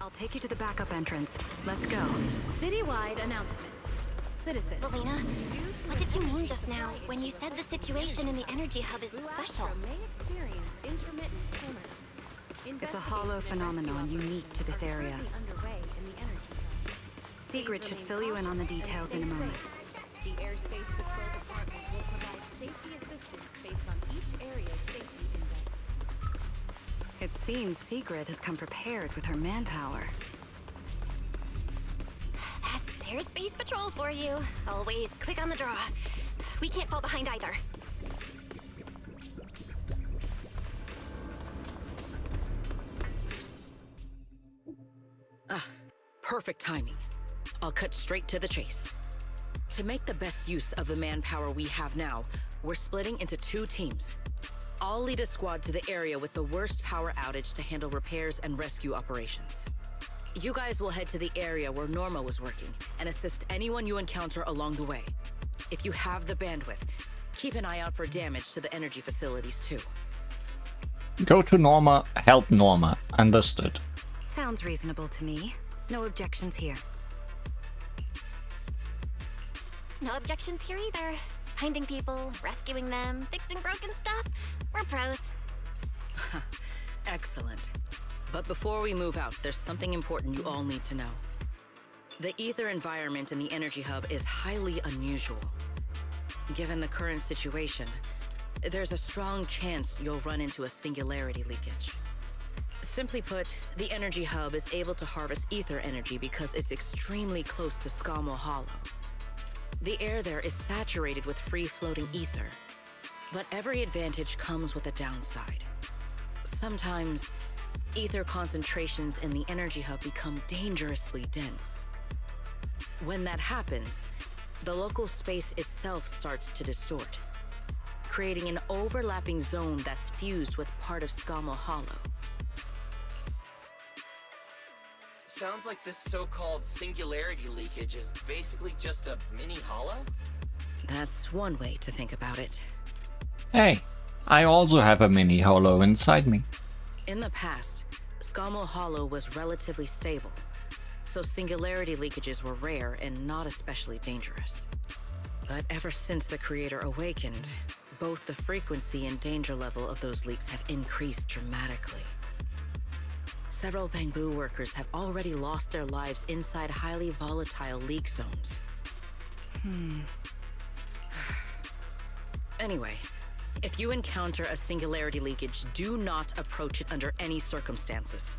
I'll take you to the backup entrance. Let's go. Citywide announcement. Citizens. Lelena, what did you mean just now when you said the situation in the energy hub is special? May experience intermittent tremors. It's a hollow phenomenon unique to this area. Sigrid should fill you in on the details in a moment. The Airspace Patrol Department will provide safety assistance based on each area's safety index. It seems Sigrid has come prepared with her manpower. That's Airspace Patrol for you. Always quick on the draw. We can't fall behind either. Perfect timing. I'll cut straight to the chase. To make the best use of the manpower we have now, we're splitting into 2 teams. I'll lead a squad to the area with the worst power outage to handle repairs and rescue operations. You guys will head to the area where Norma was working and assist anyone you encounter along the way. If you have the bandwidth, keep an eye out for damage to the energy facilities too. Go to Norma, help Norma. Understood. Sounds reasonable to me. No objections here. No objections here either. Finding people, rescuing them, fixing broken stuff. We're pros. Excellent. But before we move out, there's something important you all need to know. The ether environment in the energy hub is highly unusual. Given the current situation, there's a strong chance you'll run into a singularity leakage. Simply put, the energy hub is able to harvest ether energy because it's extremely close to Skamo Hollow. The air there is saturated with free-floating ether, but every advantage comes with a downside. Sometimes, ether concentrations in the energy hub become dangerously dense. When that happens, the local space itself starts to distort, creating an overlapping zone that's fused with part of Skamo Hollow. Sounds like this so-called singularity leakage is basically just a mini hollow? That's one way to think about it. Hey, I also have a mini hollow inside me. In the past, Skamo Hollow was relatively stable, so singularity leakages were rare and not especially dangerous. But ever since the Creator awakened, both the frequency and danger level of those leaks have increased dramatically. Several Bangbu workers have already lost their lives inside highly volatile leak zones. Anyway, if you encounter a singularity leakage, do not approach it under any circumstances.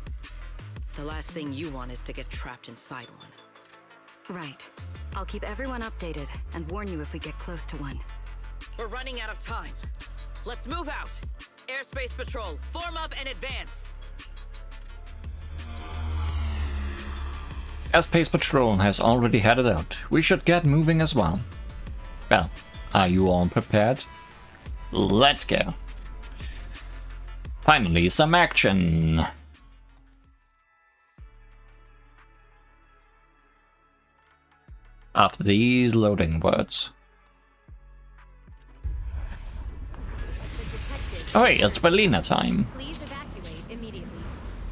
The last thing you want is to get trapped inside one. Right. I'll keep everyone updated and warn you if we get close to one. We're running out of time. Let's move out! Airspace Patrol, form up and advance! Airspace Patrol has already headed out. We should get moving as well. Well, are you all prepared? Let's go. Finally, some action. After these loading words. Oh hey, it's Berliner time. Please evacuate immediately.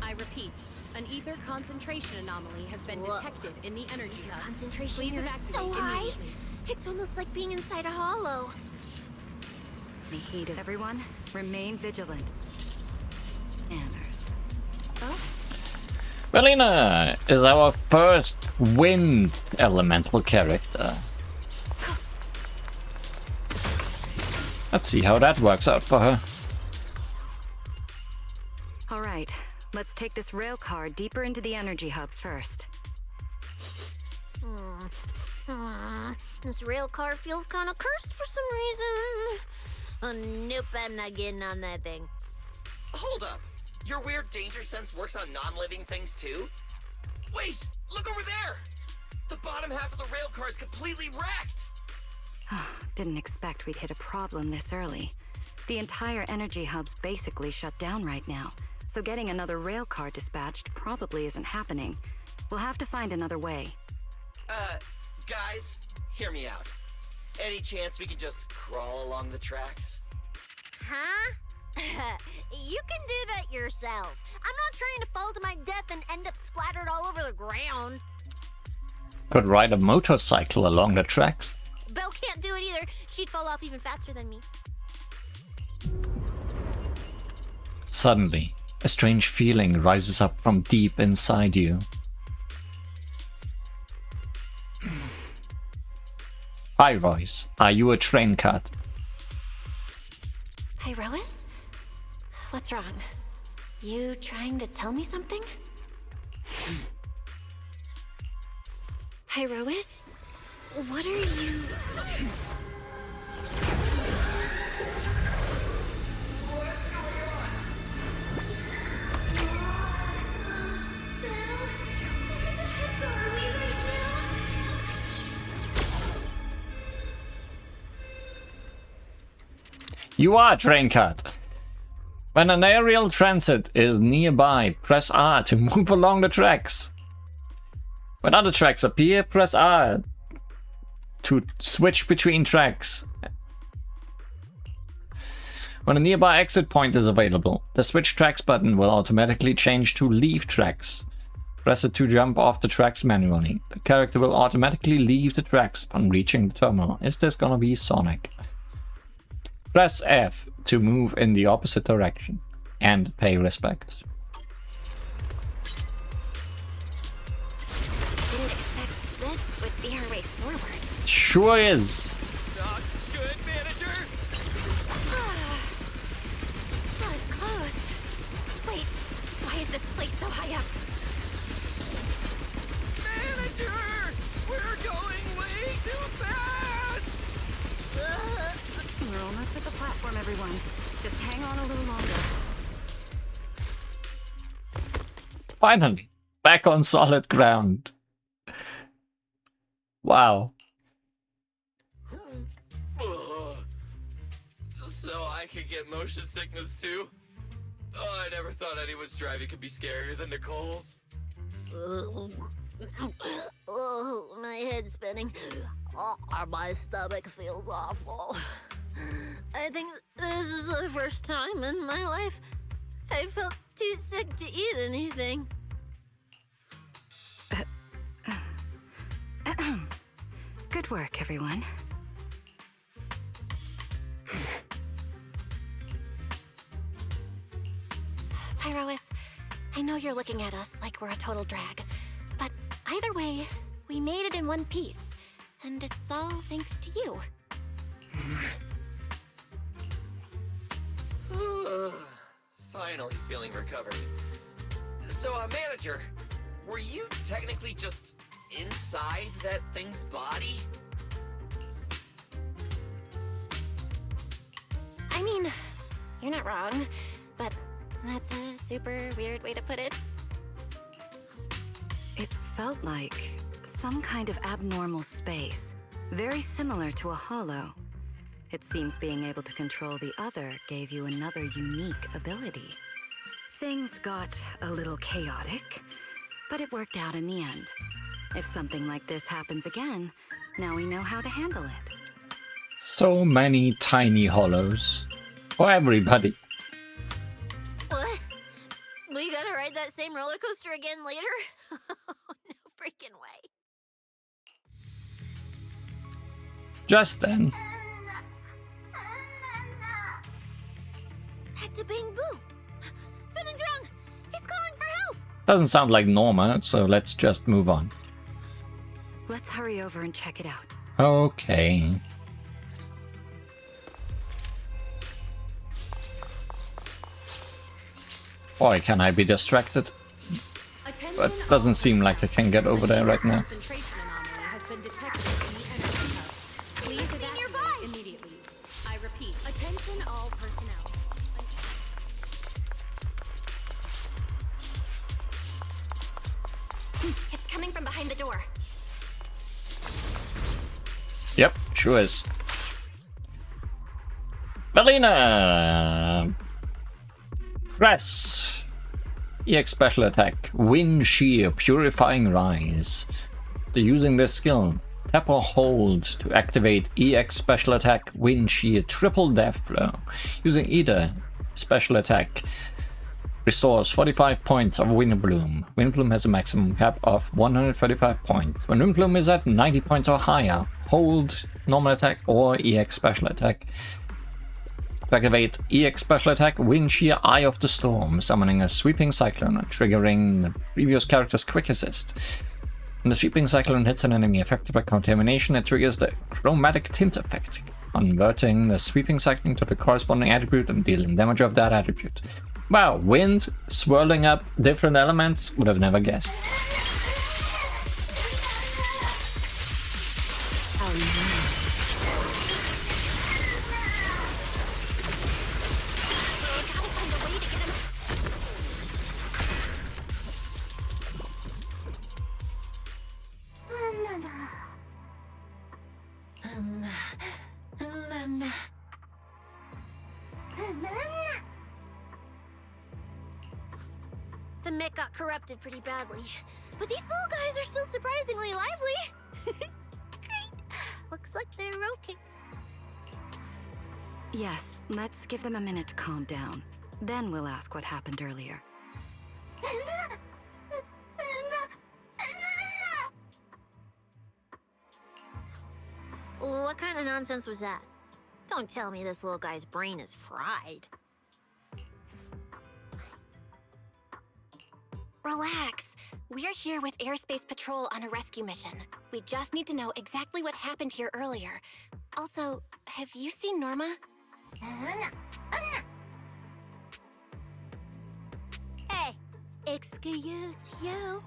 I repeat, an ether concentration anomaly has been detected in the energy hub. Concentration Please here is evacuate so high. immediately. It's almost like being inside a hollow. The heat of everyone, remain vigilant. Manners. Oh, Berliner is our first wind elemental character. Let's see how that works out for her. all right. Let's take this rail car deeper into the energy hub first. This rail car feels kind of cursed for some reason. Oh, nope, I'm not getting on that thing. Hold up! Your weird danger sense works on non-living things too? Wait! Look over there! The bottom half of the rail car is completely wrecked! Didn't expect we'd hit a problem this early. The entire energy hub's basically shut down right now, so getting another rail car dispatched probably isn't happening. We'll have to find another way. Guys, hear me out. Any chance we could just crawl along the tracks? Huh? You can do that yourself. I'm not trying to fall to my death and end up splattered all over the ground. Could ride a motorcycle along the tracks. Belle can't do it either. She'd fall off even faster than me. Suddenly, a strange feeling rises up from deep inside you. Hi, Royce. Are you a train cut? Hi, Rois? What's wrong? You trying to tell me something? Hi, Rois? What are you... You are train cut. When an aerial transit is nearby, press R to move along the tracks. When other tracks appear, press R to switch between tracks. When a nearby exit point is available, the switch tracks button will automatically change to leave tracks. Press it to jump off the tracks manually. The character will automatically leave the tracks upon reaching the terminal. Is this gonna be Sonic? Press F to move in the opposite direction and pay respect. Didn't expect this would be our way forward. Sure is. Not good, manager. That was close. Wait, why is this place so high up? Manager, we're going way too fast. We're almost at the platform, everyone. Just hang on a little longer. Finally, back on solid ground. Wow. So I could get motion sickness too? Oh, I never thought anyone's driving could be scarier than Nicole's. Oh, my head's spinning. Oh, my stomach feels awful. I think this is the first time in my life I felt too sick to eat anything. Good work, everyone. Pyrois, I know you're looking at us like we're a total drag, but either way, we made it in one piece, and it's all thanks to you. Finally feeling recovered. So, manager, were you technically just inside that thing's body? I mean, you're not wrong, but that's a super weird way to put it. It felt like some kind of abnormal space, very similar to a hollow. It seems being able to control the other gave you another unique ability. Things got a little chaotic, but it worked out in the end. If something like this happens again, now we know how to handle it. So many tiny hollows for everybody. What? We gotta ride that same roller coaster again later? No freaking way. Just then, That's a Bing Boo. Something's wrong. He's calling for help. doesn't sound like Norma, so let's just move on. Let's hurry over and check it out. Okay. Boy, can I be distracted? But doesn't seem like I can get over there right now. Concentration anomaly has been detected in the energy hub. Please evacuate immediately. I repeat, attention all personnel. It's coming from behind the door. Yep, sure is. Melina! Press! EX special attack. Wind Shear, Purifying Rise. After using this skill, tap or hold to activate EX special attack Wind Shear Triple Death Blow. Using either special attack. Restores 45 points of Wind Bloom. Wind Bloom has a maximum cap of 135 points. When Wind Bloom is at 90 points or higher, hold normal attack or EX special attack. To activate EX special attack, Wind Shear Eye of the Storm, summoning a Sweeping Cyclone and triggering the previous character's Quick Assist. When the Sweeping Cyclone hits an enemy affected by contamination, it triggers the Chromatic Tint effect, converting the Sweeping Cyclone to the corresponding attribute and dealing damage of that attribute. Wow, wind swirling up different elements, would have never guessed. The mech got corrupted pretty badly, but these little guys are still surprisingly lively. Great. Looks like they're okay. Yes, let's give them a minute to calm down. Then we'll ask what happened earlier. What kind of nonsense was that? Don't tell me this little guy's brain is fried. Relax. We're here with Airspace Patrol on a rescue mission. We just need to know exactly what happened here earlier. Also, have you seen Norma? Hey, excuse you.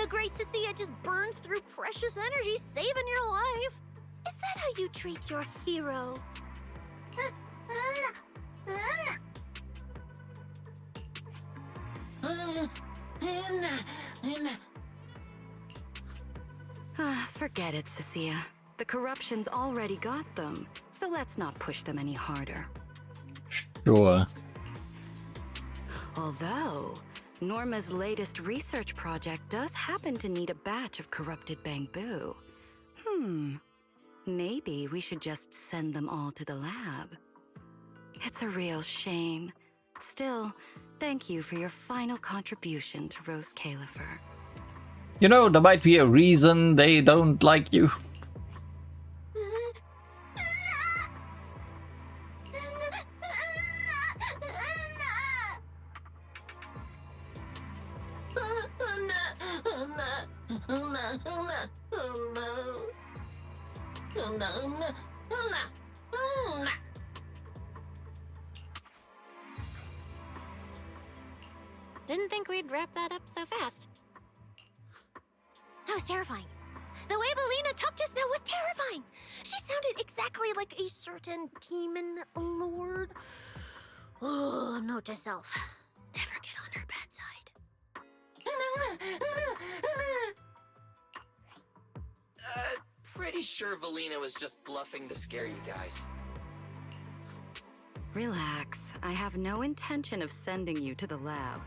The great Cecilia just burned through precious energy saving your life. Is that how you treat your hero? Forget it, Cecilia. The corruption's already got them, so let's not push them any harder. Sure. Although, Norma's latest research project does happen to need a batch of corrupted bamboo. Maybe we should just send them all to the lab. It's a real shame. Still, thank you for your final contribution to Rose Califer. You know, there might be a reason they don't like you. Didn't think we'd wrap that up so fast. That was terrifying. The way Valina talked just now was terrifying. She sounded exactly like a certain demon lord. Oh, note to self. Never get on her bad side. Pretty sure Valina was just bluffing to scare you guys. Relax. I have no intention of sending you to the lab.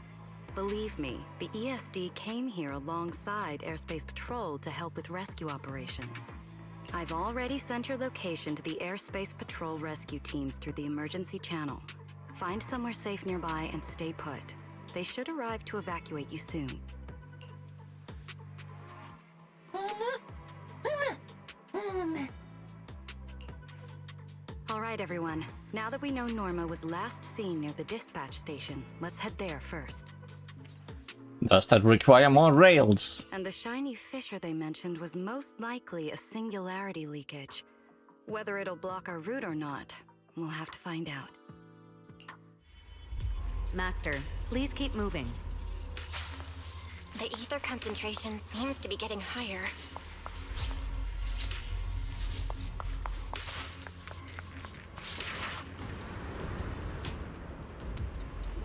Believe me, the ESD came here alongside Airspace Patrol to help with rescue operations. I've already sent your location to the Airspace Patrol rescue teams through the emergency channel. Find somewhere safe nearby and stay put. They should arrive to evacuate you soon. All right, everyone. Now that we know Norma was last seen near the dispatch station, let's head there first. Does that require more rails? And the shiny fissure they mentioned was most likely a singularity leakage. Whether it'll block our route or not, we'll have to find out. Master, please keep moving. The ether concentration seems to be getting higher.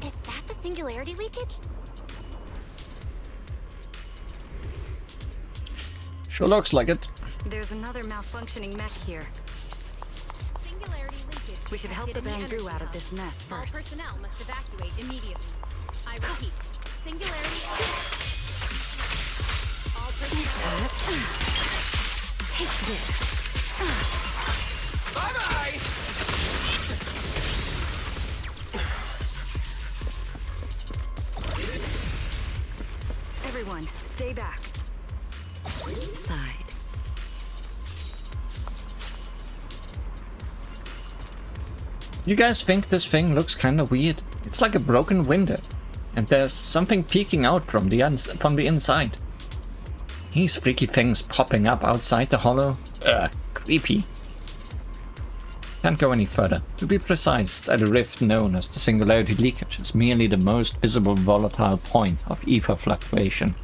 Is that the singularity leakage? Sure looks like it. There's another malfunctioning mech here. Singularity leakage. We should help the detected in bamboo energy out of hub. this mess All first. personnel must evacuate immediately. I repeat, singularity. All personnel. Take this. Bye-bye! Stay back. Side. You guys think this thing looks kinda weird? It's like a broken window, and there's something peeking out from the inside. These freaky things popping up outside the hollow. Ugh, creepy. Can't go any further. To be precise, that rift known as the singularity leakage is merely the most visible volatile point of ether fluctuation.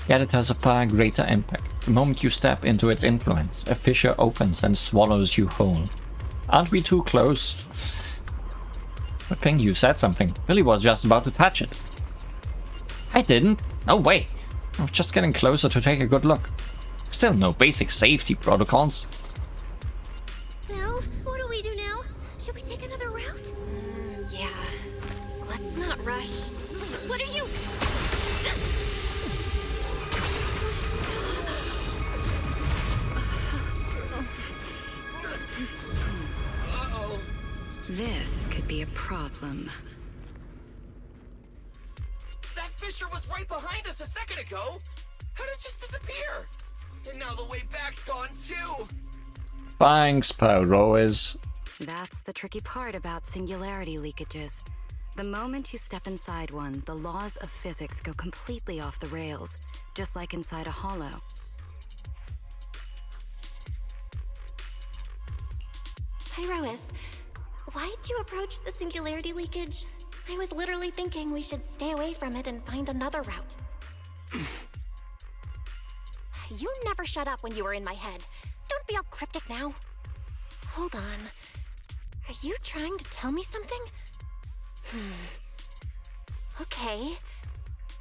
Yet it has a far greater impact. The moment you step into its influence, a fissure opens and swallows you whole. Aren't we too close? I think you said something. Billy was just about to touch it. I didn't. No way. I was just getting closer to take a good look. Still no basic safety protocols. Well, what do we do now? Should we take another route? Yeah. Let's not rush. Wait, what are you? Uh-oh. This could be a problem. That fissure was right behind us a second ago. How did it just disappear? And now the way back's gone too. Thanks, Pyrois. That's the tricky part about singularity leakages. The moment you step inside one, the laws of physics go completely off the rails, just like inside a hollow. Pyrois, why'd you approach the singularity leakage? I was literally thinking we should stay away from it and find another route. You never shut up when you were in my head. Don't be all cryptic now. Hold on. Are you trying to tell me something? Okay.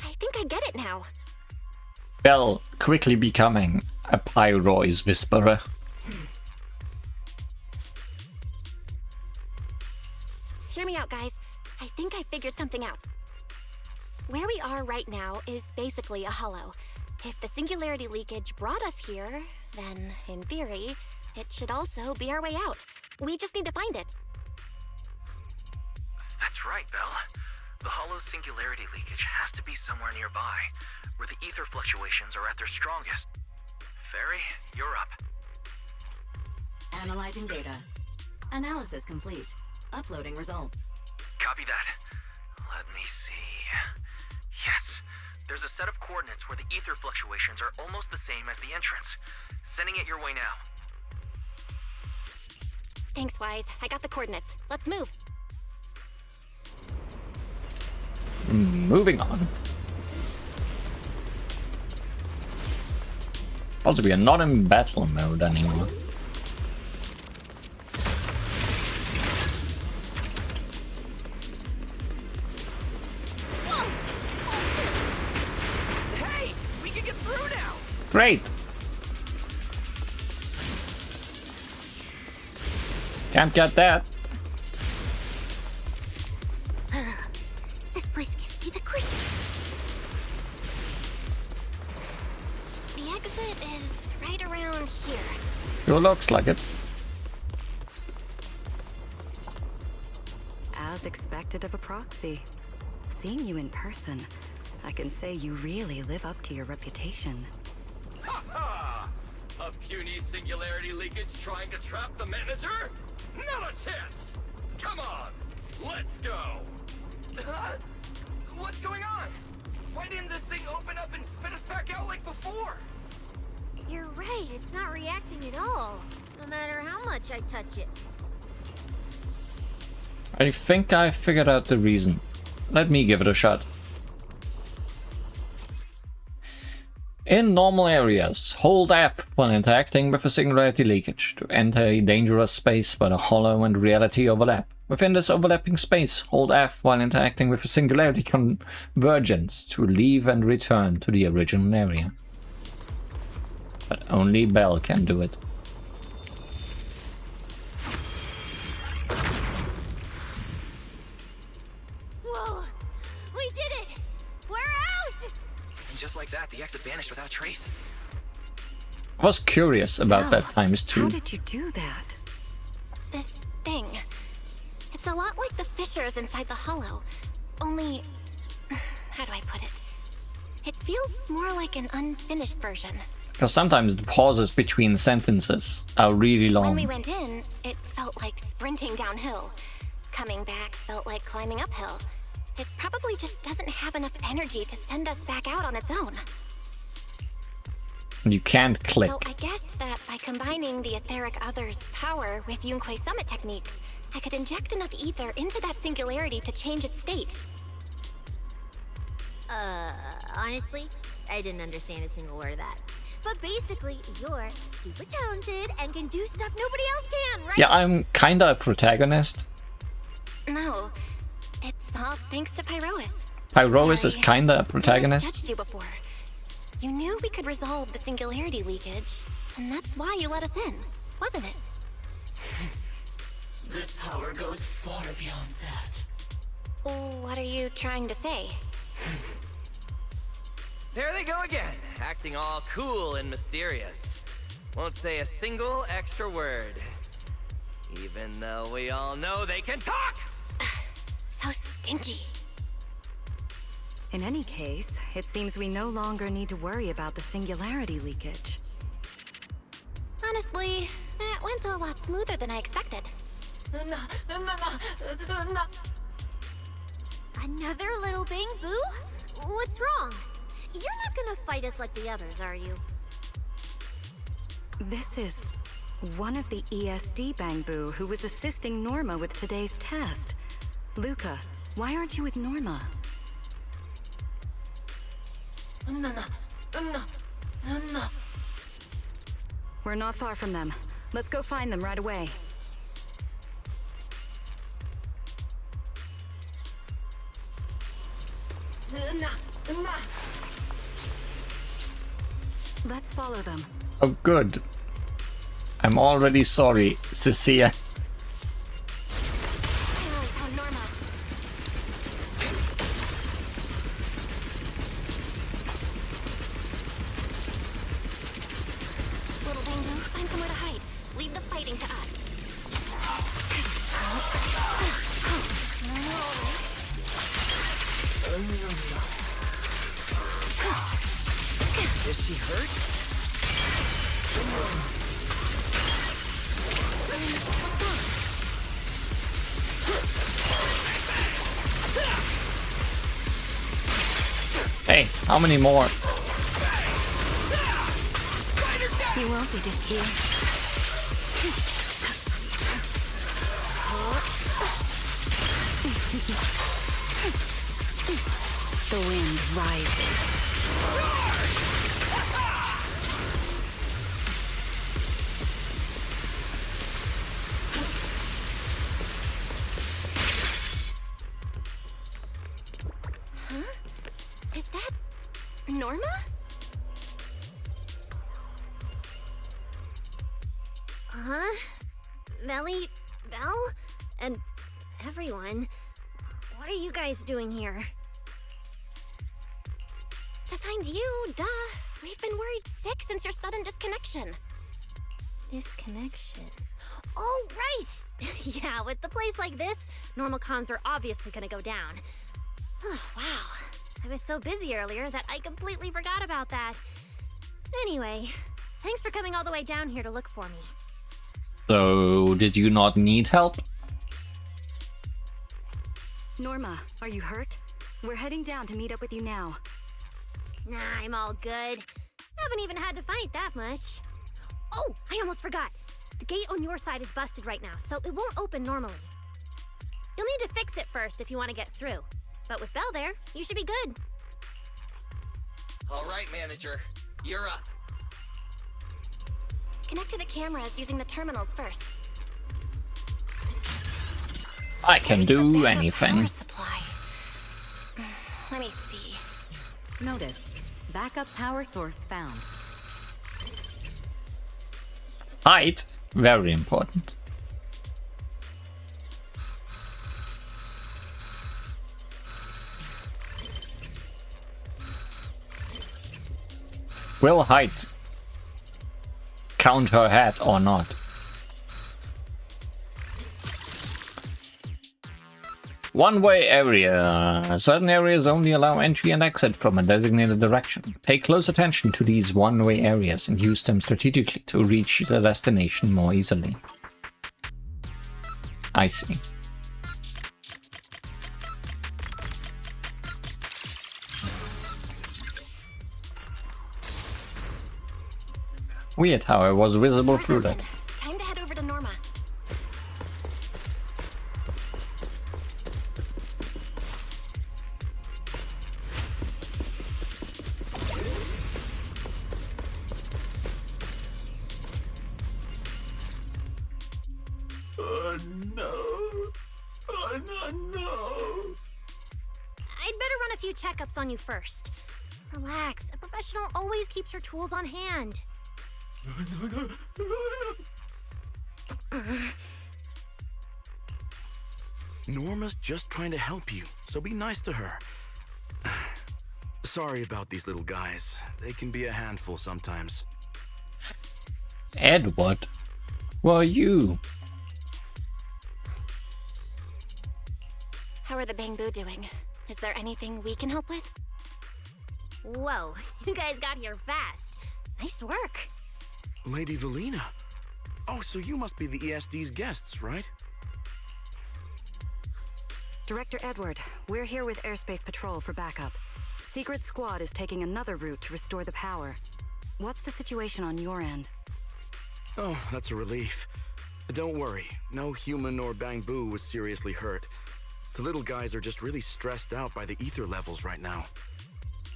I think I get it now. Bell quickly becoming a Pyrois whisperer. Hear me out, guys. I think I figured something out. Where we are right now is basically a hollow. If the singularity leakage brought us here, then, in theory, it should also be our way out. We just need to find it. That's right, Belle. The hollow's singularity leakage has to be somewhere nearby, where the ether fluctuations are at their strongest. Fairy, you're up. Analyzing data. Analysis complete. Uploading results. Copy that. Let me see. Yes, there's a set of coordinates where the ether fluctuations are almost the same as the entrance. Sending it your way now. Thanks, Wise. I got the coordinates. Let's move. Moving on. Also, we are not in battle mode anymore. Hey, we can get through now. Great. Can't get that. This place gives me the creeps. The exit is right around here. Sure looks like it. As expected of a proxy. Seeing you in person, I can say you really live up to your reputation. Ha ha! A puny singularity leakage trying to trap the manager? Not a chance! Come on, let's go! Huh? What's going on? Why didn't this thing open up and spit us back out like before? You're right, it's not reacting at all. No matter how much I touch it. I think I figured out the reason. Let me give it a shot. In normal areas, hold F when interacting with a singularity leakage to enter a dangerous space where the hollow and reality overlap. Within this overlapping space, hold F while interacting with a singularity convergence to leave and return to the original area. But only Belle can do it. Whoa! We did it! We're out! And just like that, the exit vanished without a trace. I was curious about that times How two. did you do that? This thing. It's a lot like the fissures inside the hollow. Only... how do I put it? It feels more like an unfinished version. Because sometimes the pauses between sentences are really long. When we went in, it felt like sprinting downhill. Coming back felt like climbing uphill. It probably just doesn't have enough energy to send us back out on its own. You can't click. So I guessed that by combining the etheric other's power with Yunquei summit techniques, I could inject enough ether into that singularity to change its state. Honestly, I didn't understand a single word of that. But basically, you're super talented and can do stuff nobody else can, right? Yeah, I'm kinda a protagonist. No, it's all thanks to Pyrois. Pyrois is Sorry. kinda a I protagonist. sketched you before. You knew we could resolve the singularity leakage, and that's why you let us in, wasn't it? This power goes far beyond that. What are you trying to say? There they go again, acting all cool and mysterious. Won't say a single extra word. Even though we all know they can talk! So stingy. In any case, it seems we no longer need to worry about the singularity leakage. Honestly, that went a lot smoother than I expected. Another little bang boo? What's wrong? You're not gonna fight us like the others, are you? This is one of the ESD Bangbu who was assisting Norma with today's test. Luca, why aren't you with Norma? We're not far from them. Let's go find them right away. Let's follow them. Oh, good. I'm already sorry, Cecilia. Finally found Norma. Little Bangbu, find somewhere to hide. Leave the fighting to us. Is she hurt? Hey, how many more? You won't be just here. The wind rises. Is that Norma? Huh? Melly, Belle, and everyone. What are you guys doing here? To find you, duh. We've been worried sick since your sudden disconnection. Disconnection. Oh, right! Yeah, with the place like this, normal comms are obviously gonna go down. Wow. I was so busy earlier that I completely forgot about that. Anyway, thanks for coming all the way down here to look for me. So, did you not need help? Norma, are you hurt? We're heading down to meet up with you now. Nah, I'm all good. Haven't even had to fight that much. Oh, I almost forgot. The gate on your side is busted right now, so it won't open normally. You'll need to fix it first if you want to get through. But with Belle there, you should be good. All right, manager. You're up. Connect to the cameras using the terminals first. I can There's the do backup anything. power supply. Let me see. Notice. Backup power source found. Height, very important. Will height count her head or not? One-way area. Certain areas only allow entry and exit from a designated direction. Pay close attention to these one-way areas and use them strategically to reach the destination more easily. I see. Weird how I was visible through that. Time to head over to Norma. No. I'd better run a few checkups on you first. Relax. A professional always keeps her tools on hand. Norma's just trying to help you, so be nice to her. Sorry about these little guys. They can be a handful sometimes. Edward? Who are you? How are the Bangbu doing? Is there anything we can help with? Whoa, you guys got here fast. Nice work. Lady Valina. Oh, so you must be the ESD's guests, right? Director Edward, we're here with Airspace Patrol for backup. Secret Squad is taking another route to restore the power. What's the situation on your end? Oh, that's a relief. Don't worry, no human or Bangbu was seriously hurt. The little guys are just really stressed out by the ether levels right now.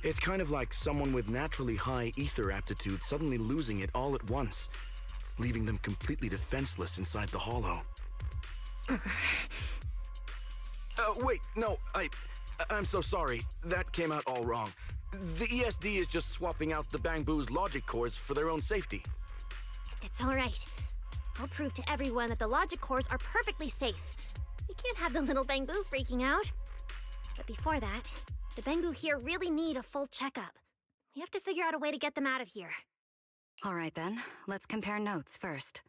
It's kind of like someone with naturally high ether aptitude suddenly losing it all at once, leaving them completely defenseless inside the hollow. Wait, no, I'm so sorry. That came out all wrong. The ESD is just swapping out the Bangbu's logic cores for their own safety. It's all right. I'll prove to everyone that the logic cores are perfectly safe. We can't have the little Bangbu freaking out. But before that, the Bangbu here really need a full checkup. We have to figure out a way to get them out of here. All right then, let's compare notes first.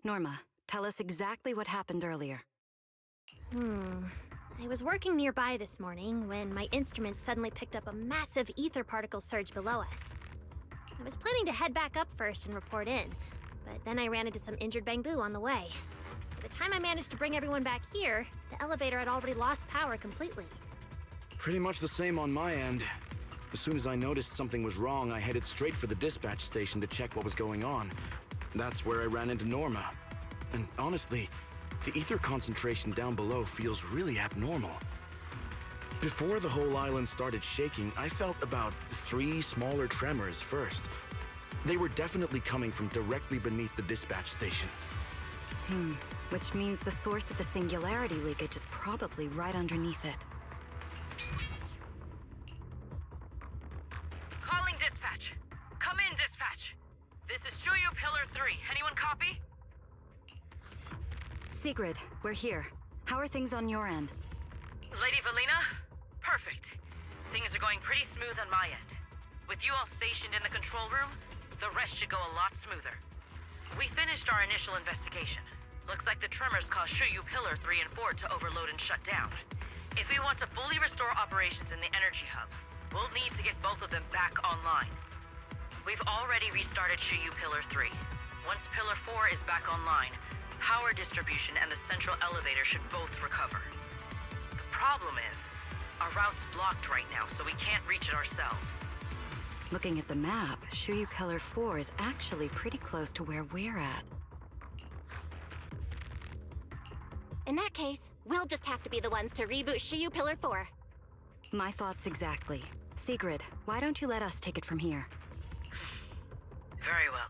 Norma, tell us exactly what happened earlier. I was working nearby this morning when my instruments suddenly picked up a massive ether particle surge below us. I was planning to head back up first and report in, but then I ran into some injured Bangbu on the way. By the time I managed to bring everyone back here, the elevator had already lost power completely. Pretty much the same on my end. As soon as I noticed something was wrong, I headed straight for the dispatch station to check what was going on. That's where I ran into Norma. And honestly, the ether concentration down below feels really abnormal. Before the whole island started shaking, I felt about 3 smaller tremors first. They were definitely coming from directly beneath the dispatch station. Which means the source of the singularity leakage is probably right underneath it. Calling dispatch. Come in, dispatch. This is Shuyu Pillar 3. Anyone copy? Sigrid, we're here. How are things on your end? Lady Valina? Perfect. Things are going pretty smooth on my end. With you all stationed in the control room, the rest should go a lot smoother. We finished our initial investigation. Looks like the tremors caused Shuyu Pillar 3 and 4 to overload and shut down. If we want to fully restore operations in the energy hub, we'll need to get both of them back online. We've already restarted Shuyu Pillar 3. Once Pillar 4 is back online, power distribution and the central elevator should both recover. The problem is, our route's blocked right now, so we can't reach it ourselves. Looking at the map, Shuyu Pillar 4 is actually pretty close to where we're at. In that case, we'll just have to be the ones to reboot Shuyu Pillar 4. My thoughts exactly. Sigrid, why don't you let us take it from here? Very well.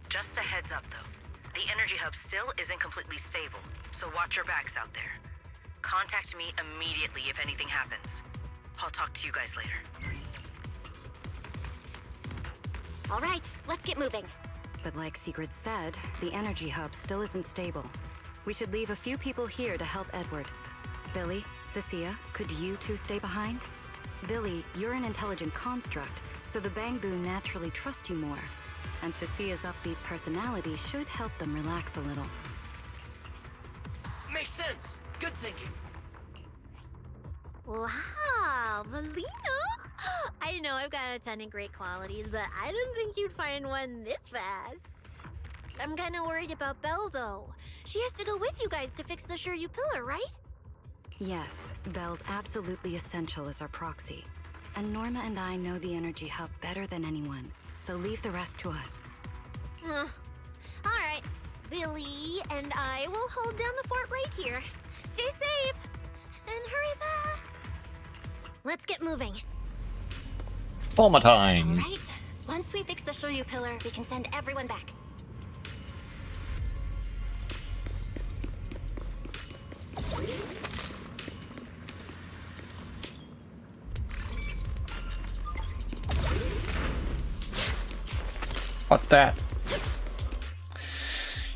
Just a heads up, though. The energy hub still isn't completely stable, so watch your backs out there. Contact me immediately if anything happens. I'll talk to you guys later. All right, let's get moving. But like Sigrid said, the energy hub still isn't stable. We should leave a few people here to help Edward. Billy, Cecilia, could you two stay behind? Billy, you're an intelligent construct, so the Bangbu naturally trust you more. And Cecilia's upbeat personality should help them relax a little. Makes sense. Good thinking. Wow, Valino! I know I've got a ton of great qualities, but I didn't think you'd find one this fast. I'm kind of worried about Belle, though. She has to go with you guys to fix the Shiryu pillar, right? Yes, Belle's absolutely essential as our proxy. And Norma and I know the energy hub better than anyone, so leave the rest to us. All right, Billy and I will hold down the fort right here. Stay safe and hurry back. Let's get moving. Former time. Right? Once we fix the Shiryu pillar, we can send everyone back. What's that?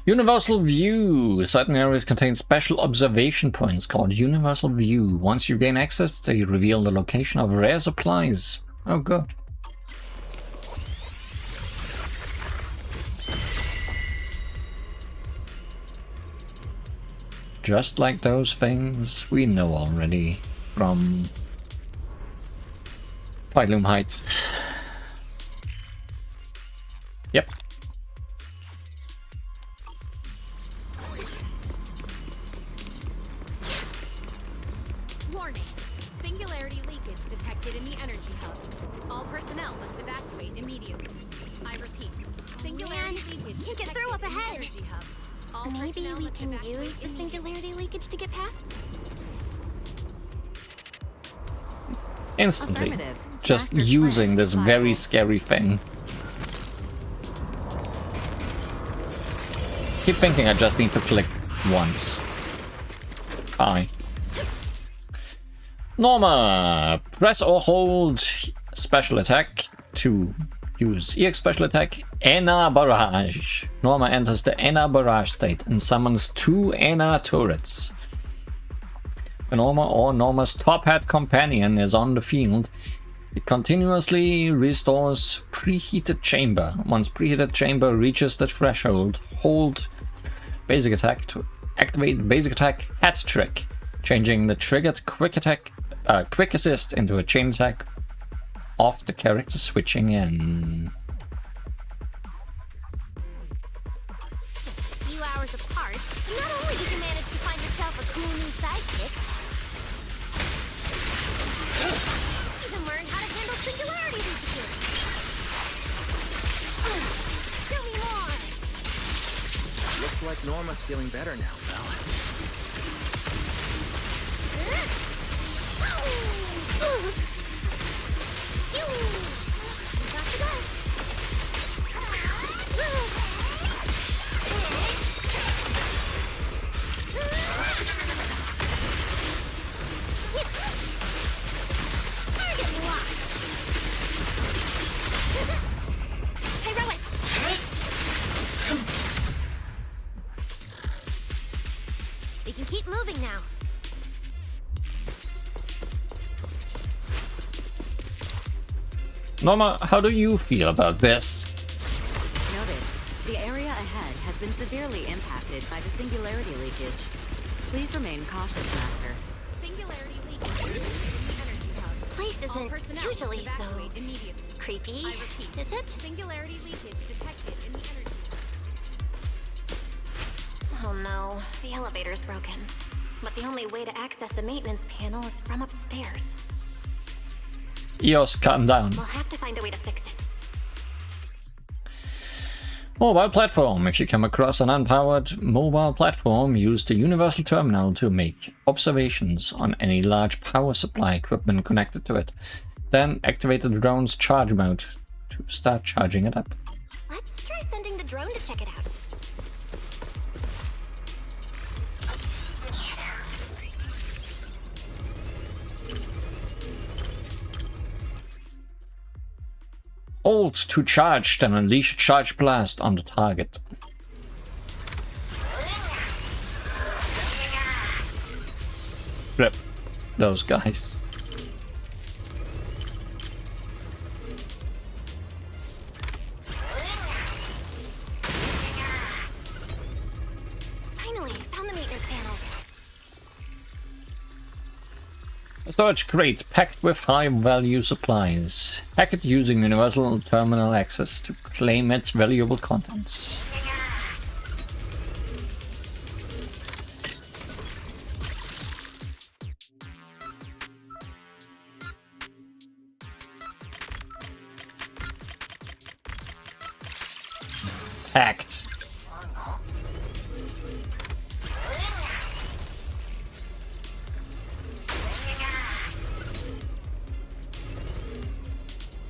Universal View. Certain areas contain special observation points called Universal View. Once you gain access, they reveal the location of rare supplies. Oh, good. Just like those things we know already from Phylum Heights. Yep. Warning. Singularity leakage detected in the energy hub. All personnel must evacuate immediately. I repeat. Singularity leakage can't get detected through up in the ahead. energy hub. All Maybe personnel we must can evacuate use the immediately. singularity leakage to get past? Instantly. Affirmative. Just Master using plan this very viable. scary thing. Keep thinking I just need to click once. Hi. Norma! Press or hold special attack to use EX special attack Ena Barrage. Norma enters the Ena Barrage state and summons 2 Ena turrets. When Norma or Norma's top hat companion is on the field, it continuously restores preheated chamber. Once preheated chamber reaches the threshold, hold basic attack to activate basic attack hat trick, changing the triggered quick attack quick assist into a chain attack off the character switching in. A few hours apart, not only did you manage to find yourself a cool new sidekick, you even learned how to handle singularity leakages. Show me more. Looks like Norma's feeling better now, Belle. We can keep moving now. Norma, how do you feel about this? Notice, the area ahead has been severely impacted by the singularity leakage. Please remain cautious, Master. Singularity leakage in the energy hub. This place All isn't personnel usually must so evacuate immediately. creepy, I repeat. is it? Singularity leakage detected in the energy hub. Oh no, the elevator's broken. But the only way to access the maintenance panel is from upstairs. EOS, calm down. We'll have to find a way to fix it. Mobile platform. If you come across an unpowered mobile platform, use the universal terminal to make observations on any large power supply equipment connected to it. Then activate the drone's charge mode to start charging it up. Let's try sending the drone to check it out. Hold to charge, then unleash a charge blast on the target. Flip those guys. Finally, found the maintenance panel. Storage crate packed with high-value supplies. Hack it using universal terminal access to claim its valuable contents. Hacked.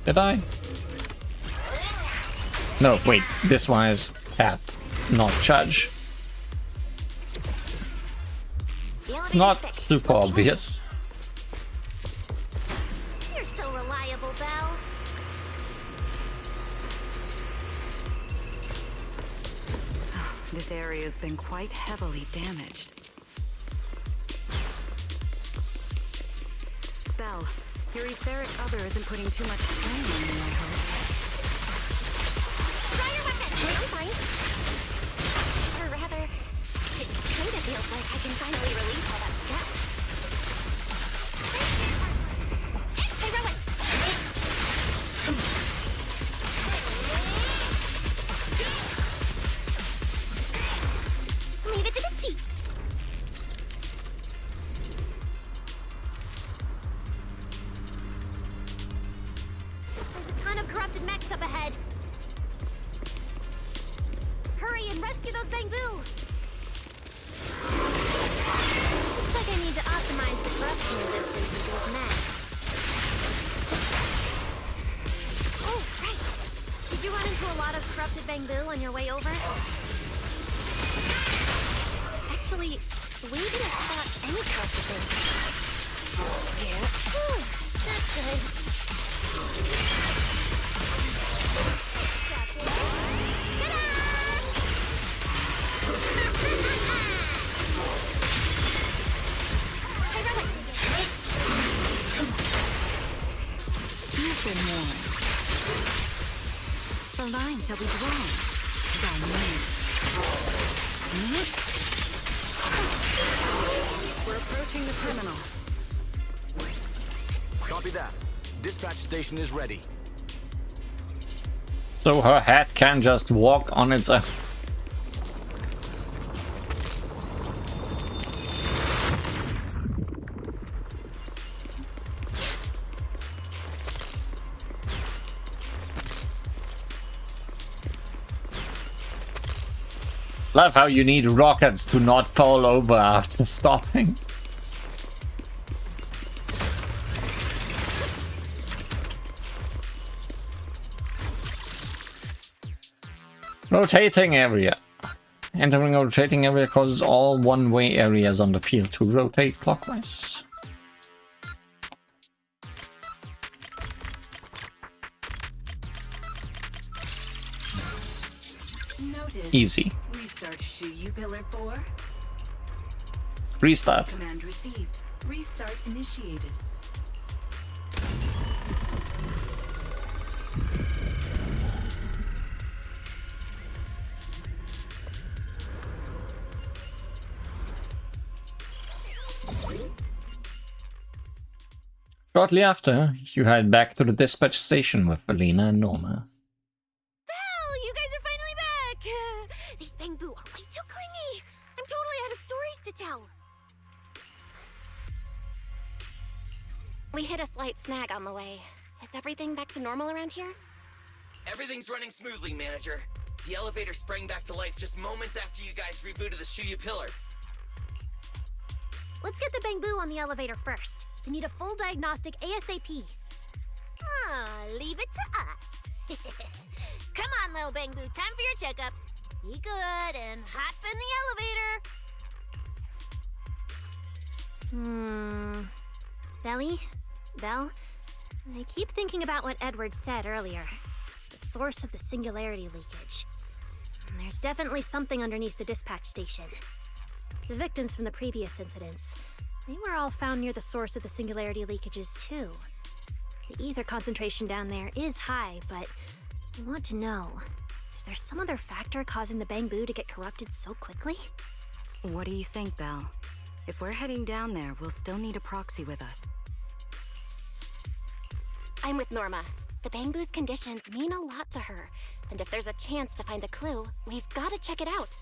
Did I? No, wait, this one is tap, not charge. It's not super obvious. You're so reliable, Belle. This area's been quite heavily damaged. Belle, your etheric other isn't putting too much strain on you, I hope. Try your weapon. I'm fine. Or rather, it kind of feels like I can finally release all that stress. Hey, Rowan! Leave it to the chief. There's a ton of corrupted mechs up ahead. Hurry and rescue those Bangbu! Looks like I need to optimize the corruption resistance of these mechs. Oh, right! Did you run into a lot of corrupted Bangbu on your way over? Actually, we didn't spot any corrupted Bangbu. Yeah. Whew, that's good. Ta-da! Hey, Rowan! You've been warned. The line shall be drawn by me. We're approaching the terminal. Copy that. Dispatch station is ready. So her head can just walk on its own. Love how you need rockets to not fall over after stopping. Rotating area. Entering a rotating area causes all one-way areas on the field to rotate clockwise. Notice. Easy. Restart Shuyu Pillar 4. Restart. Command received. Restart initiated. Shortly after, you head back to the dispatch station with Alina and Norma. Belle, you guys are finally back! These Bangbu are way too clingy! I'm totally out of stories to tell! We hit a slight snag on the way. Is everything back to normal around here? Everything's running smoothly, Manager. The elevator sprang back to life just moments after you guys rebooted the Shuyu pillar. Let's get the Bangbu on the elevator first. We need a full diagnostic ASAP. Leave it to us. Come on, little Bangbu, time for your checkups. Be good and hop in the elevator. Belly? Belle? I keep thinking about what Edward said earlier. The source of the singularity leakage. There's definitely something underneath the dispatch station. The victims from the previous incidents, they were all found near the source of the singularity leakages too. The ether concentration down there is high, but I want to know, is there some other factor causing the Bangbu to get corrupted so quickly? What do you think, Belle? If we're heading down there, we'll still need a proxy with us. I'm with Norma. The Bangbu's conditions mean a lot to her, and if there's a chance to find a clue, we've got to check it out.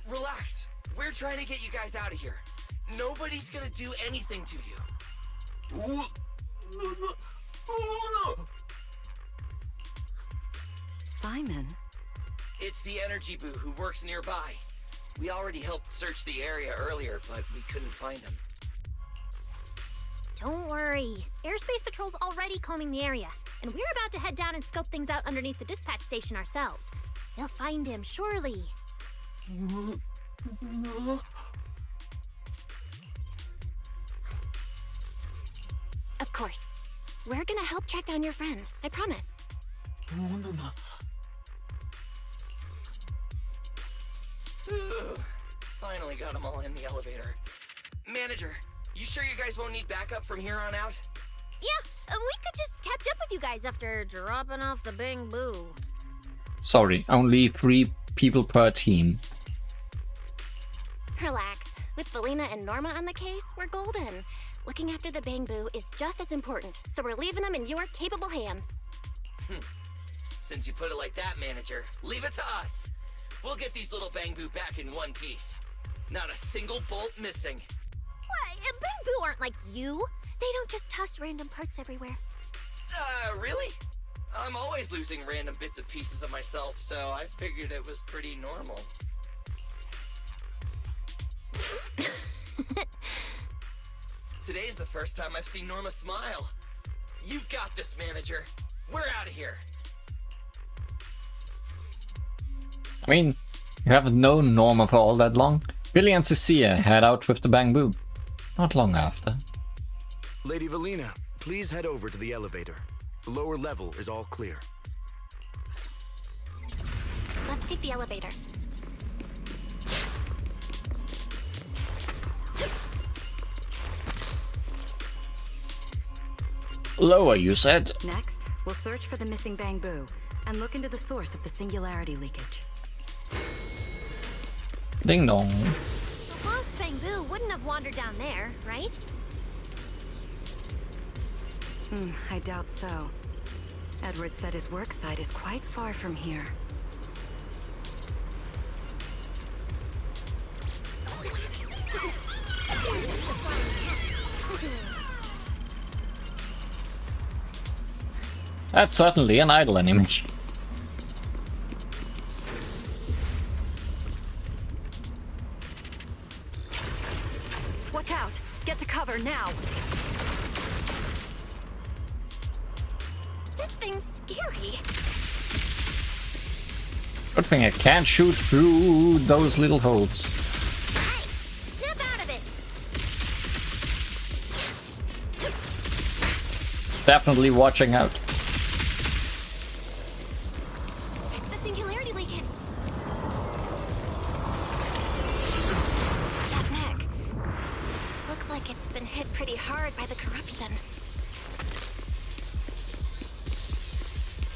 Relax. We're trying to get you guys out of here. Nobody's gonna do anything to you. Simon? It's the energy boo who works nearby. We already helped search the area earlier, but we couldn't find him. Don't worry. Airspace Patrol's already combing the area, and we're about to head down and scope things out underneath the dispatch station ourselves. They'll find him, surely. Of course. We're gonna help track down your friend, I promise. Finally got them all in the elevator. Manager, you sure you guys won't need backup from here on out? Yeah, we could just catch up with you guys after dropping off the Bangbu. Sorry, only 3 people per team. Relax. With Valina and Norma on the case, we're golden. Looking after the Bangbu is just as important, so we're leaving them in your capable hands. Since you put it like that, Manager, leave it to us. We'll get these little Bangbu back in one piece. Not a single bolt missing. What? Bangbu aren't like you. They don't just toss random parts everywhere. Really? I'm always losing random bits and pieces of myself, so I figured it was pretty normal. Today's the first time I've seen Norma smile. You've got this, Manager. We're out of here. I mean, you haven't known Norma for all that long. Billy and Cecilia head out with the Bangbu. Not long after. Lady Valina, please head over to the elevator. The lower level is all clear. Let's take the elevator. Lower, you said? Next, we'll search for the missing Bangbu and look into the source of the singularity leakage. Ding dong. The lost Bangbu wouldn't have wandered down there, right? I doubt so. Edward said his work site is quite far from here. That's certainly an idle animation. Watch out! Get to cover now! This thing's scary. Good thing I can't shoot through those little holes. Hey, snap out of it! Definitely watching out. It's the singularity leakage. That mech. Looks like it's been hit pretty hard by the corruption.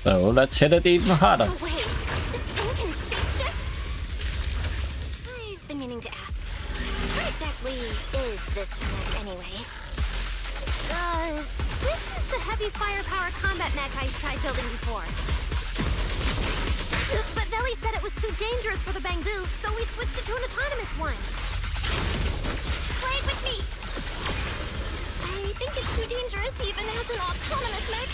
So let's hit it even harder. Oh wait, this thing can shapeshift? I've been meaning to ask. What exactly is this mech anyway? This is the heavy firepower combat mech I tried building before. But Velly said it was too dangerous for the Bangbu, so we switched it to an autonomous one. Play it with me! I think it's too dangerous even as an autonomous mech.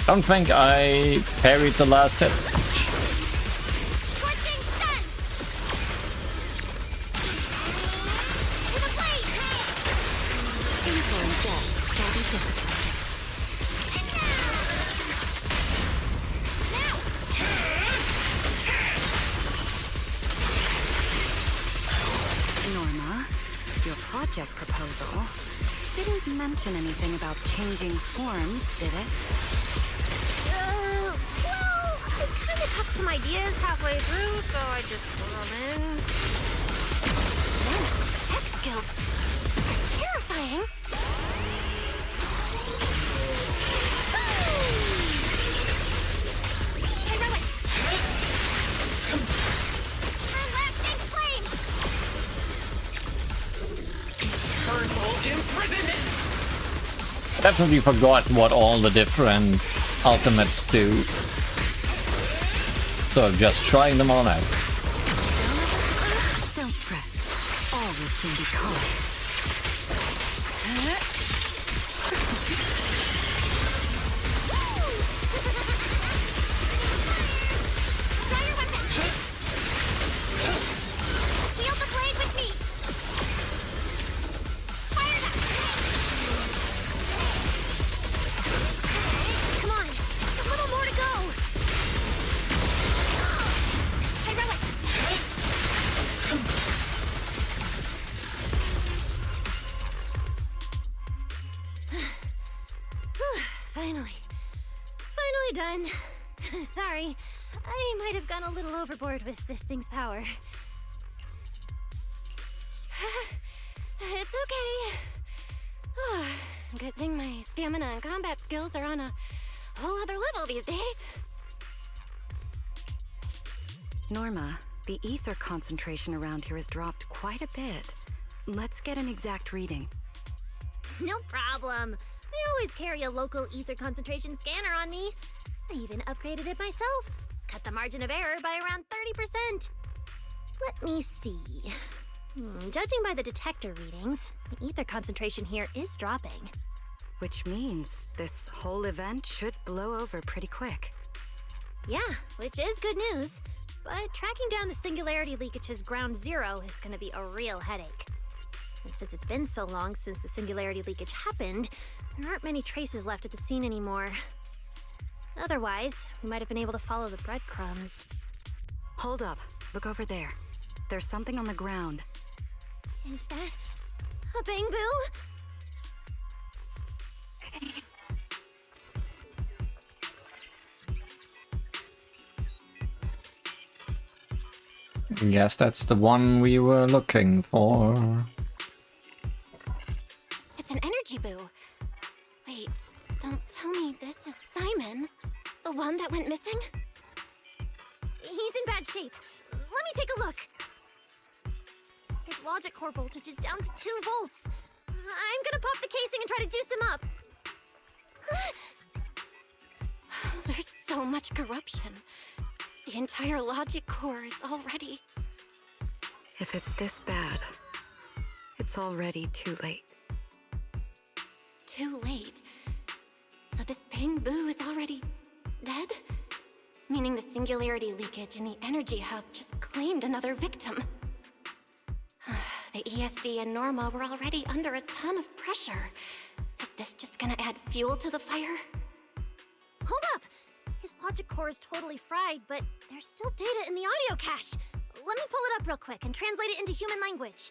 Don't think I parried the last hit. project proposal. Didn't mention anything about changing forms, did it? Well, I kind of got some ideas halfway through, so I just put them in. Man, tech skills are terrifying. Heroic. Everlasting flame. Eternal imprisonment! Definitely forgot what all the different ultimates do. So just trying them all out. Don't fret. All will soon be caught. Wield the blade with me! Fire it up! Come on, a little more to go! Heroic. Finally. Finally done. Sorry, I might have gone a little overboard with this thing's power. It's okay. Oh, good thing my stamina and combat skills are on a whole other level these days. Norma, the ether concentration around here has dropped quite a bit. Let's get an exact reading. No problem. I always carry a local ether concentration scanner on me. I even upgraded it myself. Cut the margin of error by around 30%. Let me see. Judging by the detector readings, the ether concentration here is dropping. Which means this whole event should blow over pretty quick. Yeah, which is good news. But tracking down the singularity leakage's ground zero is going to be a real headache. And since it's been so long since the singularity leakage happened, there aren't many traces left at the scene anymore. Otherwise, we might have been able to follow the breadcrumbs. Hold up. Look over there. There's something on the ground. Is that a bamboo? Yes, that's the one we were looking for. It's an energy boo. Wait, don't tell me this is Simon, the one that went missing? He's in bad shape. Let me take a look. His logic core voltage is down to 2 volts. I'm gonna pop the casing and try to juice him up. There's so much corruption. The entire logic core is already... If it's this bad, it's already too late. Too late? So this bamboo is already dead? Meaning the singularity leakage in the energy hub just claimed another victim. The ESD and Norma were already under a ton of pressure. Is this just gonna add fuel to the fire? Hold up! His logic core is totally fried, but there's still data in the audio cache. Let me pull it up real quick and translate it into human language.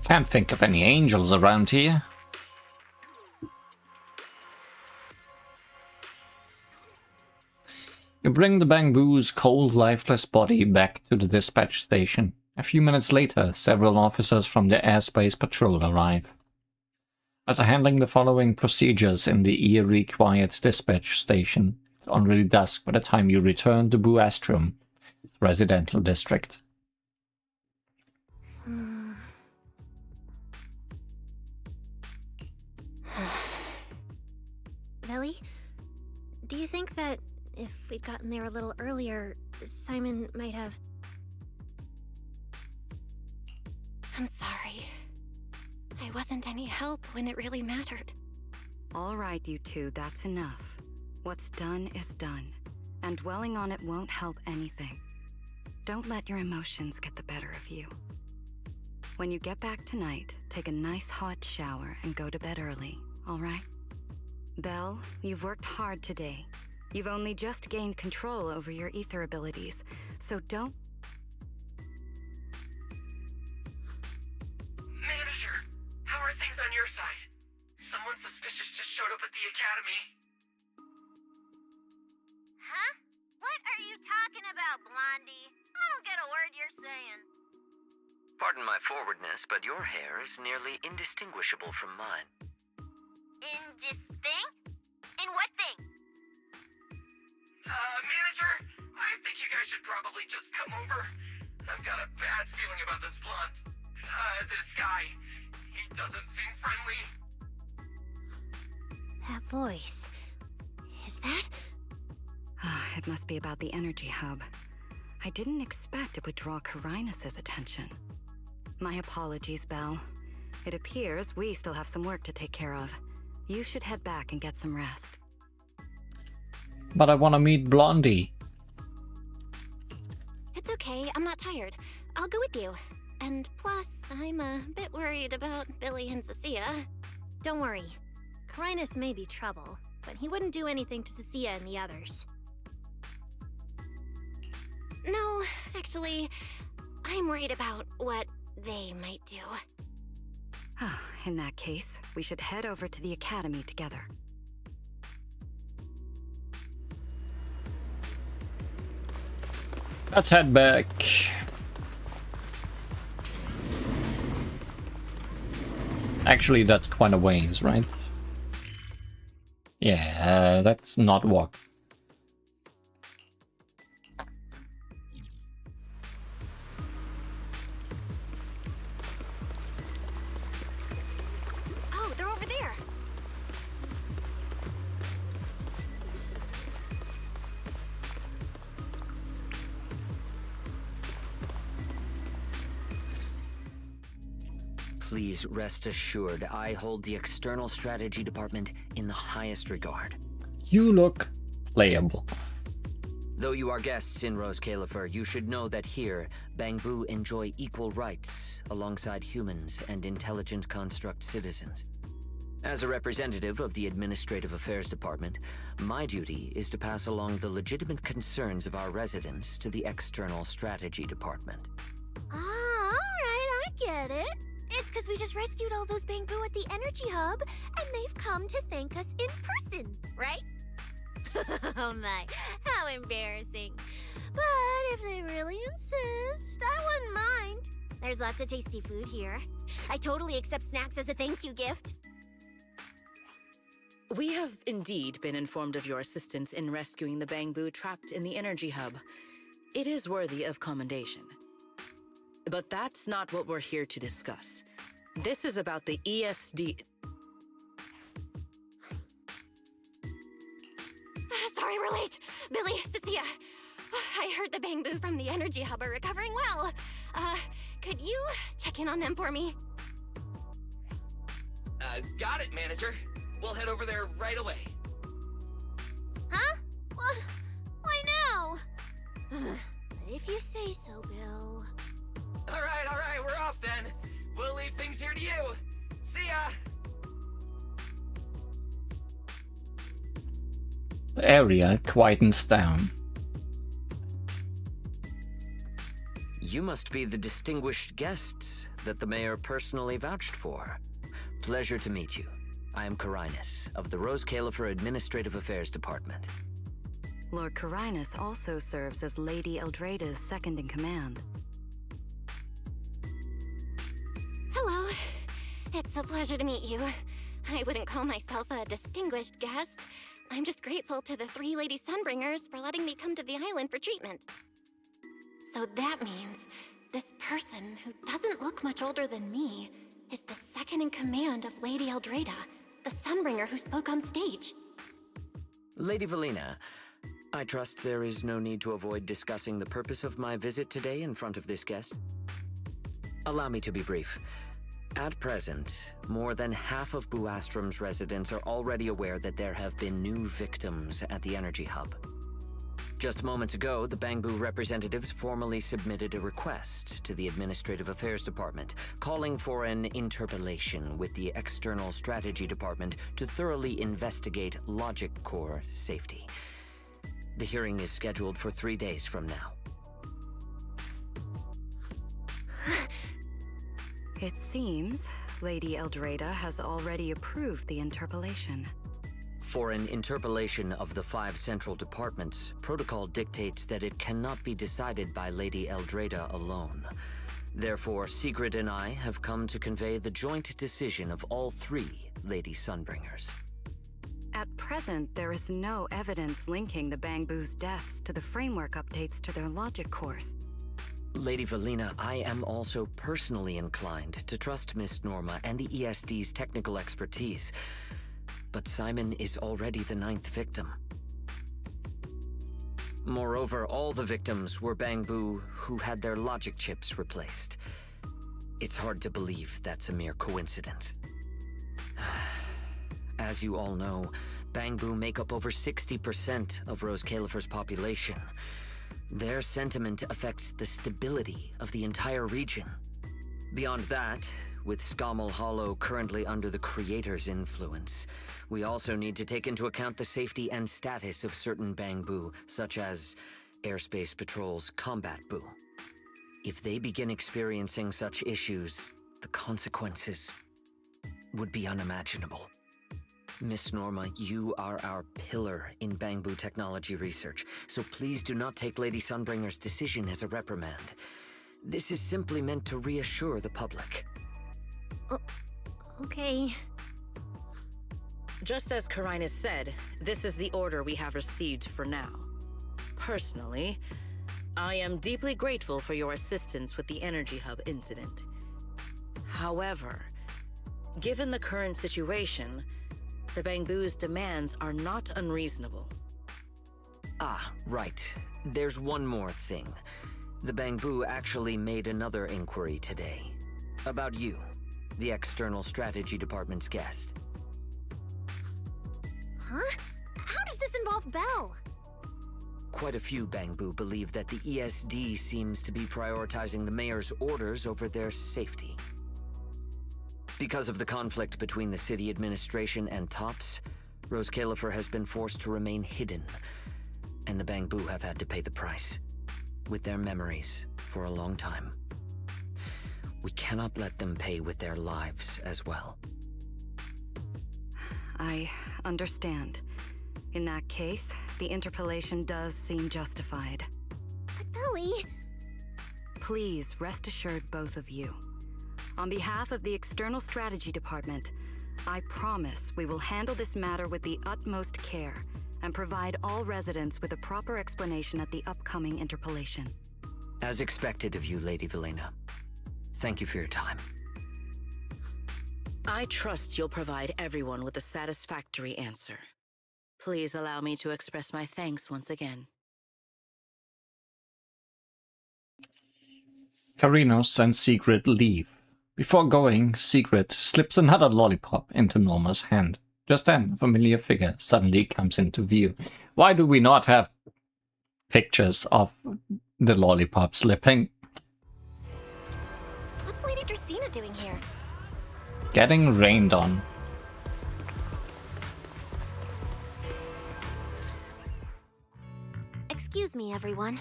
Can't think of any angels around here. You bring the bamboo's cold, lifeless body back to the dispatch station. A few minutes later, several officers from the airspace patrol arrive. After handling the following procedures in the eerie, quiet dispatch station, it's already dusk by the time you return to Buastrum, its residential district. Lily, Do you think that if we'd gotten there a little earlier, Simon might have... I'm sorry. I wasn't any help when it really mattered. All right, you two, that's enough. What's done is done, and dwelling on it won't help anything. Don't let your emotions get the better of you. When you get back tonight, take a nice hot shower and go to bed early, all right? Belle, you've worked hard today. You've only just gained control over your ether abilities, so don't... Manager, how are things on your side? Someone suspicious just showed up at the academy. Huh? What are you talking about, Blondie? I don't get a word you're saying. Pardon my forwardness, but your hair is nearly indistinguishable from mine. Indistinct? In what thing? Manager, I think you guys should probably just come over. I've got a bad feeling about this blonde. This guy. He doesn't seem friendly. That voice... Is that... It must be about the energy hub. I didn't expect it would draw Carinus' attention. My apologies, Belle. It appears we still have some work to take care of. You should head back and get some rest. But I want to meet Blondie. It's okay, I'm not tired. I'll go with you. And plus, I'm a bit worried about Billy and Cecilia. Don't worry. Carinus may be trouble, but he wouldn't do anything to Cecilia and the others. No, actually, I'm worried about what they might do. In that case, we should head over to the academy together. Let's head back. Actually, that's quite a ways, right? Yeah, let's not walk. Oh, they're over there. Please rest assured, I hold the external strategy department in the highest regard. You look playable. Though you are guests in Rose Califer, you should know that here, Bangbu enjoy equal rights alongside humans and intelligent construct citizens. As a representative of the Administrative Affairs Department, my duty is to pass along the legitimate concerns of our residents to the External Strategy Department. Ah, alright, I get it. It's because we just rescued all those Bangbu at the Energy Hub, and they've come to thank us in person, right? Oh my, how embarrassing. But if they really insist, I wouldn't mind. There's lots of tasty food here. I totally accept snacks as a thank you gift. We have indeed been informed of your assistance in rescuing the Bangbu trapped in the energy hub. It is worthy of commendation. But that's not what we're here to discuss. This is about the ESD... Sorry we're late. Billy, Cecilia. I heard the Bangbu from the energy hub are recovering well. Could you check in on them for me? Got it, Manager. We'll head over there right away. Huh? Why now? But if you say so, Bill. All right, we're off then. We'll leave things here to you. See ya! The area quietens down. You must be the distinguished guests that the mayor personally vouched for. Pleasure to meet you. I am Carinus, of the Rose Califer Administrative Affairs Department. Lord Carinus also serves as Lady Eldrada's second-in-command. Hello. It's a pleasure to meet you. I wouldn't call myself a distinguished guest. I'm just grateful to the 3 Lady Sunbringers for letting me come to the island for treatment. So that means this person, who doesn't look much older than me, is the second in command of Lady Eldrada, the Sunbringer who spoke on stage. Lady Valina, I trust there is no need to avoid discussing the purpose of my visit today in front of this guest. Allow me to be brief. At present, more than half of Buastrom's residents are already aware that there have been new victims at the energy hub. Just moments ago, the Bangbu representatives formally submitted a request to the Administrative Affairs Department, calling for an interpellation with the External Strategy Department to thoroughly investigate Logic Core safety. The hearing is scheduled for 3 days from now. It seems Lady Eldreda has already approved the interpellation. For an interpellation of the 5 central departments, protocol dictates that it cannot be decided by Lady Eldreda alone. Therefore, Sigrid and I have come to convey the joint decision of all 3 Lady Sunbringers. At present, there is no evidence linking the Bangbu's deaths to the framework updates to their logic cores. Lady Valina, I am also personally inclined to trust Miss Norma and the ESD's technical expertise. But Simon is already the 9th victim. Moreover, all the victims were Bangbu who had their logic chips replaced. It's hard to believe that's a mere coincidence. As you all know, Bangbu make up over 60% of Rose Califer's population. Their sentiment affects the stability of the entire region. Beyond that, with Scommel Hollow currently under the Creator's influence, we also need to take into account the safety and status of certain Bangbu, such as Airspace Patrol's Combat Bu. If they begin experiencing such issues, the consequences would be unimaginable. Miss Norma, you are our pillar in Bangbu technology research, so please do not take Lady Sunbringer's decision as a reprimand. This is simply meant to reassure the public. Okay. Just as Karinus said, this is the order we have received for now. Personally, I am deeply grateful for your assistance with the Energy Hub incident. However, given the current situation, the Bangbu's demands are not unreasonable. Ah, right. There's one more thing. The Bangbu actually made another inquiry today. About you, the External Strategy Department's guest. Huh? How does this involve Belle? Quite a few Bangbu believe that the ESD seems to be prioritizing the mayor's orders over their safety. Because of the conflict between the city administration and TOPS, Rose Califer has been forced to remain hidden, and the Bangbu have had to pay the price, with their memories, for a long time. We cannot let them pay with their lives as well. I understand. In that case, the interpellation does seem justified. But Belly... Please rest assured, both of you. On behalf of the External Strategy Department, I promise we will handle this matter with the utmost care and provide all residents with a proper explanation at the upcoming interpellation. As expected of you, Lady Valina. Thank you for your time. I trust you'll provide everyone with a satisfactory answer. Please allow me to express my thanks once again. Karinos and Sigrid leave. Before going, Sigrid slips another lollipop into Norma's hand. Just then, a familiar figure suddenly comes into view. Why do we not have pictures of the lollipop slipping? What's Lady Dracaena doing here? Getting rained on. Excuse me, everyone.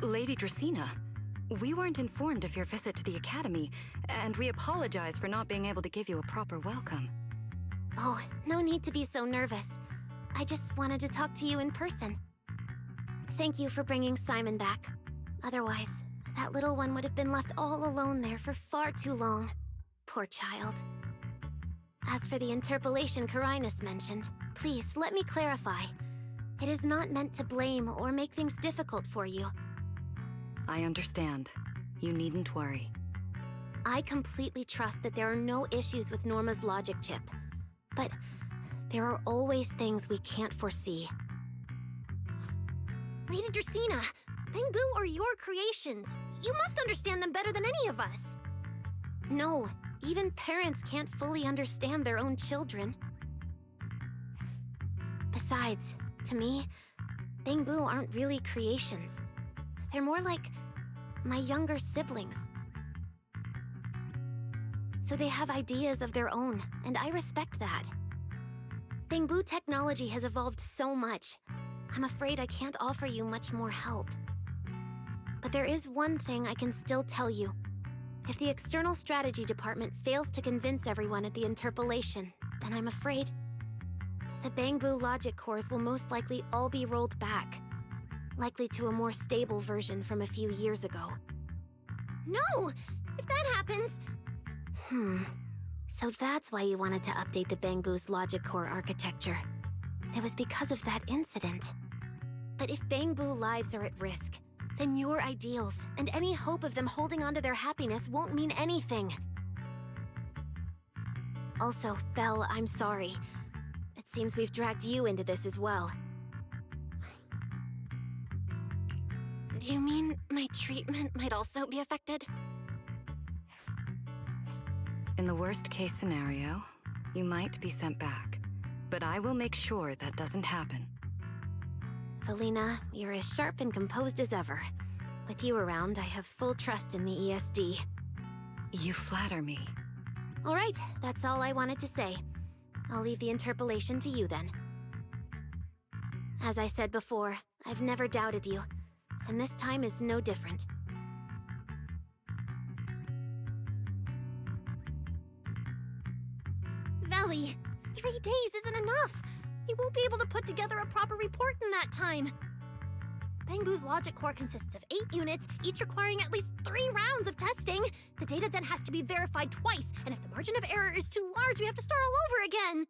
Lady Dracaena, we weren't informed of your visit to the Academy, and we apologize for not being able to give you a proper welcome. Oh, no need to be so nervous. I just wanted to talk to you in person. Thank you for bringing Simon back. Otherwise, that little one would have been left all alone there for far too long. Poor child. As for the interpellation Karinus mentioned, please let me clarify. It is not meant to blame or make things difficult for you. I understand. You needn't worry. I completely trust that there are no issues with Norma's logic chip. But There are always things we can't foresee. Lady Dracaena, Bangbu are your creations. You must understand them better than any of us. No, even parents can't fully understand their own children. Besides, to me, Bangbu aren't really creations. They're more like my younger siblings. So they have ideas of their own, and I respect that. Bangbu technology has evolved so much. I'm afraid I can't offer you much more help. But there is one thing I can still tell you. If the External Strategy Department fails to convince everyone at the interpolation, then I'm afraid the Bangbu logic cores will most likely all be rolled back. Likely to a more stable version from a few years ago. No! If that happens... So that's why you wanted to update the Bangbu's logic core architecture. It was because of that incident. But if Bangbu lives are at risk, then your ideals and any hope of them holding onto their happiness won't mean anything. Also, Belle, I'm sorry. It seems we've dragged you into this as well. Do you mean my treatment might also be affected? In the worst-case scenario, you might be sent back. But I will make sure that doesn't happen. Valina, you're as sharp and composed as ever. With you around, I have full trust in the ESD. You flatter me. All right, that's all I wanted to say. I'll leave the interpolation to you then. As I said before, I've never doubted you, and this time is no different. Valley, 3 days isn't enough. You won't be able to put together a proper report in that time. Bangbu's logic core consists of 8 units, each requiring at least 3 rounds of testing. The data then has to be verified twice, and if the margin of error is too large, we have to start all over again.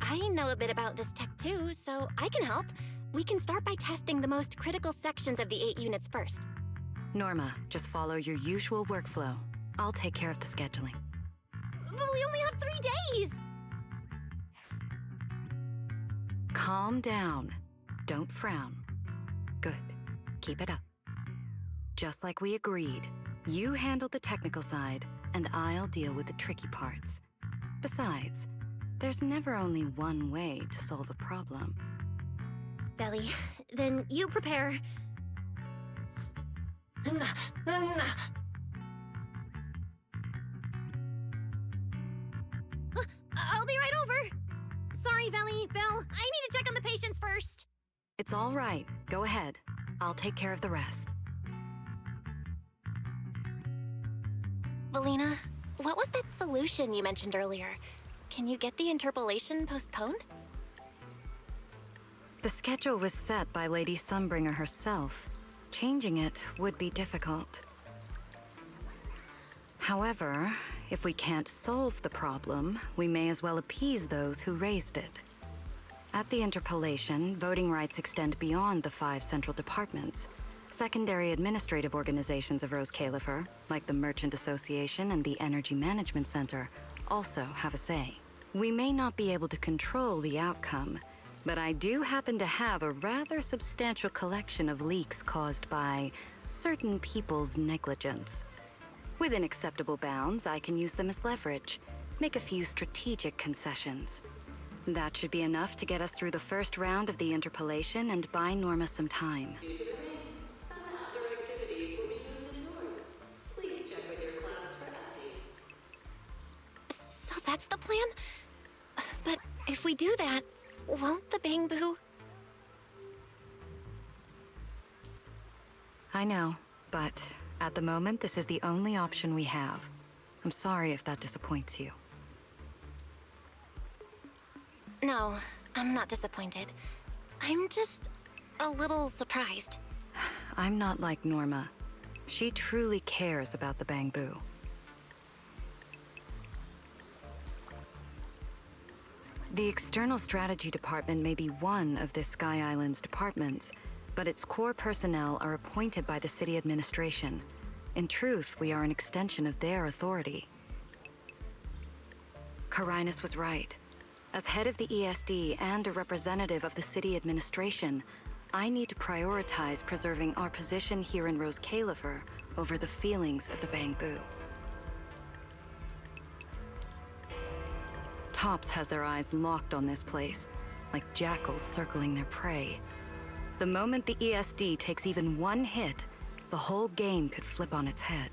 I know a bit about this tech too, so I can help. We can start by testing the most critical sections of the 8 units first. Norma, just follow your usual workflow. I'll take care of the scheduling. But we only have 3 days! Calm down. Don't frown. Good. Keep it up. Just like we agreed, you handle the technical side, and I'll deal with the tricky parts. Besides, there's never only one way to solve a problem. Belly, then you prepare. I'll be right over. Sorry, Belly, Belle, I need to check on the patients first. It's all right. Go ahead. I'll take care of the rest. Valina, what was that solution you mentioned earlier? Can you get the interpolation postponed? The schedule was set by Lady Sunbringer herself. Changing it would be difficult. However, if we can't solve the problem, we may as well appease those who raised it. At the interpolation, voting rights extend beyond the 5 central departments. Secondary administrative organizations of Rose Califer, like the Merchant Association and the Energy Management Center, also have a say. We may not be able to control the outcome, but I do happen to have a rather substantial collection of leaks caused by certain people's negligence. Within acceptable bounds, I can use them as leverage, make a few strategic concessions. That should be enough to get us through the first round of the interpolation and buy Norma some time. So that's the plan? But if we do that, won't the Bangbu... I know, but at the moment, this is the only option we have. I'm sorry if that disappoints you. No, I'm not disappointed. I'm just a little surprised. I'm not like Norma. She truly cares about the Bangbu. The External Strategy Department may be one of this Sky Island's departments, but its core personnel are appointed by the city administration. In truth, we are an extension of their authority. Carinus was right. As head of the ESD and a representative of the city administration, I need to prioritize preserving our position here in Rose Califer over the feelings of the Bangbu. Tops has their eyes locked on this place, like jackals circling their prey. The moment the ESD takes even one hit, the whole game could flip on its head.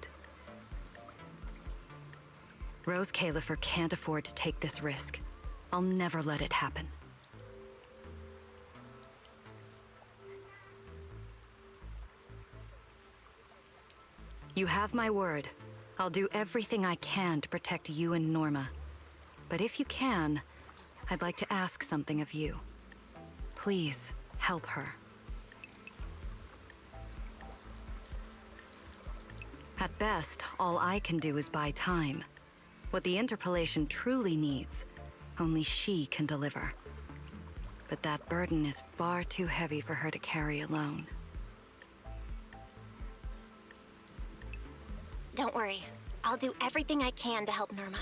Rose Califer can't afford to take this risk. I'll never let it happen. You have my word. I'll do everything I can to protect you and Norma. But if you can, I'd like to ask something of you. Please, help her. At best, all I can do is buy time. What the interpolation truly needs, only she can deliver. But that burden is far too heavy for her to carry alone. Don't worry. I'll do everything I can to help Norma.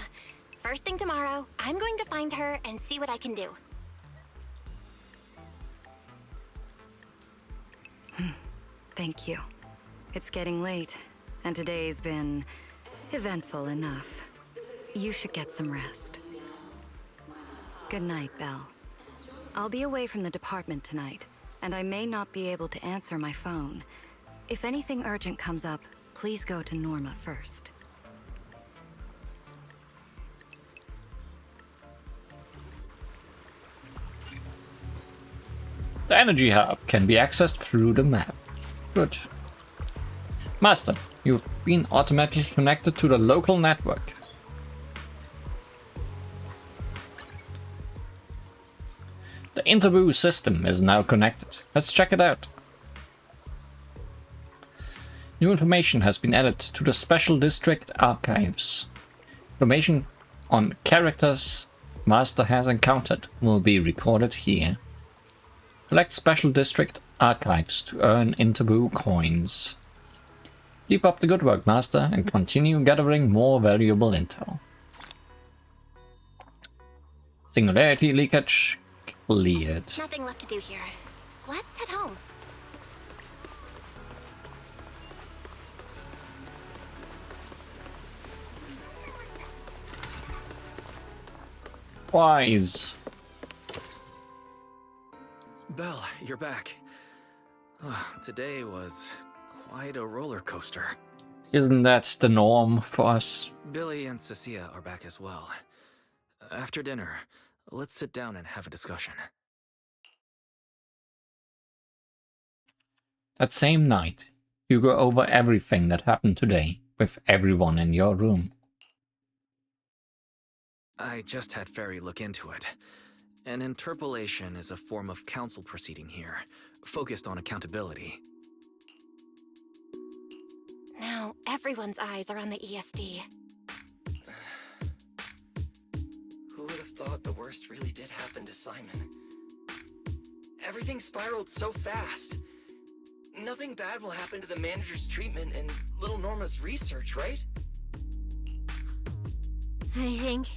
First thing tomorrow, I'm going to find her and see what I can do. Thank you. It's getting late, and today's been eventful enough. You should get some rest. Good night, Belle. I'll be away from the department tonight, and I may not be able to answer my phone. If anything urgent comes up, please go to Norma first. The energy hub can be accessed through the map. Good. Master, you've been automatically connected to the local network. The Interview system is now connected. Let's check it out. New information has been added to the Special District archives. Information on characters Master has encountered will be recorded here. Collect Special District archives to earn Interview coins. Keep up the good work, Master, and continue gathering more valuable intel. Singularity leakage cleared. Nothing left to do here. Let's head home. Wise. Belle, you're back. Today was quite a roller coaster. Isn't that the norm for us? Billy and Cecilia are back as well. After dinner, let's sit down and have a discussion. That same night, you go over everything that happened today with everyone in your room. I just had Ferry look into it. An interpolation is a form of council proceeding here, focused on accountability. Now, everyone's eyes are on the ESD. Who would have thought the worst really did happen to Simon? Everything spiraled so fast. Nothing bad will happen to the manager's treatment and little Norma's research, right? I think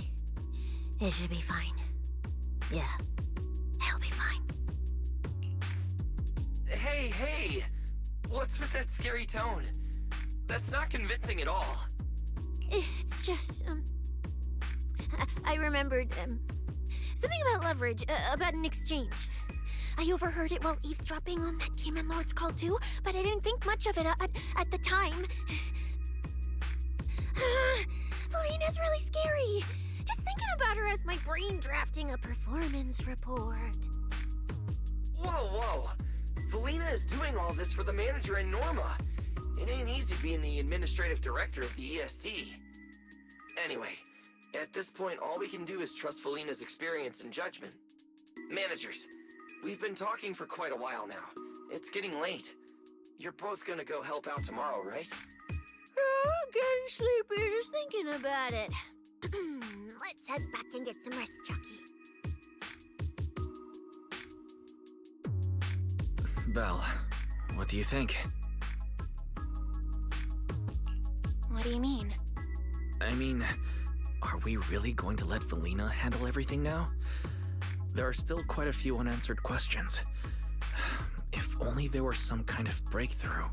it should be fine. Yeah, it'll be fine. Hey! What's with that scary tone? That's not convincing at all. It's just, I remembered, something about leverage, about an exchange. I overheard it while eavesdropping on that Demon Lord's call too, but I didn't think much of it at the time. Felina's really scary. Just thinking about her as my brain drafting a performance report. Whoa! Felina is doing all this for the manager and Norma. It ain't easy being the administrative director of the ESD. Anyway, at this point, all we can do is trust Felina's experience and judgment. Managers, we've been talking for quite a while now. It's getting late. You're both gonna go help out tomorrow, right? Oh, getting sleepy just thinking about it. Let's head back and get some rest, Chucky. Belle, what do you think? What do you mean? I mean, Are we really going to let Valina handle everything now? There are still quite a few unanswered questions. If only there were some kind of breakthrough.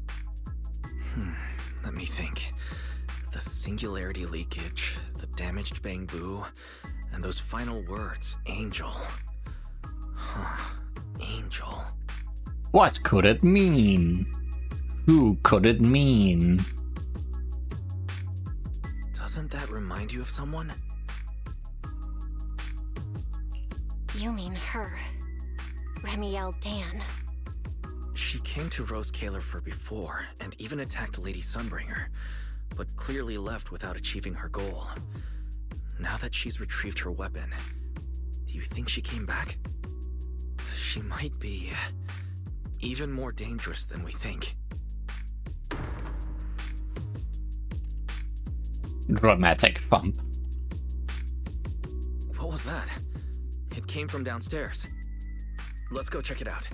Let me think. The singularity leakage, the damaged bamboo, and those final words, Angel. Angel. What could it mean? Who could it mean? Doesn't that remind you of someone? You mean her. Remiel Dan. She came to Rose Kalerfer before, and even attacked Lady Sunbringer, but clearly left without achieving her goal. Now that she's retrieved her weapon, do you think she came back? She might be even more dangerous than we think. Dramatic thump. What was that? It came from downstairs. Let's go check it out.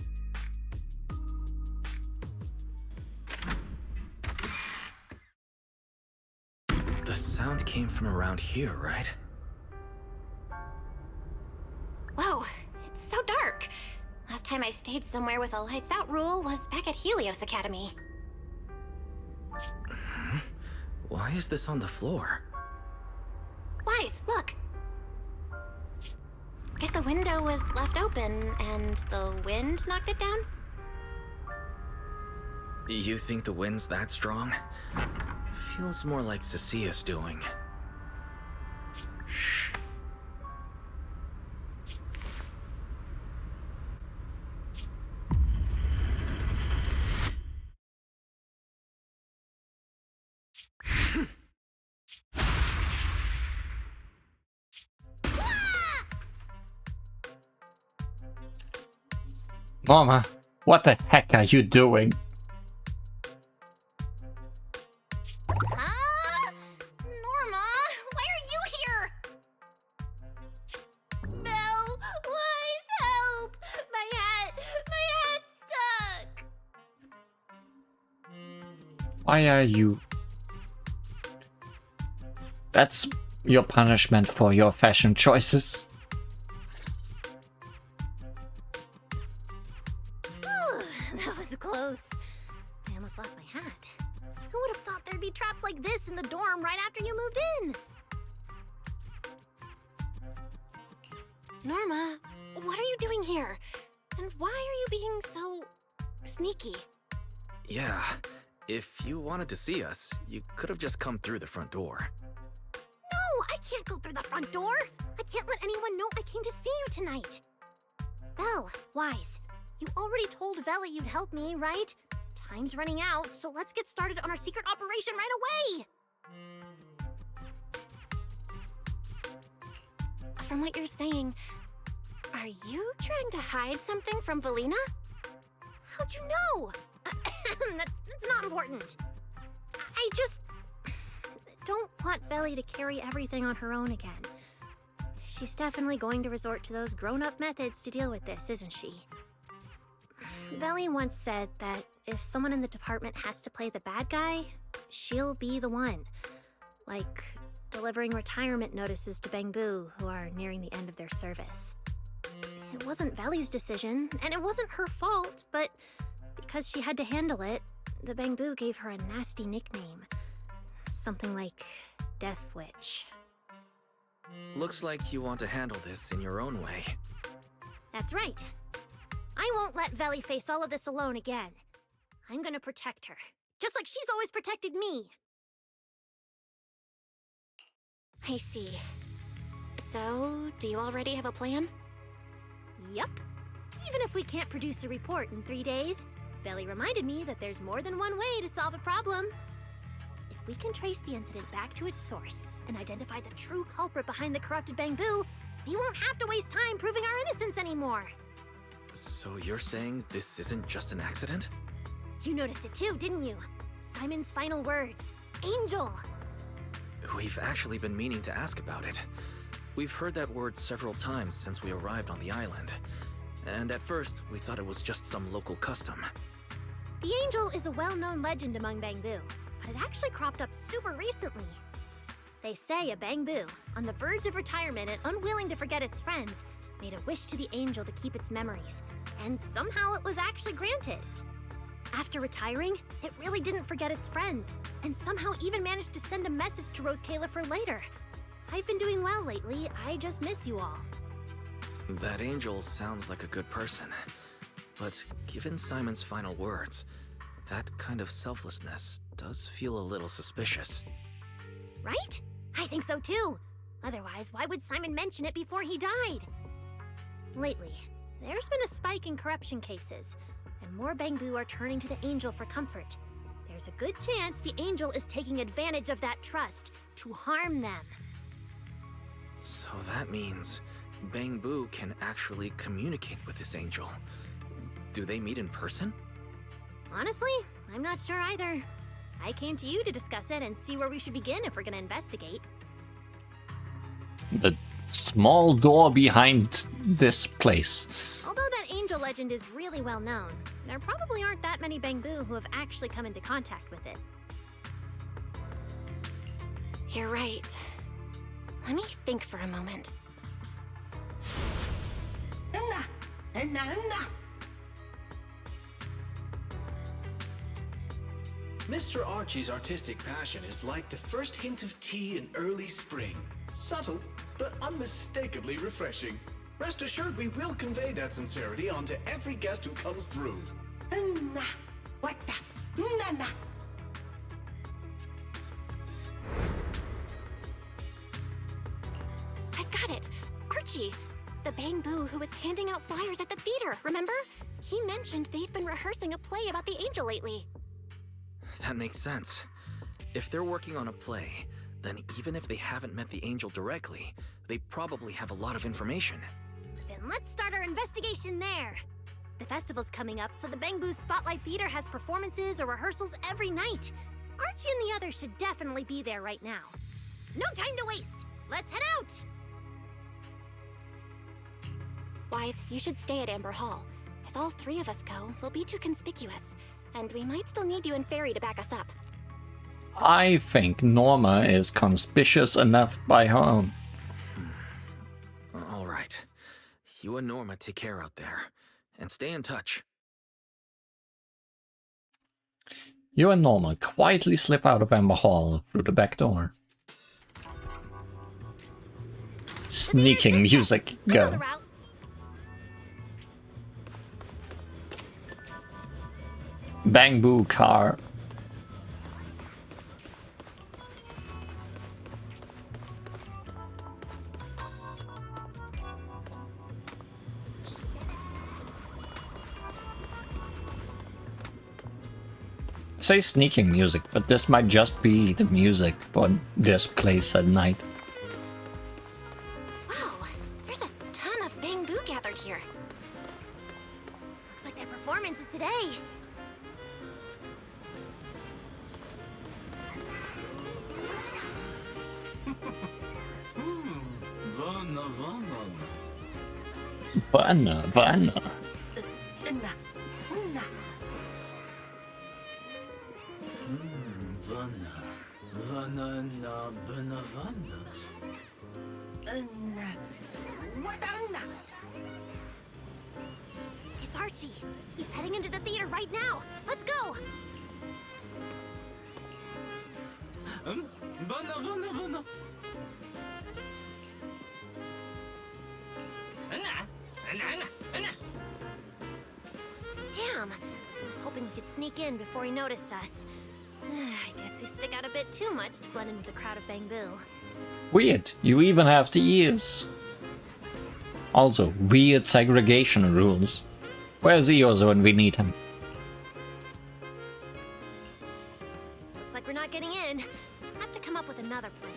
The sound came from around here, right? Whoa, it's so dark. Last time I stayed somewhere with a lights out rule was back at Helios Academy. Why is this on the floor? Wise, look! Guess a window was left open and the wind knocked it down? You think the wind's that strong? Feels more like Cecia's doing. Shh. Mama, what the heck are you doing? Huh? Norma, why are you here? Belle, Wise, help! My hat's stuck! Why are you... That's your punishment for your fashion choices. That was close. I almost lost my hat. Who would have thought there'd be traps like this in the dorm right after you moved in? Norma, what are you doing here? And why are you being so sneaky? Yeah, if you wanted to see us, you could have just come through the front door. No, I can't go through the front door. I can't let anyone know I came to see you tonight. Belle, Wise, you already told Vela you'd help me, right? Time's running out, so let's get started on our secret operation right away! From what you're saying, are you trying to hide something from Valina? How'd you know? That's not important. I just don't want Veli to carry everything on her own again. She's definitely going to resort to those grown-up methods to deal with this, isn't she? Veli once said that if someone in the department has to play the bad guy, she'll be the one. Like delivering retirement notices to Bangbu who are nearing the end of their service. It wasn't Veli's decision, and it wasn't her fault, but because she had to handle it, the Bangbu gave her a nasty nickname. Something like Death Witch. Looks like you want to handle this in your own way. That's right. I won't let Veli face all of this alone again. I'm gonna protect her, just like she's always protected me. I see. So, do you already have a plan? Yup. Even if we can't produce a report in 3 days, Veli reminded me that there's more than one way to solve a problem. If we can trace the incident back to its source and identify the true culprit behind the corrupted Bangbu, we won't have to waste time proving our innocence anymore. So you're saying this isn't just an accident? You noticed it too, didn't you? Simon's final words. Angel! We've actually been meaning to ask about it. We've heard that word several times since we arrived on the island. And at first, we thought it was just some local custom. The Angel is a well-known legend among Bangbu, but it actually cropped up super recently. They say a Bangbu, on the verge of retirement and unwilling to forget its friends, made a wish to the angel to keep its memories, and somehow it was actually granted. After retiring, it really didn't forget its friends, and somehow even managed to send a message to Rose Kayla for later. I've been doing well lately, I just miss you all. That angel sounds like a good person. But given Simon's final words, that kind of selflessness does feel a little suspicious. Right? I think so too. Otherwise, why would Simon mention it before he died? Lately, there's been a spike in corruption cases, and more Bangbu are turning to the angel for comfort. There's a good chance the angel is taking advantage of that trust to harm them. So that means Bangbu can actually communicate with this angel. Do they meet in person? Honestly, I'm not sure either. I came to you to discuss it and see where we should begin if we're gonna investigate. The small door behind this place. Although that angel legend is really well known, there probably aren't that many Bangbu who have actually come into contact with it. You're right. Let me think for a moment. Mr. Archie's artistic passion is like the first hint of tea in early spring. Subtle, but unmistakably refreshing. Rest assured we will convey that sincerity onto every guest who comes through. I've got it! Archie! The Bangbu who was handing out flyers at the theater, remember? He mentioned they've been rehearsing a play about the angel lately. That makes sense. If they're working on a play, then even if they haven't met the angel directly, they probably have a lot of information. Then let's start our investigation there. The festival's coming up, so the Bangbu Spotlight Theater has performances or rehearsals every night. Archie and the others should definitely be there right now. No time to waste! Let's head out! Wise, you should stay at Amber Hall. If all three of us go, we'll be too conspicuous. And we might still need you and Fairy to back us up. I think Norma is conspicuous enough by her own. All right. You and Norma take care out there. And stay in touch. You and Norma quietly slip out of Amber Hall through the back door. Sneaking music, go. Bangbu car. I say sneaking music, but this might just be the music for this place at night. Wow, there's a ton of Bangbu gathered here. Looks like their performance is today. Vanna, Vanna. It's Archie. He's heading into the theater right now. Let's go. Damn. I was hoping we could sneak in before he noticed us. I guess we stick out a bit too much to blend in with the crowd of Bangbu. Weird, you even have the ears. Also, weird segregation rules. Where's Eozo when we need him? Looks like we're not getting in. Have to come up with another plan.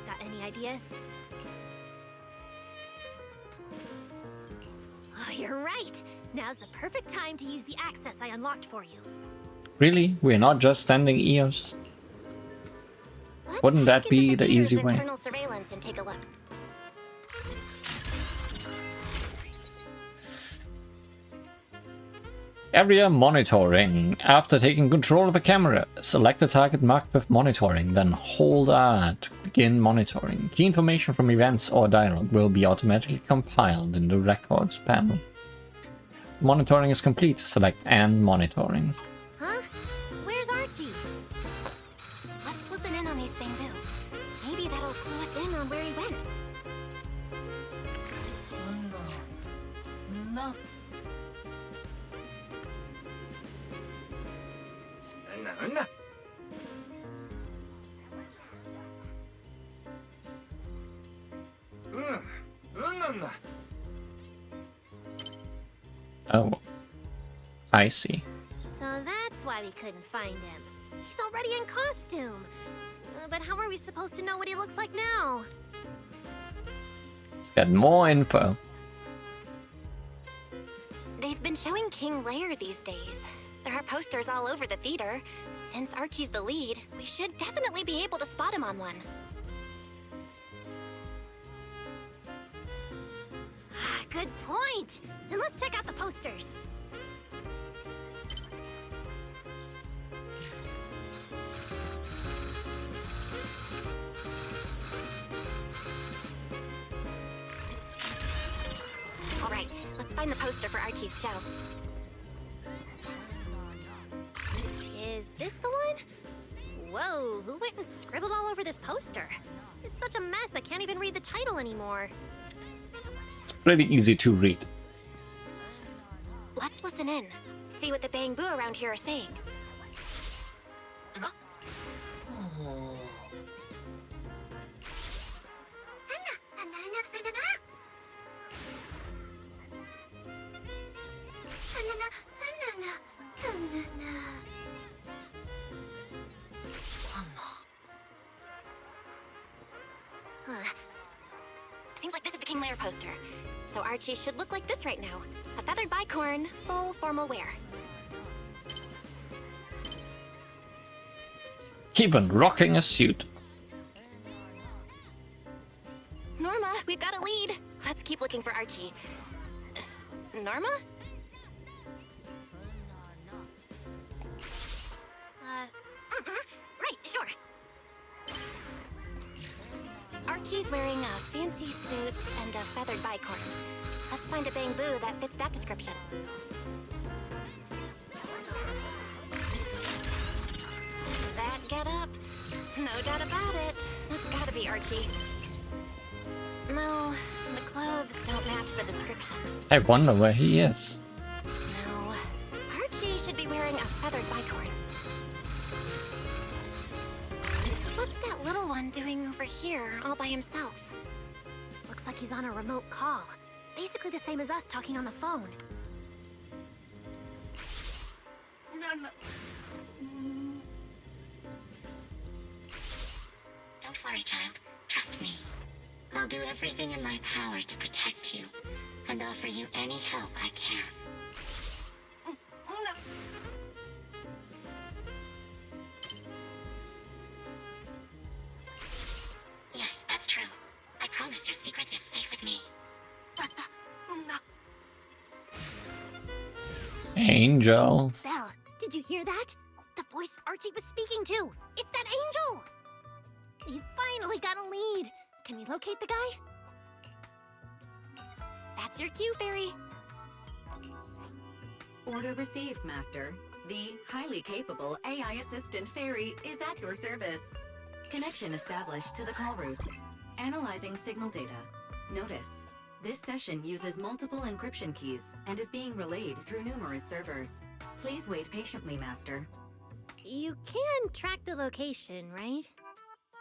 Got any ideas? Oh, you're right. Now's the perfect time to use the access I unlocked for you. Really? We're not just sending Eos? Wouldn't that be the easy way? Internal surveillance and take a look. Area monitoring. After taking control of a camera, select the target marked with monitoring, then hold R to begin monitoring. Key information from events or dialogue will be automatically compiled in the records panel. Monitoring is complete. Select End Monitoring. Huh? Where's Archie? Let's listen in on these bamboo. Maybe that'll clue us in on where he went. No. Oh, I see. So that's why we couldn't find him. He's already in costume. But how are we supposed to know what he looks like now? Let's get more info. They've been showing King Lear these days. There are posters all over the theater. Since Archie's the lead, we should definitely be able to spot him on one. Good point. Then let's check out the posters. All right, let's find the poster for Archie's show. Is this the one? Whoa, who went and scribbled all over this poster? It's such a mess, I can't even read the title anymore. It's pretty easy to read. Let's listen in. See what the bamboo around here are saying. Seems like this is the King Lear poster. So Archie should look like this right now. A feathered bicorn, full formal wear. Even rocking a suit. Norma, we've got a lead. Let's keep looking for Archie. Norma? Right, sure. Archie's wearing a fancy suit and a feathered bicorn. Let's find a bamboo that fits that description. That get up? No doubt about it. That's gotta be Archie. No, the clothes don't match the description. I wonder where he is. No, Archie should be wearing a feathered bicorn. What's that little one doing over here all by himself? Looks like he's on a remote call. Basically the same as us talking on the phone. Don't worry, child. Trust me. I'll do everything in my power to protect you, and offer you any help I can. Yes, that's true. I promise your secret is safe with me. Angel. Belle, did you hear that? The voice Archie was speaking to. It's that angel! He finally got a lead. Can we locate the guy? That's your cue, Fairy. Order received, Master. The highly capable AI assistant Fairy is at your service. Connection established to the call route. Analyzing signal data. Notice, this session uses multiple encryption keys and is being relayed through numerous servers. Please wait patiently, Master. You can track the location, right?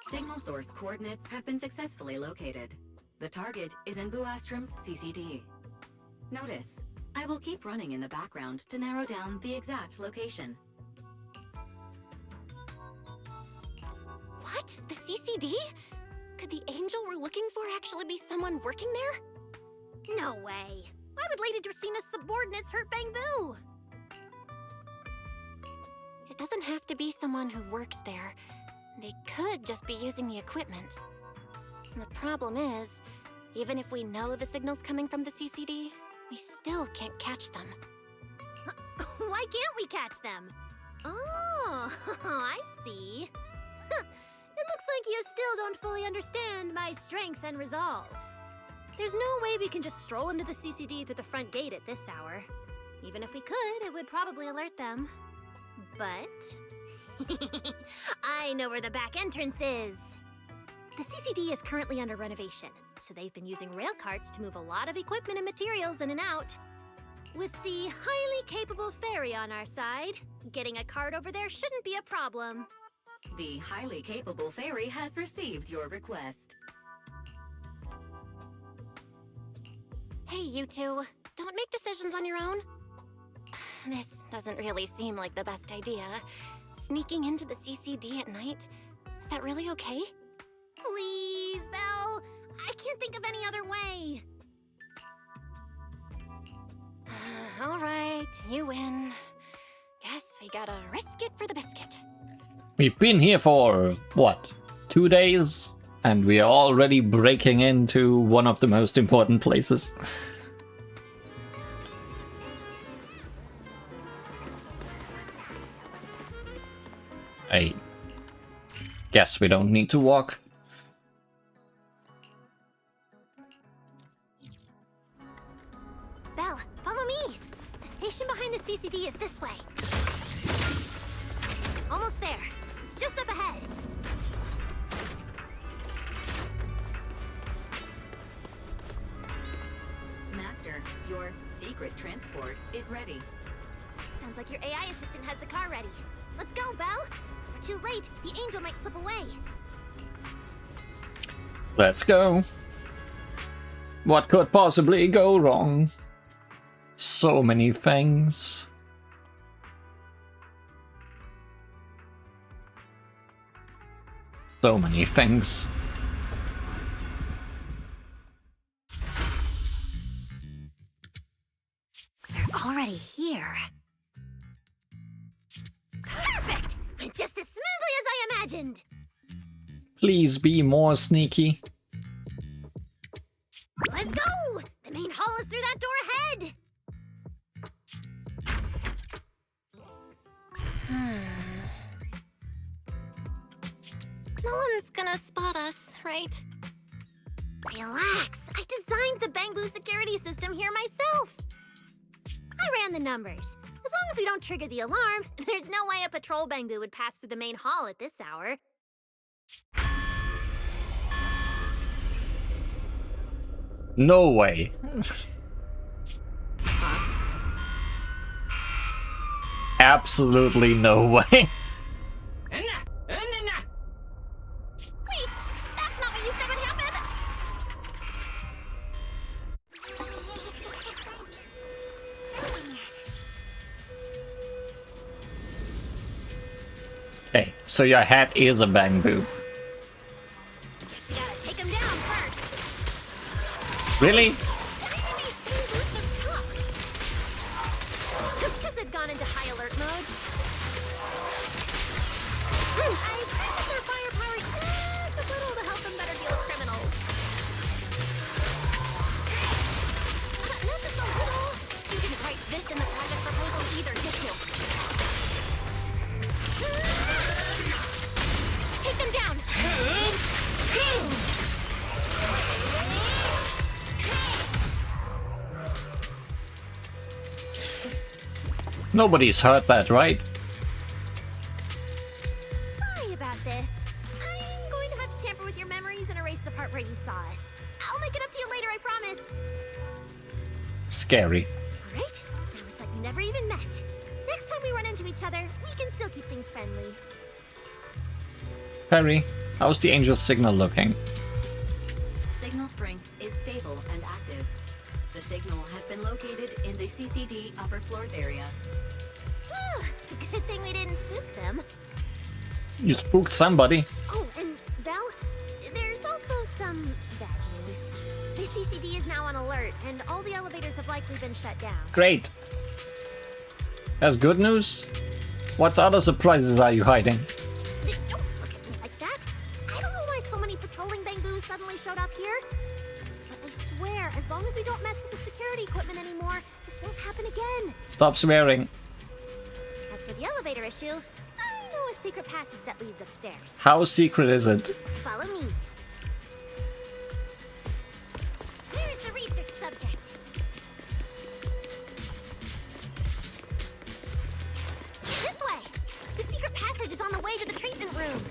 Signal source coordinates have been successfully located. The target is in Buastrom's CCD. Notice, I will keep running in the background to narrow down the exact location. What? The CCD? Could the angel we're looking for actually be someone working there? No way. Why would Lady Dracina's subordinates hurt Bamboo? It doesn't have to be someone who works there. They could just be using the equipment. And the problem is, even if we know the signal's coming from the CCD, we still can't catch them. Why can't we catch them? Oh, I see. It looks like you still don't fully understand my strength and resolve. There's no way we can just stroll into the CCD through the front gate at this hour. Even if we could, it would probably alert them. But... I know where the back entrance is! The CCD is currently under renovation, so they've been using rail carts to move a lot of equipment and materials in and out. With the highly capable ferry on our side, getting a cart over there shouldn't be a problem. The highly capable ferry has received your request. Hey, you two. Don't make decisions on your own. This doesn't really seem like the best idea. Sneaking into the CCD at night? Is that really okay? Please, Belle! I can't think of any other way! Alright, you win. Guess we gotta risk it for the biscuit. We've been here for, what, 2 days? And we are already breaking into one of the most important places. I guess we don't need to walk. Belle, follow me! The station behind the CCD is this way. Almost there. It's just up ahead. Master, your secret transport is ready. Sounds like your AI assistant has the car ready. Let's go, Belle! If we're too late, the angel might slip away. Let's go. What could possibly go wrong? So many things. So many things. They're already here. Perfect! Just as smoothly as I imagined! Please be more sneaky. Let's go! The main hall is through that door ahead! No one's gonna spot us, right? Relax! I designed the Bangbu security system here myself! I ran the numbers. As long as we don't trigger the alarm, there's no way a patrol Bangbu would pass through the main hall at this hour. No way. Absolutely no way. Wait! That's not what you said would happen! Okay, so your hat is a Bangbu. Gotta take him down first! Really? Because they've gone into high alert mode. I think their firepower is just a little to help them better deal with criminals. Not just a little. You didn't write this in the project proposal either, did you? Take them down! Nobody's heard that, right? Sorry about this. I'm going to have to tamper with your memories and erase the part where you saw us. I'll make it up to you later, I promise. Scary. Alright, now it's like we never even met. Next time we run into each other, we can still keep things friendly. Perry, how's the angel's signal looking? Signal strength is stable and active. The signal has been located in the CCD upper floors area. Oh, good thing we didn't spook them. You spooked somebody. Oh, and Belle, there's also some bad news. The CCD is now on alert, and all the elevators have likely been shut down. Great. That's good news? What other surprises are you hiding? Don't look at me like that. I don't know why so many patrolling Bangboos suddenly showed up here. But I swear, as long as we don't mess with the security equipment anymore, this won't happen again. Stop swearing. the elevator issue, I know a secret passage that leads upstairs. How secret is it? Follow me. Here's the research subject. This way. The secret passage is on the way to the treatment room.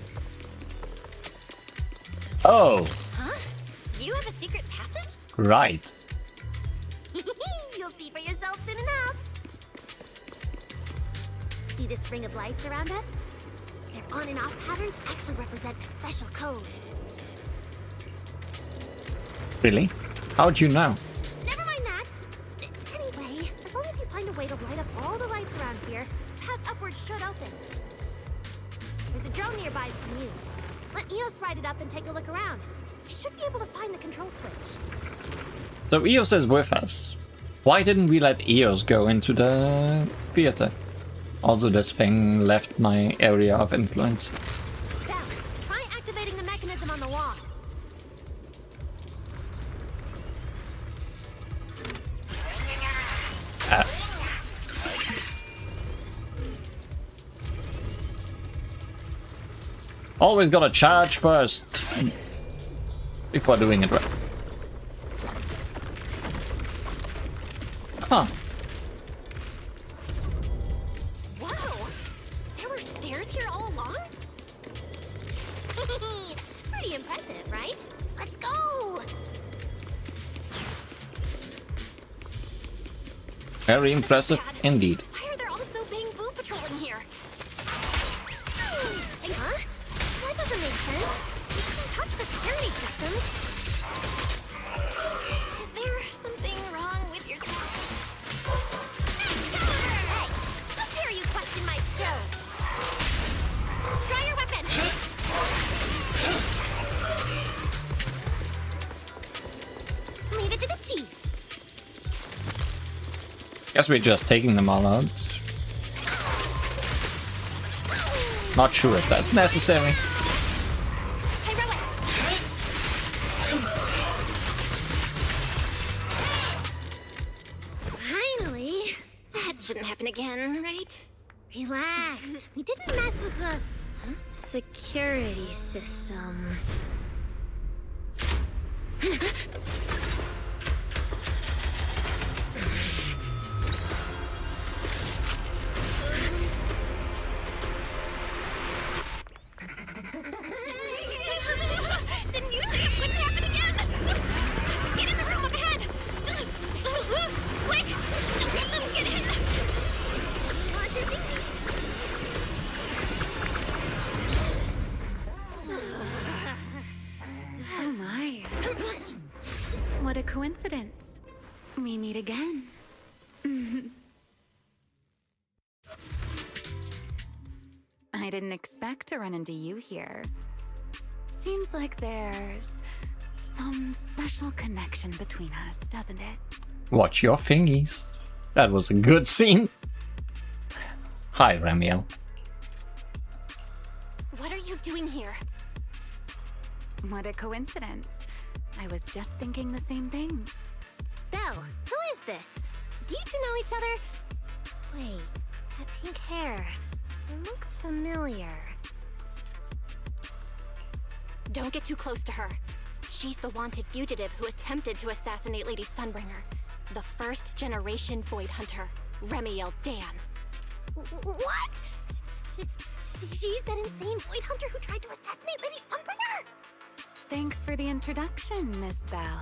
Oh, Huh? You have a secret passage? right. You'll see for yourself soon enough. See this ring of lights around us? Their on and off patterns actually represent a special code. Really? How'd you know? Never mind that. Anyway, as long as you find a way to light up all the lights around here, the path upwards should open. There's a drone nearby you can use. Let Eos ride it up and take a look around. You should be able to find the control switch. So Eos is with us. Why didn't we let Eos go into the theater? Also, this thing left my area of influence. Bell, try activating the mechanism on the wall. Always gotta charge first before doing it right. Huh. Whoa! There were stairs here all along? Pretty impressive, right? Let's go! Very impressive indeed. Why are there also Bang-Boo patrolling here? Huh? That doesn't make sense. You can't touch the security systems. Is there something wrong with your tech? Hey! How dare you question my skills? Try your weapon! Leave it to the chief. Guess we're just taking them all out. Not sure if that's necessary. Finally. That shouldn't happen again, right? Relax. We didn't mess with the security system. Didn't you say it wouldn't happen again? Get in the room up ahead! Quick! Don't let them get in! Watch your thinking. Oh my. What a coincidence. We meet again. I didn't expect to run into you here. Seems like there's some special connection between us, doesn't it? Watch your fingies. That was a good scene. Hi, Ramiel. What are you doing here? What a coincidence. I was just thinking the same thing. Belle, who is this? Do you two know each other? Wait, that pink hair. It looks familiar. Don't get too close to her. She's the wanted fugitive who attempted to assassinate Lady Sunbringer. The first generation Void Hunter, Remiel Dan. What? She's that insane Void Hunter who tried to assassinate Lady Sunbringer? Thanks for the introduction, Miss Bell.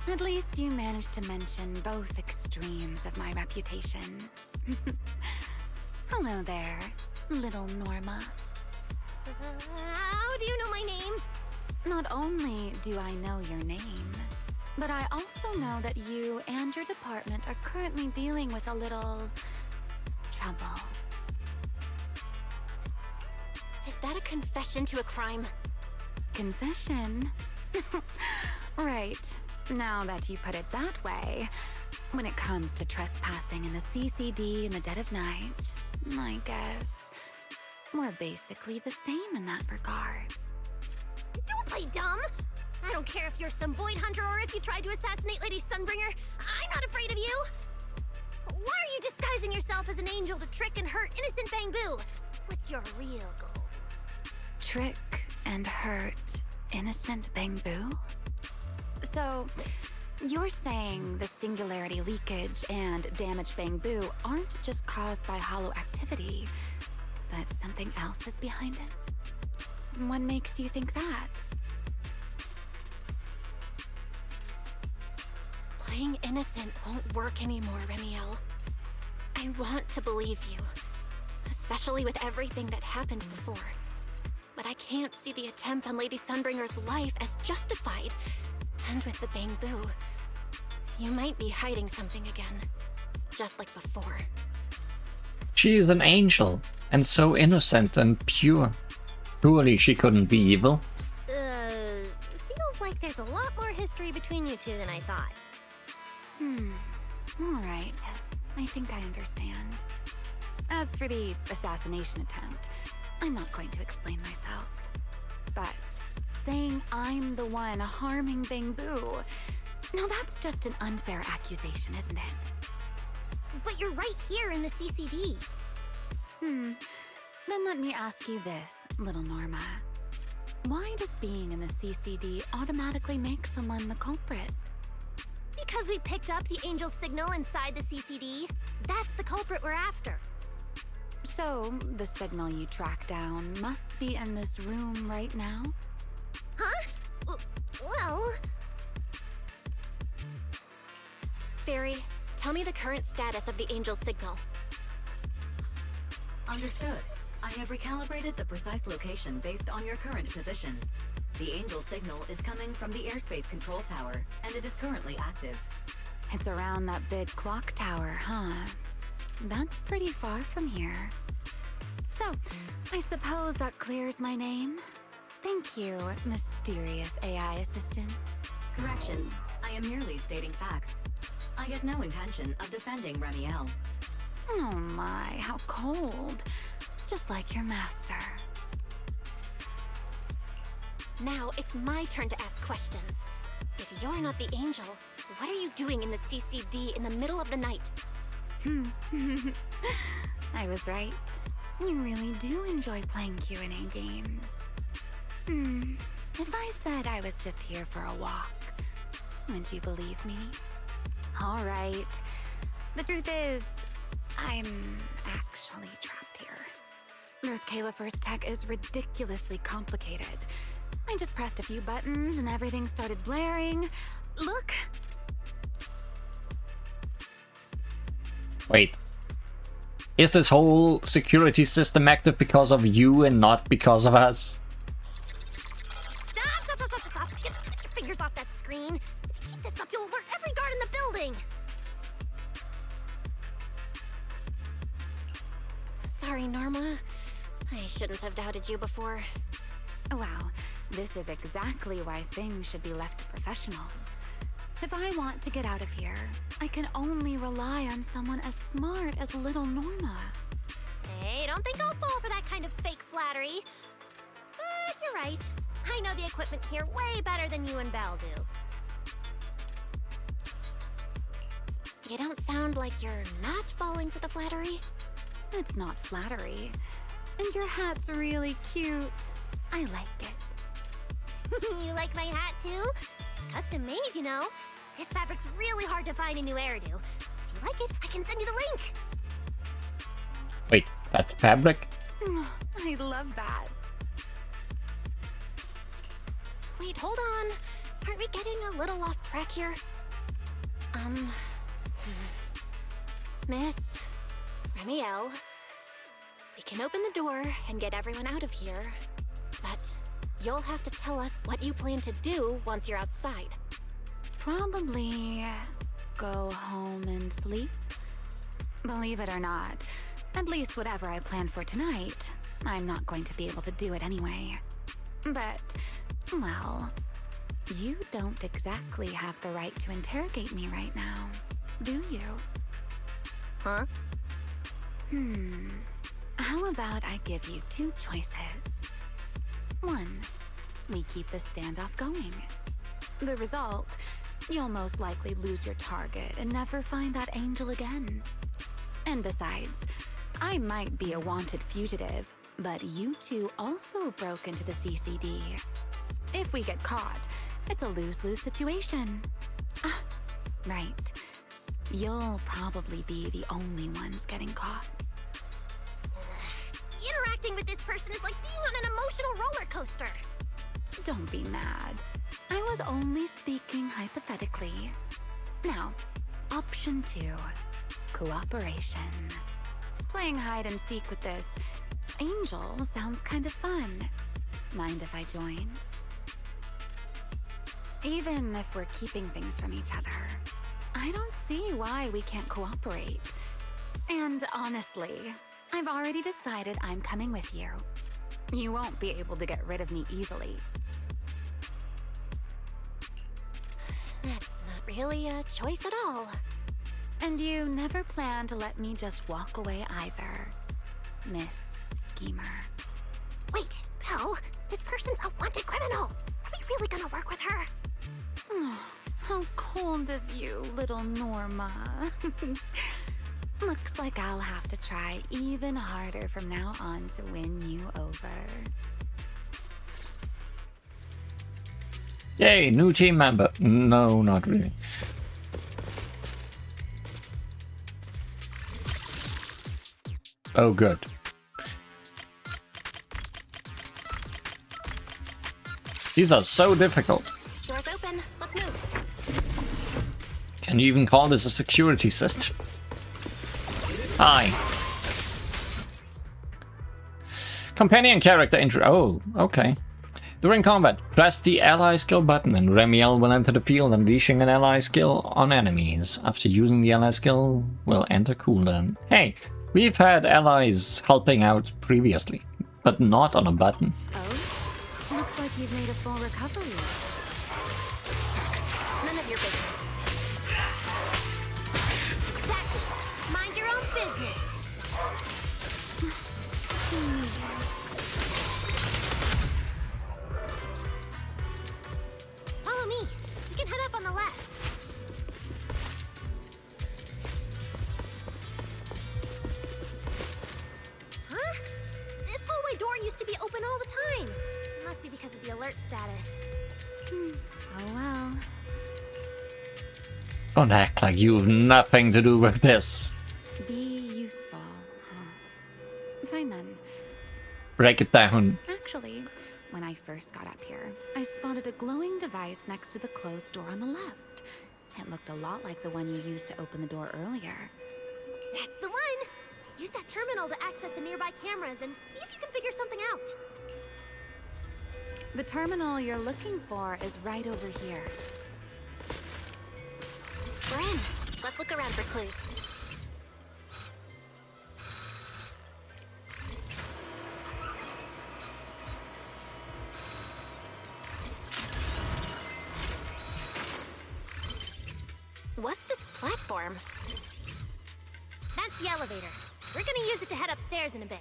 At least you managed to mention both extremes of my reputation. Hello there, little Norma. How do you know my name? Not only do I know your name, but I also know that you and your department are currently dealing with a little trouble. Is that a confession to a crime? Confession? Right. Now that you put it that way, when it comes to trespassing in the CCD in the dead of night, I guess we're basically the same in that regard. Don't play dumb! I don't care if you're some Void Hunter or if you tried to assassinate Lady Sunbringer. I'm not afraid of you! Why are you disguising yourself as as an angel to trick and hurt innocent Bangbu. What's your real goal? Trick and hurt innocent Bangbu? So, you're saying the singularity leakage and damaged Bangbu aren't just caused by hollow activity, but something else is behind it? What makes you think that? Playing innocent won't work anymore, Remiel. I want to believe you, especially with everything that happened before. But I can't see the attempt on Lady Sunbringer's life as justified. And with the Bangbu, you might be hiding something again, just like before. She is an angel, and so innocent and pure. Surely she couldn't be evil. Feels like there's a lot more history between you two than I thought. Alright. I think I understand. As for the assassination attempt, I'm not going to explain myself. But saying I'm the one harming Bangbu, now that's just an unfair accusation, isn't it? But you're right here in the CCD. Then let me ask you this, little Norma. Why does being in the CCD automatically make someone the culprit? Because we picked up the angel signal inside the CCD. That's the culprit we're after. So, the signal you track down must be in this room right now? Huh? Well... Fairy, tell me the current status of the angel signal. Understood. I have recalibrated the precise location based on your current position. The angel signal is coming from the airspace control tower, and it is currently active. It's around that big clock tower, huh? That's pretty far from here. So, I suppose that clears my name? Thank you, mysterious AI assistant. Correction. I am merely stating facts. I had no intention of defending Remiel. Oh my, how cold. Just like your master. Now it's my turn to ask questions. If you're not the angel, what are you doing in the CCD in the middle of the night? I was right. You really do enjoy playing Q&A games. If I said I was just here for a walk, would you believe me? All right. The truth is, I'm actually trapped here. Rose Califer's tech is ridiculously complicated. I just pressed a few buttons and everything started blaring. Look! Wait. Is this whole security system active because of you and not because of us? Stop! Get your fingers off that screen. If you keep this up, you'll alert every guard in the building. Sorry, Norma. I shouldn't have doubted you before. Wow, this is exactly why things should be left to professionals. If I want to get out of here, I can only rely on someone as smart as little Norma. Hey, don't think I'll fall for that kind of fake flattery. But you're right. I know the equipment here way better than you and Belle do. You don't sound like you're not falling for the flattery. It's not flattery. And your hat's really cute. I like it. You like my hat too? It's custom made, you know. This fabric's really hard to find in New Eridu. If you like it, I can send you the link. Wait, that's fabric? I love that. Wait, hold on. Aren't we getting a little off track here? Miss Remiel, we can open the door and get everyone out of here, but you'll have to tell us what you plan to do once you're outside. Probably go home and sleep. Believe it or not, at least whatever I planned for tonight, I'm not going to be able to do it anyway. But, well, you don't exactly have the right to interrogate me right now, do you? Huh? How about I give you two choices? One, we keep the standoff going. The result, you'll most likely lose your target and never find that angel again. And besides, I might be a wanted fugitive, but you two also broke into the CCD. If we get caught, it's a lose-lose situation. Ah, right. You'll probably be the only ones getting caught. Interacting with this person is like being on an emotional roller coaster. Don't be mad. I was only speaking hypothetically. Now, option 2. Cooperation. Playing hide and seek with this angel sounds kind of fun. Mind if I join? Even if we're keeping things from each other, I don't see why we can't cooperate. And honestly, I've already decided I'm coming with you. You won't be able to get rid of me easily. That's not really a choice at all. And you never plan to let me just walk away either, Miss Schemer. Wait, Belle, this person's a wanted criminal. Are we really gonna work with her? Oh, how cold of you, little Norma. Looks like I'll have to try even harder from now on to win you over. Yay, new team member. No, not really. Oh, good. These are so difficult. Doors open. Let's move. Can you even call this a security system? Hi. Companion character intro. Oh, okay. During combat, press the ally skill button and Remiel will enter the field, unleashing an ally skill on enemies. After using the ally skill, will enter cooldown. Hey, we've had allies helping out previously, but not on a button. Oh, looks like you've made a full recovery. None of your business. Exactly. Mind your own business. Follow me. You can head up on the left. Huh? This hallway door used to be open all the time. Must be because of the alert status. Oh well. Don't act like you have nothing to do with this. Be useful, huh? Fine then. Break it down. Actually, when I first got up here, I spotted a glowing device next to the closed door on the left. It looked a lot like the one you used to open the door earlier. That's the one. Use that terminal to access the nearby cameras and see if you can figure something out. The terminal you're looking for is right over here. We're in. Let's look around for clues. What's this platform? That's the elevator. We're gonna use it to head upstairs in a bit.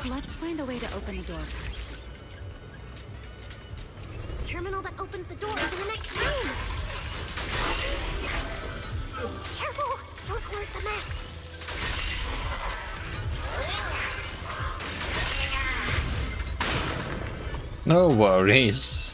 Let's find a way to open the door first. The terminal that opens the door is in the next room. Careful! Don't alert the Max. No worries.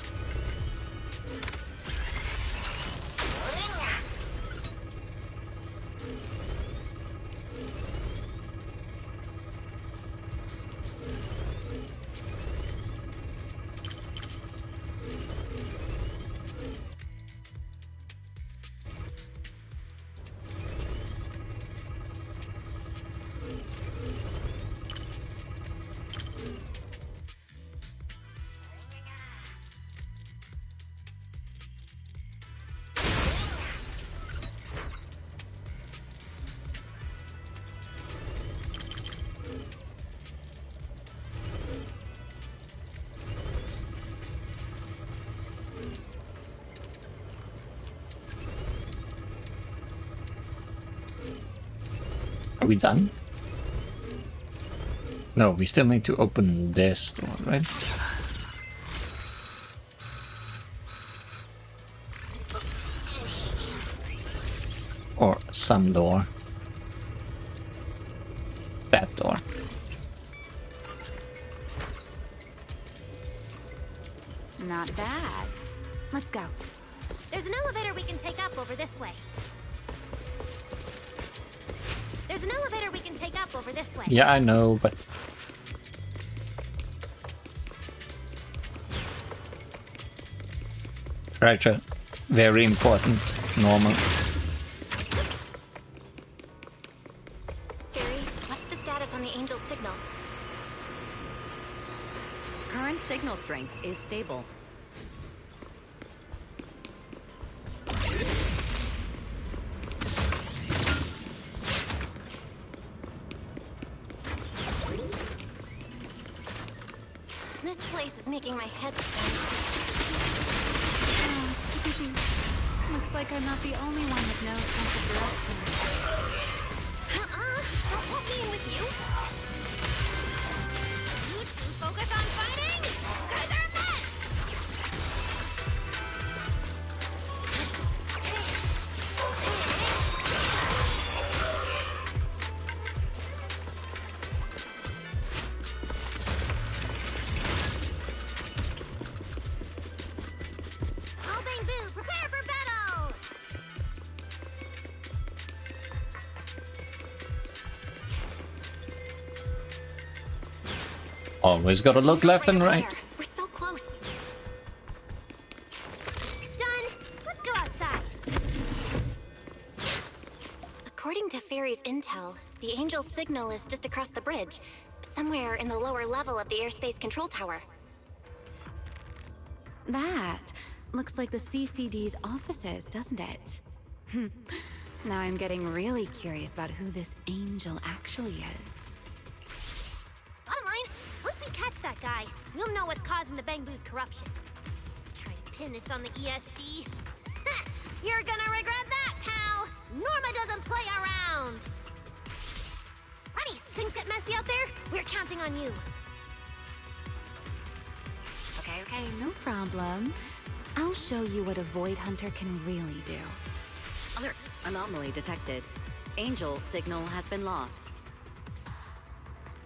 Are we done? No, we still need to open this door, right? Or some door. That door. Not bad. Let's go. There's an elevator we can take up over this way. There's an elevator we can take up over this way. Yeah, I know, but... Treasure. Very important. Normal. Fairy, what's the status on the Angel's signal? Current signal strength is stable. This place is making my head spin. Looks like I'm not the only one with no sense of direction. Don't let me in with you. You two focus on fighting? You guys are a mess! All Bamboo, prepare for battle! Always gotta look left and right. We're so close. Done. Let's go outside. According to Fairy's intel, the Angel's signal is just across the bridge, somewhere in the lower level of the airspace control tower. That looks like the CCD's offices, doesn't it? Now I'm getting really curious about who this angel actually is. Bottom line, once we catch that guy, we'll know what's causing the Bangboo's corruption. Try to pin this on the ESD. You're gonna regret that, pal! Norma doesn't play around! Remy, things get messy out there? We're counting on you. Okay, no problem. I'll show you what a Void Hunter can really do. Alert! Anomaly detected. Angel signal has been lost.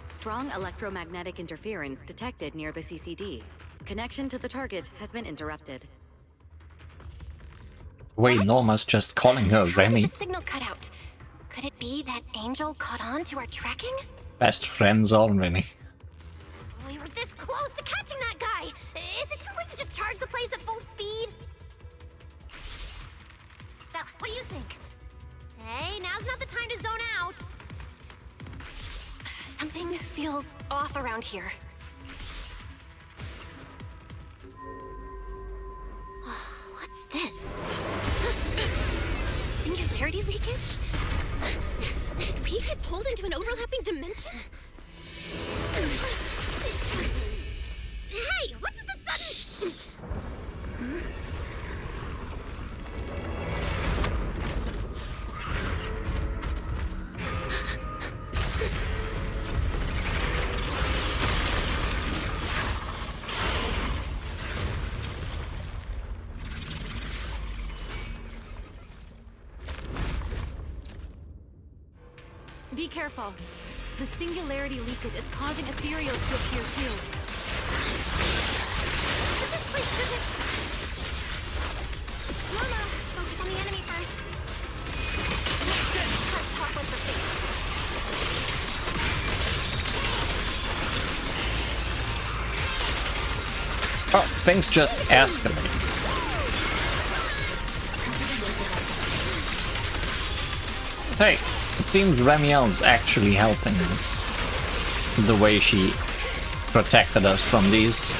Strong electromagnetic interference detected near the CCD. Connection to the target has been interrupted. Wait, Norma's just calling her Remy. The signal cut out. Could it be that Angel caught on to our tracking? Best friends already. We were this close to catching that guy! Is it too late to just charge the place at full speed? Bella, what do you think? Hey, now's not the time to zone out! Something feels off around here. What's this? Singularity leakage? Did we get pulled into an overlapping dimension? Hey, what's the sudden... Be careful. The singularity leakage is causing Ethereal to appear too. This place isn't... Norma, focus on the enemy first. Let's talk with the face. Oh, things just escalate. Hey, it seems Remiel's actually helping us. The way she protected us from these.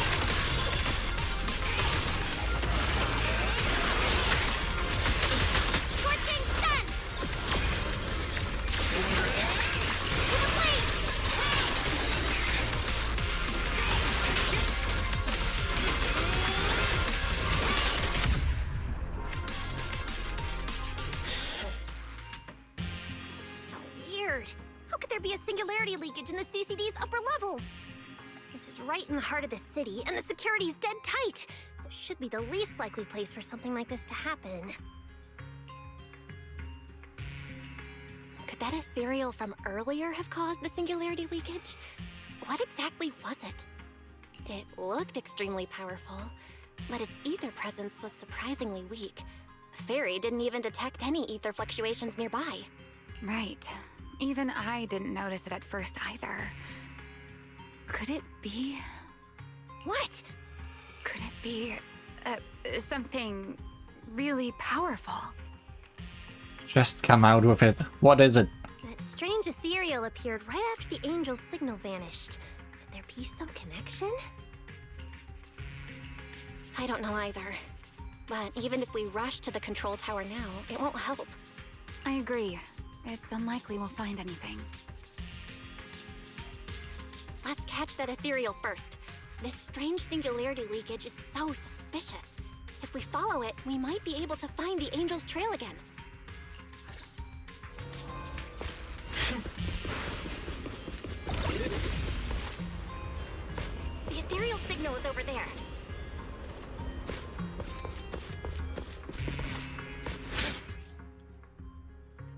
Heart of the city, and the security's dead tight. Should be the least likely place for something like this to happen. Could that ethereal from earlier have caused the singularity leakage? What exactly was it? It looked extremely powerful, but its ether presence was surprisingly weak. Fairy didn't even detect any ether fluctuations nearby. Right. Even I didn't notice it at first either. Could it be? What? Could it be something really powerful? Just come out with it. What is it? That strange ethereal appeared right after the angel's signal vanished. Could there be some connection? I don't know either. But even if we rush to the control tower now, it won't help. I agree. It's unlikely we'll find anything. Let's catch that ethereal first. This strange singularity leakage is so suspicious. If we follow it, we might be able to find the angel's trail again. The ethereal signal is over there.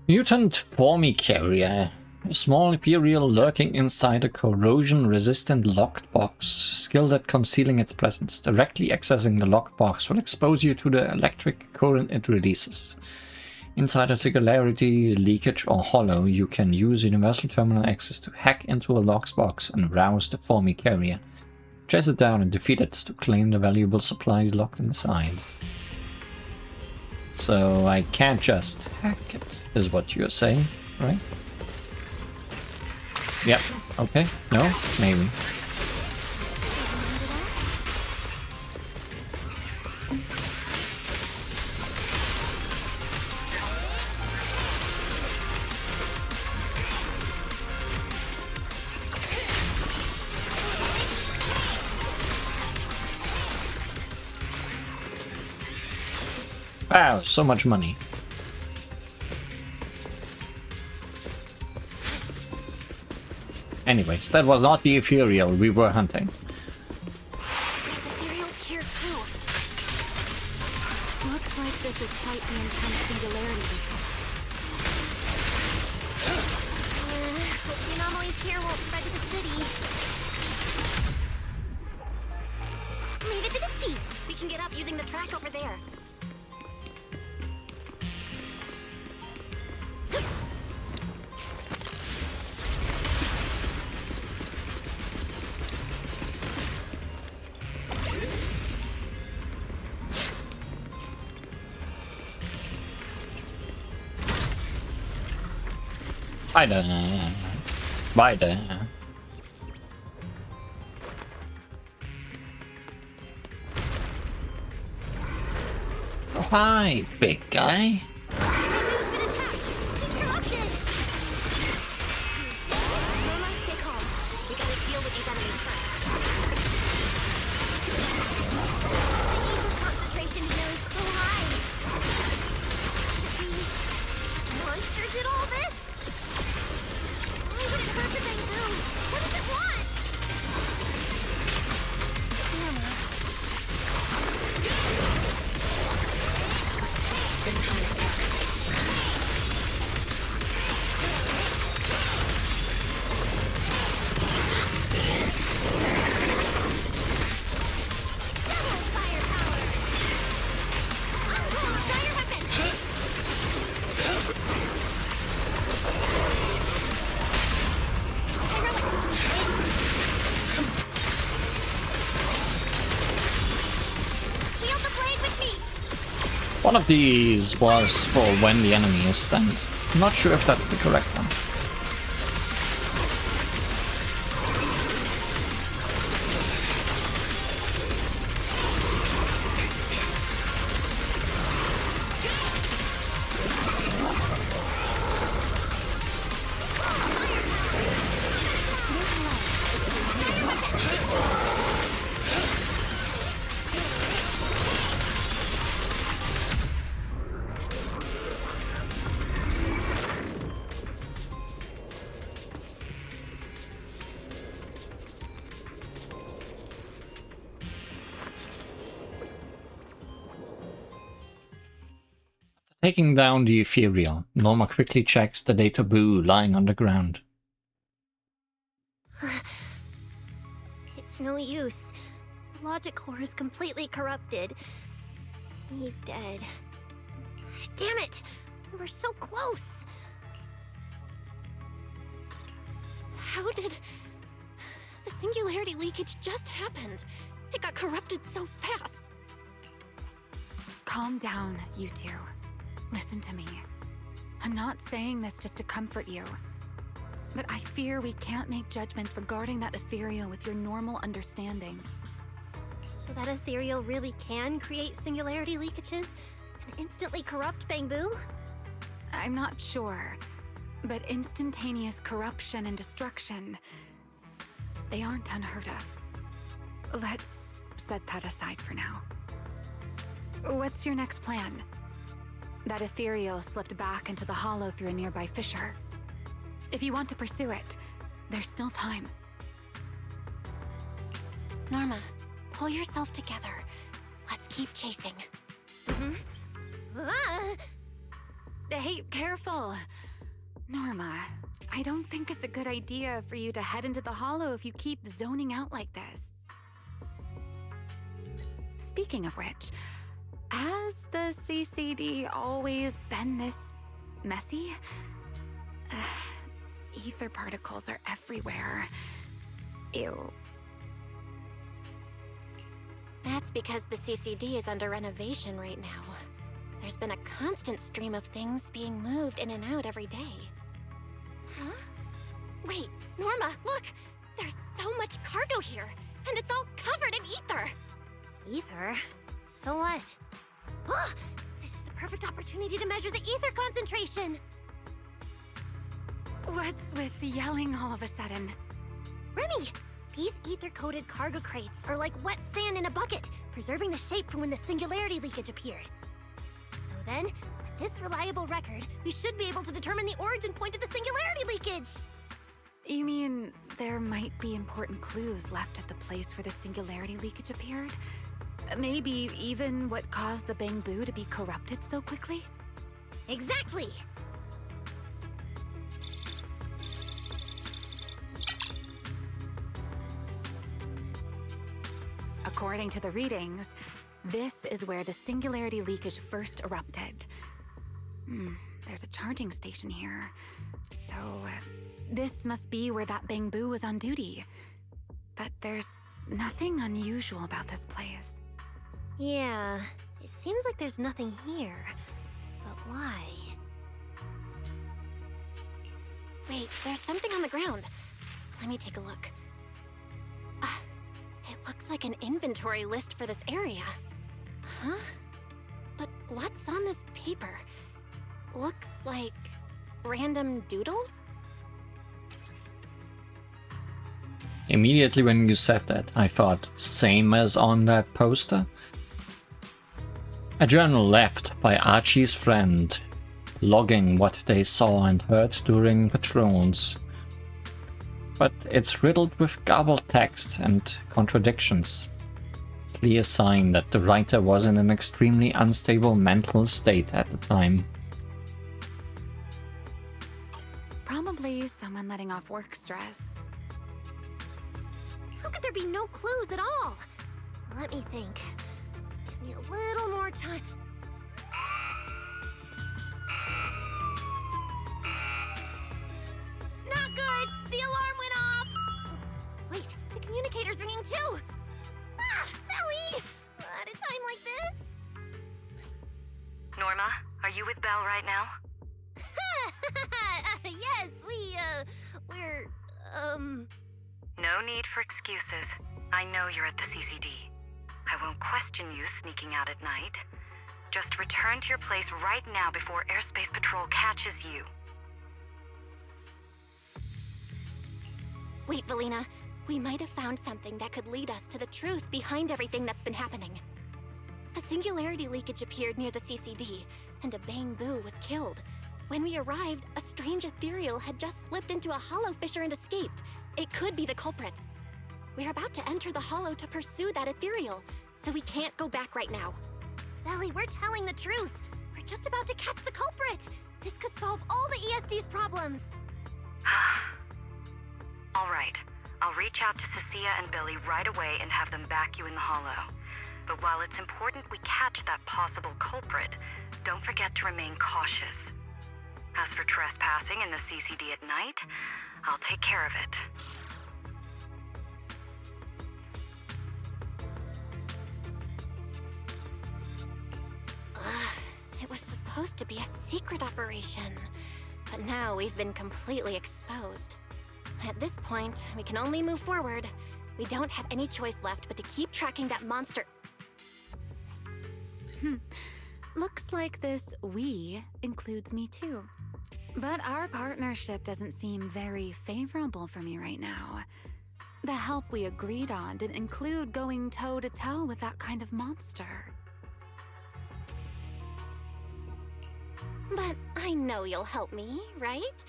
Mutant Formicarrier. A small Ethereal lurking inside a corrosion-resistant locked box, skilled at concealing its presence. Directly accessing the locked box will expose you to the electric current it releases. Inside a singularity, leakage, or hollow, you can use universal terminal access to hack into a locked box and rouse the Formicarrier. Chase it down and defeat it to claim the valuable supplies locked inside. So I can't just hack it, is what you're saying, right? Yep, okay, no, maybe. Wow, so much money. Anyways, that was not the Ethereal we were hunting. Ethereal's here too. Looks like this is quite an intense singularity. Hope the anomalies here won't spread to the city. Leave it to the chief. We can get up using the track over there. Bye there. Bye there. Oh, hi, big guy. One of these was for when the enemy is stunned. I'm not sure if that's the correct one. Taking down the Ethereal, Norma quickly checks the data boo lying on the ground. It's no use. The logic core is completely corrupted. He's dead. Damn it! We were so close! How did... The singularity leakage just happened. It got corrupted so fast. Calm down, you two. Listen to me. I'm not saying this just to comfort you. But I fear we can't make judgments regarding that Ethereal with your normal understanding. So that Ethereal really can create singularity leakages and instantly corrupt Bangbu? I'm not sure, but instantaneous corruption and destruction, they aren't unheard of. Let's set that aside for now. What's your next plan? That Ethereal slipped back into the hollow through a nearby fissure. If you want to pursue it, there's still time. Norma, pull yourself together. Let's keep chasing. Hey, careful! Norma, I don't think it's a good idea for you to head into the hollow if you keep zoning out like this. Speaking of which, has the CCD always been this messy? Ether particles are everywhere. Ew. That's because the CCD is under renovation right now. There's been a constant stream of things being moved in and out every day. Huh? Wait, Norma, look! There's so much cargo here, and it's all covered in ether! Ether? So what? Oh, this is the perfect opportunity to measure the ether concentration! What's with yelling all of a sudden? Remy! These ether-coated cargo crates are like wet sand in a bucket, preserving the shape from when the singularity leakage appeared. So then, with this reliable record, we should be able to determine the origin point of the singularity leakage! You mean there might be important clues left at the place where the singularity leakage appeared? Maybe even what caused the Bangbu to be corrupted so quickly? Exactly! According to the readings, this is where the singularity leakage first erupted. There's a charging station here. So, this must be where that Bangbu was on duty. But there's nothing unusual about this place. Yeah, it seems like there's nothing here. But why? Wait, there's something on the ground. Let me take a look. It looks like an inventory list for this area. Huh? But what's on this paper? Looks like random doodles? Immediately when you said that, I thought, same as on that poster? A journal left by Archie's friend, logging what they saw and heard during patrols. But it's riddled with garbled text and contradictions. Clear sign that the writer was in an extremely unstable mental state at the time. Probably someone letting off work stress. How could there be no clues at all? Let me think. Give me a little more time. Not good! The alarm went off! Wait, the communicator's ringing too! Ah! Belly! At a time like this? Norma, are you with Belle right now? Yes, we're, No need for excuses. I know you're at the CCD. I won't question you sneaking out at night. Just return to your place right now before Airspace Patrol catches you. Wait, Valina. We might have found something that could lead us to the truth behind everything that's been happening. A singularity leakage appeared near the CCD, and a Bangbu was killed. When we arrived, a strange Ethereal had just slipped into a hollow fissure and escaped. It could be the culprit. We're about to enter the hollow to pursue that Ethereal, so we can't go back right now. Belly, we're telling the truth. We're just about to catch the culprit. This could solve all the ESD's problems. All right. I'll reach out to Cecilia and Billy right away and have them back you in the hollow. But while it's important we catch that possible culprit, don't forget to remain cautious. As for trespassing in the CCD at night, I'll take care of it. It was supposed to be a secret operation, but now we've been completely exposed. At this point, we can only move forward. We don't have any choice left but to keep tracking that monster. Looks like this "we" includes me too. But our partnership doesn't seem very favorable for me right now. The help we agreed on didn't include going toe-to-toe with that kind of monster. But I know you'll help me, right?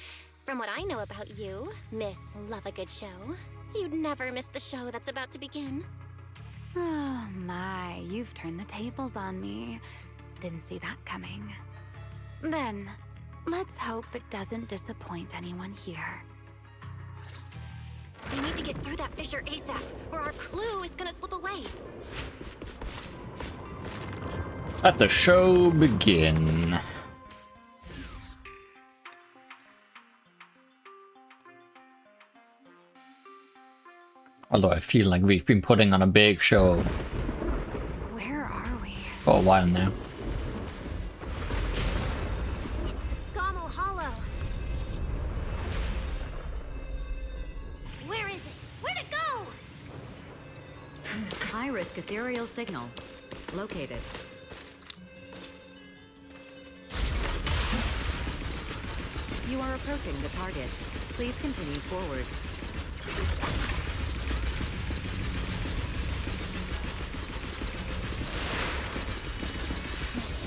From what I know about you, Miss Love a Good Show, you'd never miss the show that's about to begin. Oh my, you've turned the tables on me. Didn't see that coming. Then, let's hope it doesn't disappoint anyone here. We need to get through that fissure ASAP, or our clue is gonna slip away. Let the show begin. Although I feel like we've been putting on a big show. Where are we? For a while now. It's the Scommel Hollow. Where is it? Where'd it go? High-risk ethereal signal. Located. You are approaching the target. Please continue forward.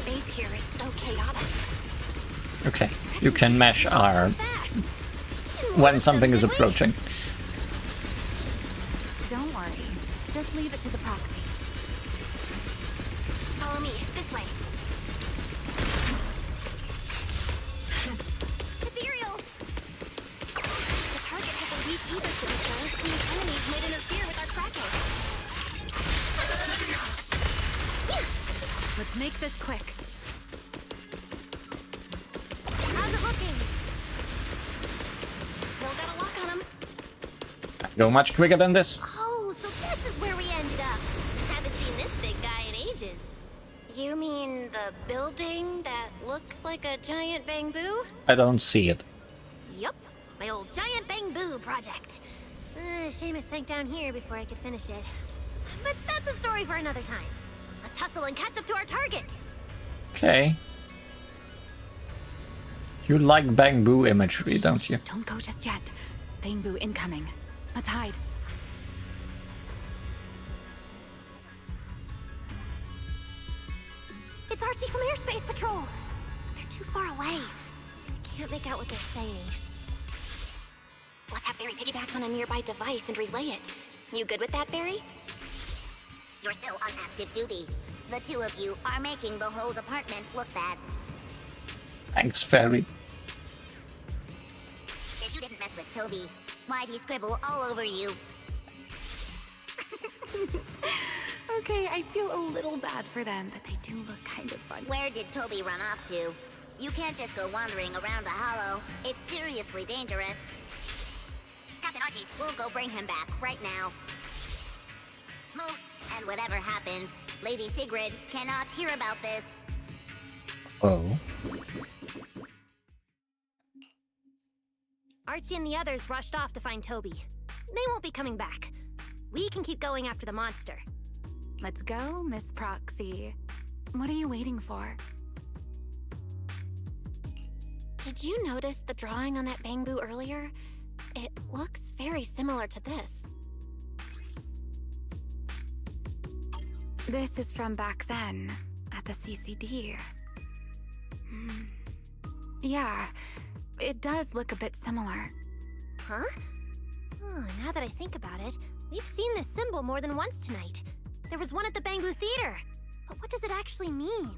Space here is so chaotic. Okay, you can mash R when something is approaching. Don't worry. Just leave it to the proxy. Follow me, this way. Ethereals! The target has a weak ether signature, and the enemies might interfere with our tracking. Let's make this quick. How's it looking? Still got a lock on him. Go much quicker than this. Oh, so this is where we ended up. Haven't seen this big guy in ages. You mean the building that looks like a giant bamboo? I don't see it. Yup, my old giant bamboo project. Shame it sank down here before I could finish it. But that's a story for another time. Let's hustle and catch up to our target. Okay. You like bamboo imagery, don't you? Don't go just yet. Bamboo incoming. Let's hide. It's Archie from Airspace Patrol. They're too far away. I can't make out what they're saying. Let's have Barry piggyback on a nearby device and relay it. You good with that, Barry? You're still on active duty. The two of you are making the whole department look bad. Thanks, Fairy. If you didn't mess with Toby, why'd he scribble all over you? Okay, I feel a little bad for them, but they do look kind of fun. Where did Toby run off to? You can't just go wandering around a hollow. It's seriously dangerous. Captain Archie, we'll go bring him back right now. Move, and whatever happens, Lady Sigrid cannot hear about this. Oh. Archie and the others rushed off to find Toby. They won't be coming back. We can keep going after the monster. Let's go, Miss Proxy. What are you waiting for? Did you notice the drawing on that bamboo earlier? It looks very similar to this. This is from back then, at the CCD. Yeah, it does look a bit similar. Huh? Oh, now that I think about it, we've seen this symbol more than once tonight. There was one at the Bamboo Theater. But what does it actually mean?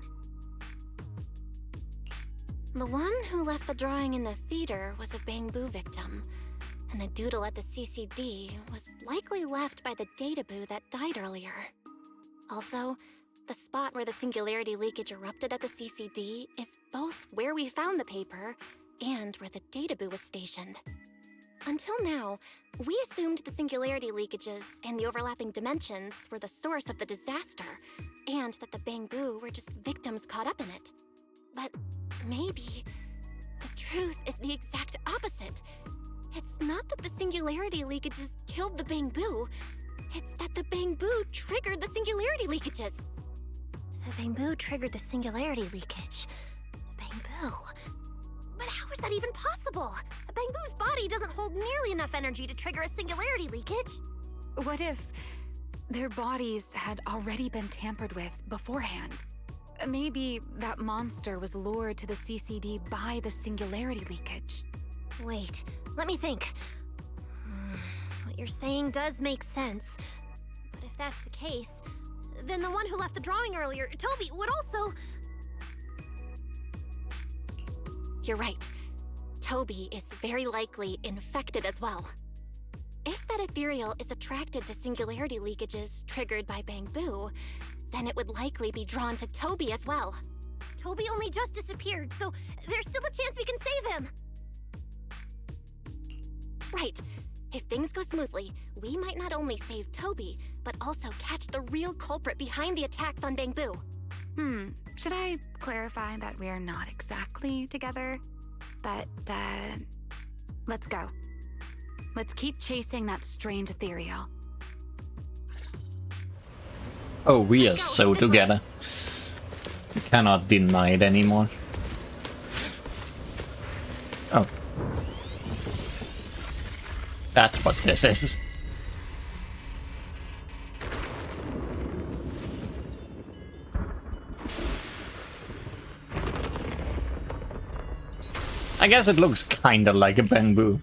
The one who left the drawing in the theater was a Bangbu victim, and the doodle at the CCD was likely left by the databoo that died earlier. Also, the spot where the singularity leakage erupted at the CCD is both where we found the paper and where the databoo was stationed. Until now, we assumed the singularity leakages and the overlapping dimensions were the source of the disaster, and that the Bangbu were just victims caught up in it. But maybe the truth is the exact opposite. It's not that the singularity leakages killed the Bangbu, it's that the Bangbu triggered the singularity leakages. The Bangbu triggered the singularity leakage. The Bangbu? But how is that even possible? A Bangbu's body doesn't hold nearly enough energy to trigger a singularity leakage. What if their bodies had already been tampered with beforehand? Maybe that monster was lured to the CCD by the singularity leakage. Wait, let me think. What you're saying does make sense. But if that's the case, then the one who left the drawing earlier, Toby, would also... You're right. Toby is very likely infected as well. If that Ethereal is attracted to singularity leakages triggered by Bangbu, then it would likely be drawn to Toby as well. Toby only just disappeared, so there's still a chance we can save him. Right. If things go smoothly, we might not only save Toby, but also catch the real culprit behind the attacks on Bangbu. Should I clarify that we are not exactly together? But, let's go. Let's keep chasing that strange Ethereal. Oh, we are so together. We cannot deny it anymore. Oh. That's what this is. I guess it looks kinda like a Bangbu.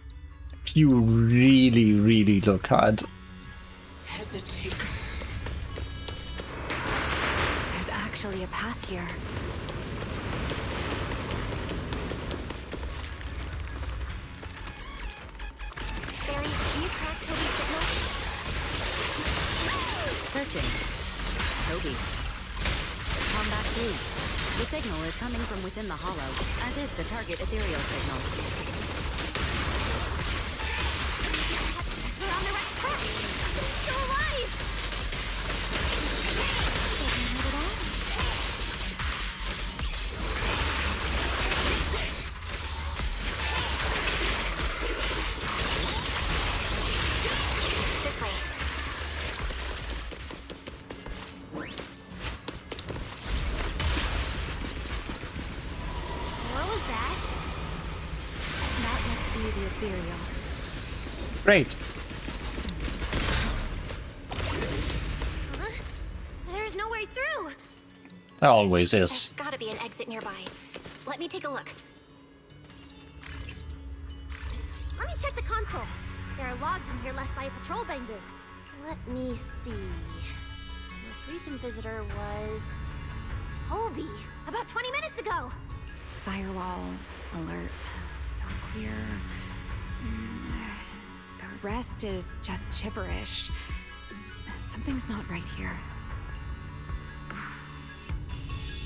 If you really, really look hard. Hesitate. There's actually a path here. Barry, can you track Toby's signal? Searching. Toby. Combat 3. The signal is coming from within the hollow, as is the target ethereal signal. We're on the right track! He's still alive! This way. What was that? That must be the Ethereal. Great. Huh? There's no way through! There always is. There's gotta be an exit nearby. Let me take a look. Let me check the console. There are logs in here left by a patrol Bangbu. Let me see. The most recent visitor was... Toby, about 20 minutes ago. Firewall alert. Don't clear. The rest is just gibberish. Something's not right here.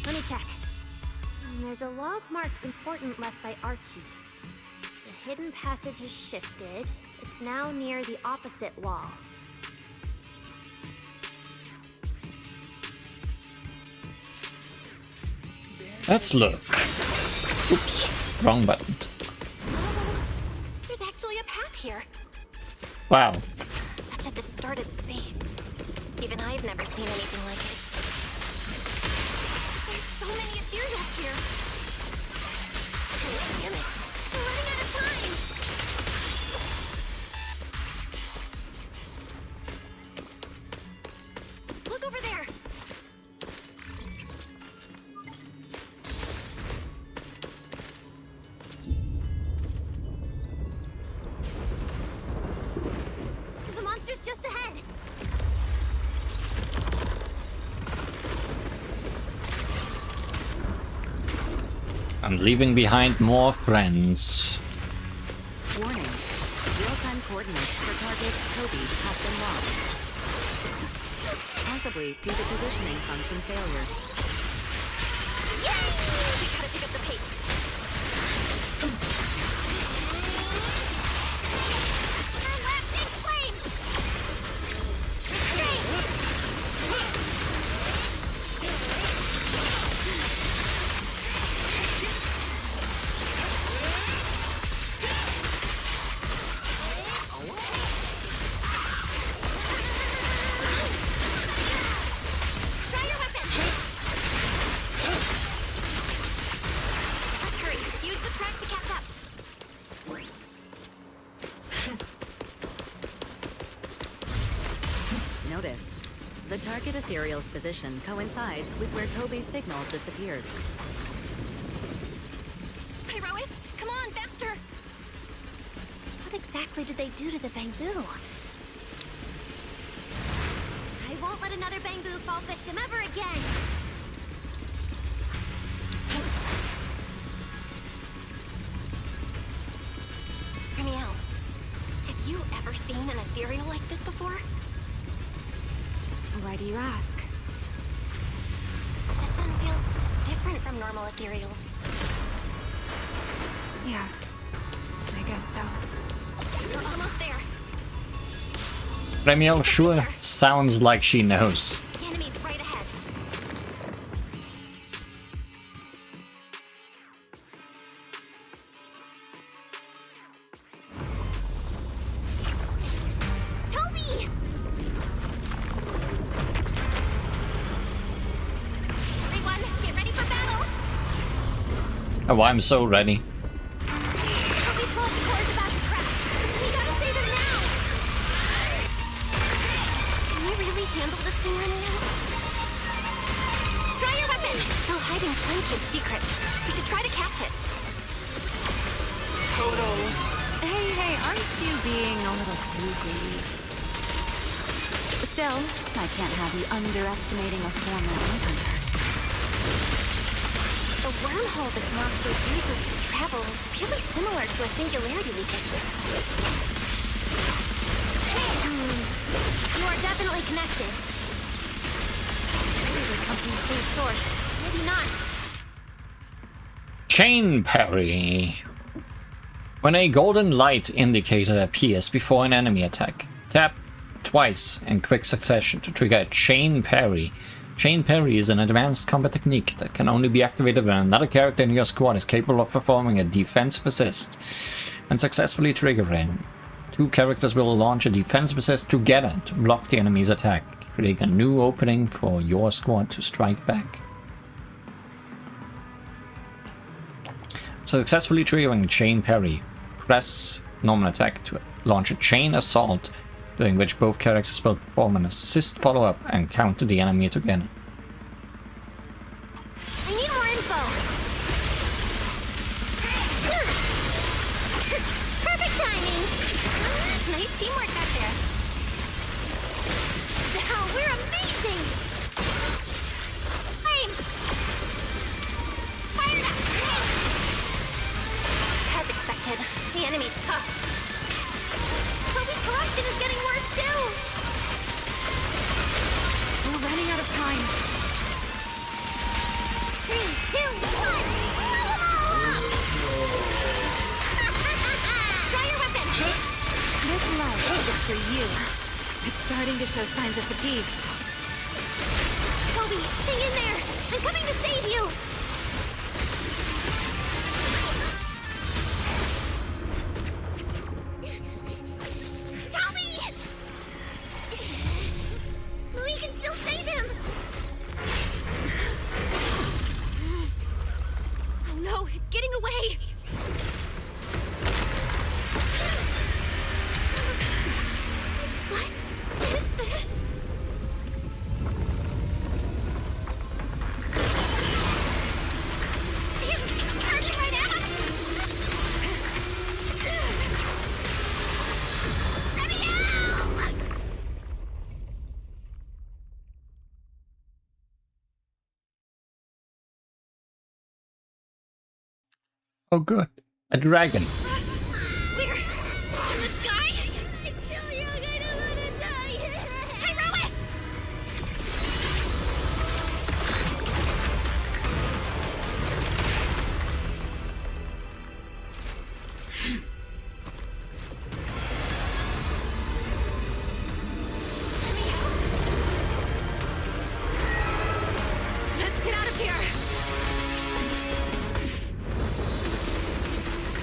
Let me check. There's a log marked important left by Archie. The hidden passage has shifted. It's now near the opposite wall. Let's look. Oops, wrong button. There's actually a path here. Wow. Such a distorted space. Even I've never seen anything like it. There's so many ethereals here. Damn it. We're running out of time. Look over there. The monster's just ahead. And leaving behind more friends. Warning. Real-time coordinates for target Toby have been lost. Possibly due to positioning function failure. Yay! We gotta pick up the pace. Erupting flames! Try your weapon! Let's hurry. Use the track to catch up. Notice. The target Ethereal's position coincides with where Toby's signal disappeared. Pyrois, come on, faster! What exactly did they do to the bamboo? I won't let another bamboo fall victim ever again! Ramiel, have you ever seen an ethereal like this before? Why do you ask? This one feels different from normal ethereals. Yeah, I guess so. We're almost there. Ramiel sure sounds like she knows. The enemy's right ahead. Toby! Everyone, get ready for battle! Oh, I'm so ready. Toby's fault core is about to crash. We gotta save him now! Can we really handle this thing, Ramiel? Try your weapon! Still hiding plenty of secrets. We should try to catch it. Hey, aren't you being a little too greedy? Still, I can't have you underestimating a former hunter. The wormhole this monster uses to travel is really similar to a singularity leakage. You are definitely connected. Maybe they come from the same source. Maybe not. Chain parry. When a golden light indicator appears before an enemy attack, tap twice in quick succession to trigger a chain parry. Chain parry is an advanced combat technique that can only be activated when another character in your squad is capable of performing a defensive assist. When successfully triggering, two characters will launch a defensive assist together to block the enemy's attack, creating a new opening for your squad to strike back. Successfully triggering chain parry, press normal attack to launch a chain assault, during which both characters will perform an assist follow-up and counter the enemy together. I need more info. Perfect timing. Nice teamwork back there. Hell, we're amazing. Flame. Fired up. As expected, the enemy's tough. Toby's corruption is getting worse too. We're running out of time. 3, 2, 1. Blow them all up. Try your weapon. This life is for you. It's starting to show signs of fatigue. Toby, hang in there. I'm coming to save you. Toby! We can still save him. Oh no, it's getting away. What is this? Oh, good. A dragon. We're in the sky? It's still young, I don't wanna die. Hey, Rois! Let's get out of here!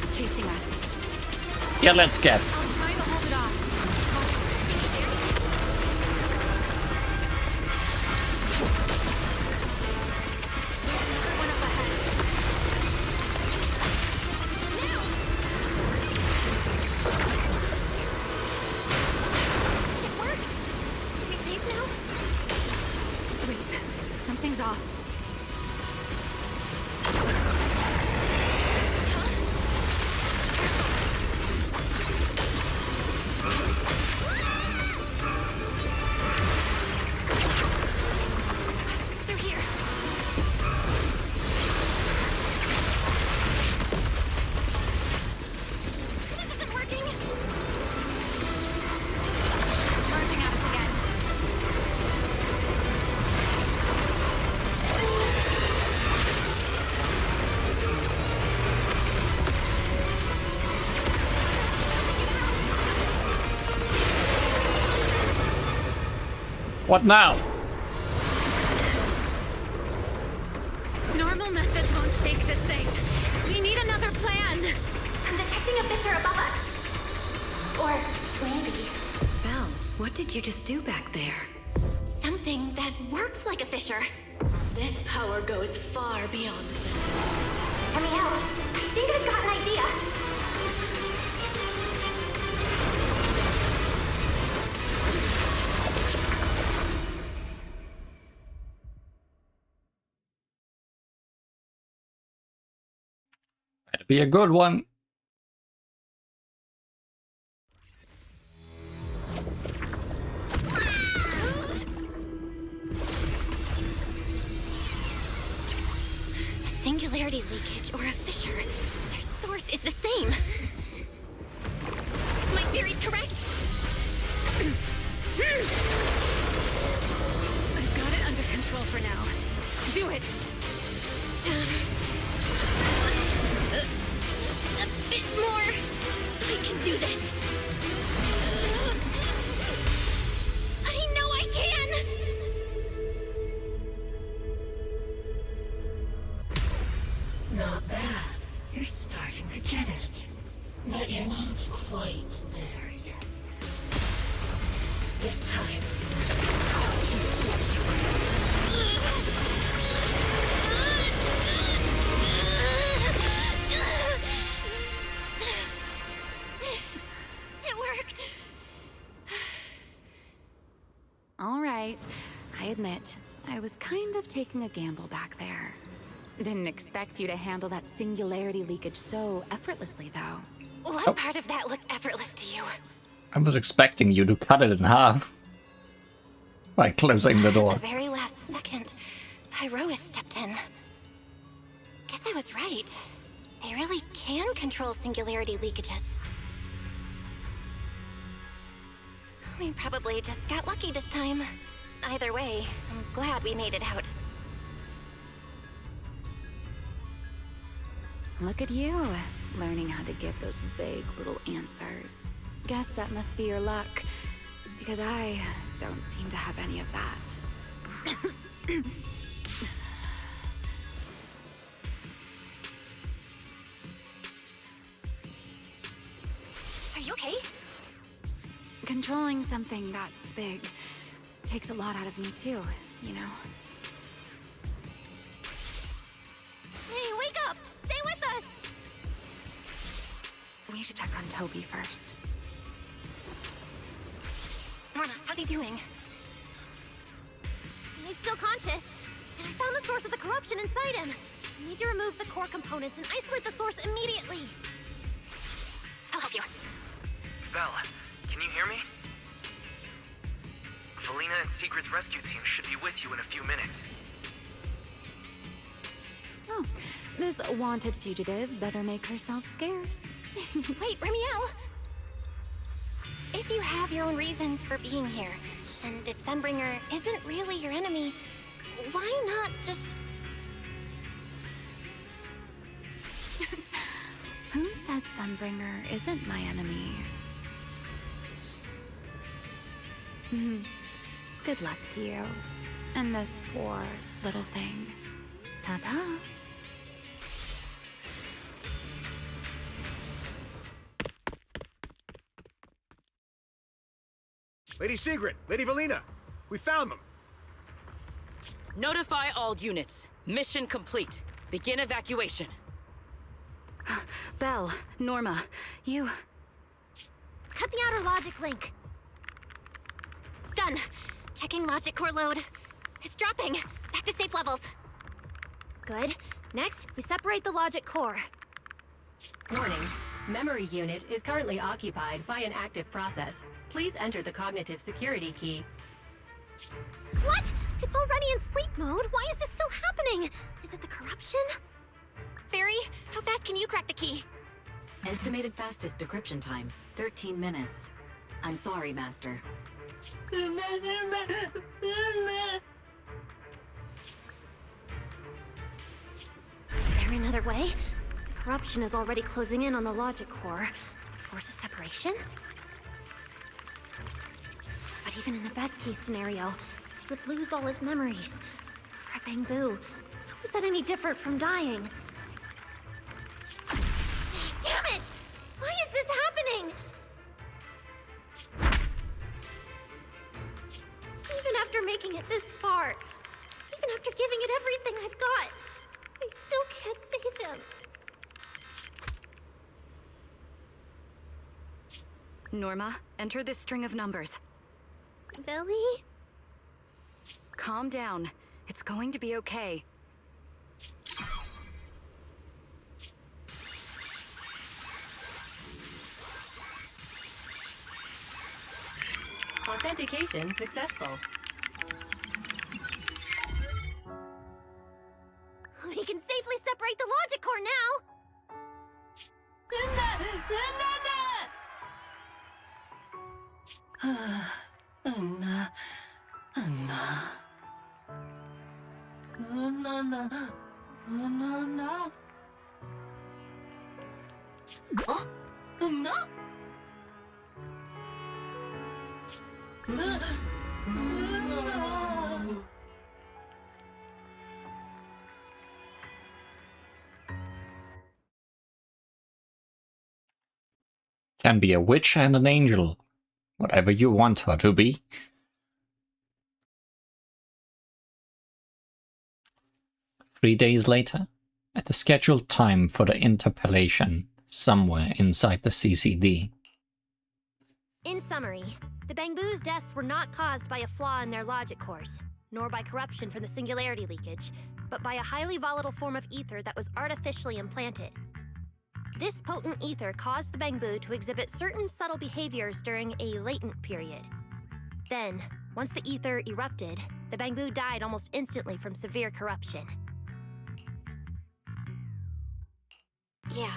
It's chasing us. Yeah, let's get. I'll try to hold it off. One up ahead. Now! It worked! Are we safe now? Wait, something's off. They're here. This isn't working. Charging at us again. What now? Normal methods won't shake this thing. We need another plan. I'm detecting a fissure above us. Or plan B. Belle, what did you just do back there? Something that works like a fissure. This power goes far beyond them. Let me out. I think I've got an idea. Better be a good one. A singularity leakage or a fissure. Their source is the same. My theory's correct. I've got it under control for now. Do it! A bit more. I can do this. I know I can. Not bad. You're starting to get it. But you're not quite there yet. This time. It worked. All right. I admit, I was kind of taking a gamble back there. Didn't expect you to handle that singularity leakage so effortlessly, though. What part of that looked effortless to you? I was expecting you to cut it in half by closing the door. The very last second, Pyrois stepped in. Guess I was right. They really can control singularity leakages. We probably just got lucky this time. Either way, I'm glad we made it out. Look at you, learning how to give those vague little answers. Guess that must be your luck, because I don't seem to have any of that. Are you okay? Controlling something that big takes a lot out of me too, you know? Hey, wake up! Stay with us! We should check on Toby first. Norma, how's he doing? He's still conscious, and I found the source of the corruption inside him. We need to remove the core components and isolate the source immediately. I'll help you. Belle, can you hear me? Felina and Secret's rescue team should be with you in a few minutes. Oh, This wanted fugitive better make herself scarce. Wait, Remiel! If you have your own reasons for being here, and if Sunbringer isn't really your enemy, why not just... Who said Sunbringer isn't my enemy? Good luck to you. And this poor little thing. Ta-ta. Lady Sigrid, Lady Valina, we found them. Notify all units. Mission complete. Begin evacuation. Belle, Norma, you... Cut the outer logic link. Done. Checking logic core load. It's dropping. Back to safe levels. Good. Next, we separate the logic core. Warning. Memory unit is currently occupied by an active process. Please enter the cognitive security key. What? It's already in sleep mode. Why is this still happening? Is it the corruption? Fairy, how fast can you crack the key? Estimated fastest decryption time, 13 minutes. I'm sorry, Master. Is there another way? The corruption is already closing in on the logic core. Force a separation? But even in the best case scenario, he would lose all his memories. For Bangbu, how is that any different from dying? Damn it! Why is this happening? Even after making it this far, even after giving it everything I've got, I still can't save him. Norma, enter this string of numbers. Billy? Calm down. It's going to be okay. Authentication successful. We can safely separate the logic core now! Can be a witch and an angel. Whatever you want her to be. Three days later, at the scheduled time for the interpellation, somewhere inside the CCD. In summary, the Bangbu's deaths were not caused by a flaw in their logic cores, nor by corruption from the singularity leakage, but by a highly volatile form of ether that was artificially implanted. This potent ether caused the Bangbu to exhibit certain subtle behaviors during a latent period. Then, once the ether erupted, the Bangbu died almost instantly from severe corruption. Yeah.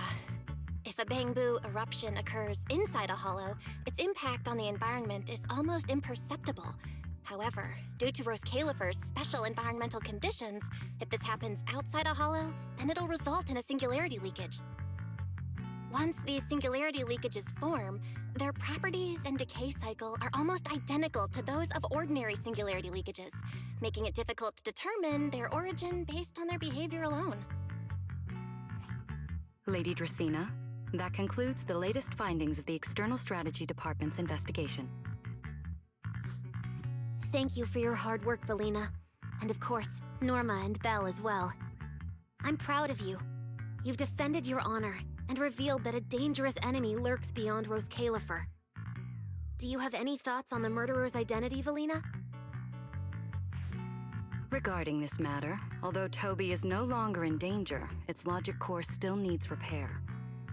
If a Bangbu eruption occurs inside a hollow, its impact on the environment is almost imperceptible. However, due to Rose Califer's special environmental conditions, if this happens outside a hollow, then it'll result in a singularity leakage. Once these singularity leakages form, their properties and decay cycle are almost identical to those of ordinary singularity leakages, making it difficult to determine their origin based on their behavior alone. Lady Dracena, that concludes the latest findings of the External Strategy Department's investigation. Thank you for your hard work, Valina. And of course, Norma and Belle as well. I'm proud of you. You've defended your honor and revealed that a dangerous enemy lurks beyond Rose Califer. Do you have any thoughts on the murderer's identity, Valina? Regarding this matter, although Toby is no longer in danger, its logic core still needs repair.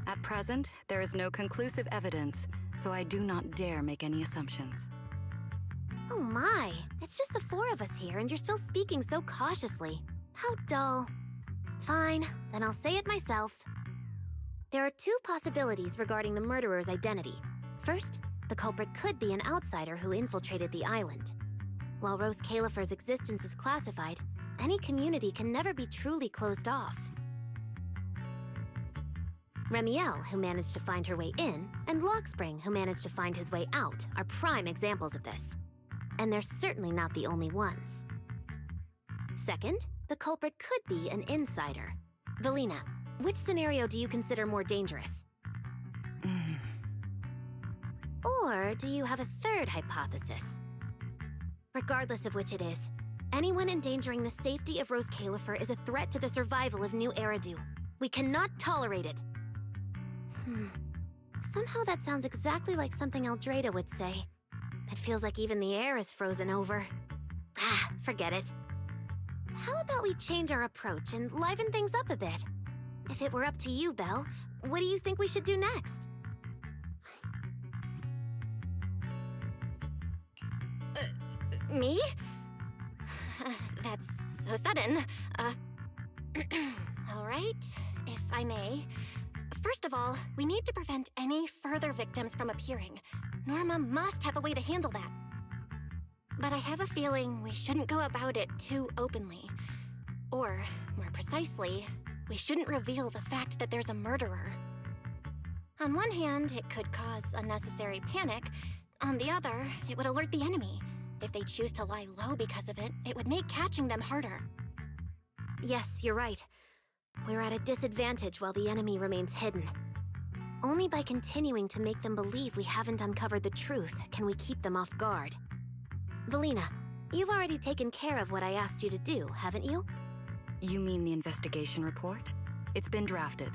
At present, there is no conclusive evidence, so I do not dare make any assumptions. Oh my, it's just the four of us here and you're still speaking so cautiously. How dull. Fine, then I'll say it myself. There are two possibilities regarding the murderer's identity. First, the culprit could be an outsider who infiltrated the island. While Rose Califer's existence is classified, any community can never be truly closed off. Remiel, who managed to find her way in, and Lockspring, who managed to find his way out, are prime examples of this. And they're certainly not the only ones. Second, the culprit could be an insider. Valina, which scenario do you consider more dangerous? Or do you have a third hypothesis? Regardless of which it is, anyone endangering the safety of Rose Califer is a threat to the survival of New Eridu. We cannot tolerate it. Somehow that sounds exactly like something Eldrada would say. It feels like even the air is frozen over. Forget it. How about we change our approach and liven things up a bit? If it were up to you, Belle, what do you think we should do next? Me? That's so sudden. Alright, if I may. First of all, we need to prevent any further victims from appearing. Norma must have a way to handle that. But I have a feeling we shouldn't go about it too openly. Or, more precisely, we shouldn't reveal the fact that there's a murderer. On one hand, it could cause unnecessary panic. On the other, it would alert the enemy. If they choose to lie low because of it, it would make catching them harder. Yes, you're right. We're at a disadvantage while the enemy remains hidden. Only by continuing to make them believe we haven't uncovered the truth can we keep them off guard. Valina, you've already taken care of what I asked you to do, haven't you? You mean the investigation report? It's been drafted.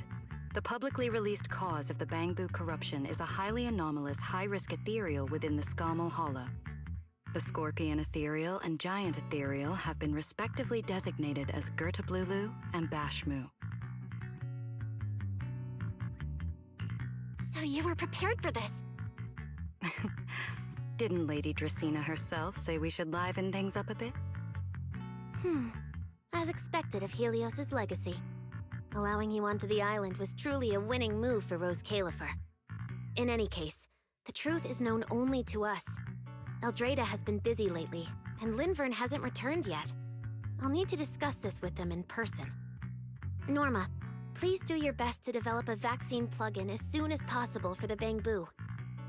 The publicly released cause of the Bangbu corruption is a highly anomalous, high-risk Ethereal within the Scamal Hollow. The Scorpion Ethereal and Giant Ethereal have been respectively designated as Gertablulu and Bashmu. So you were prepared for this? Didn't Lady Dracena herself say we should liven things up a bit? As expected of Helios's legacy. Allowing you onto the island was truly a winning move for Rose Califer. In any case, the truth is known only to us. Eldrada has been busy lately, and Linvern hasn't returned yet. I'll need to discuss this with them in person. Norma, please do your best to develop a vaccine plugin as soon as possible for the Bangbu,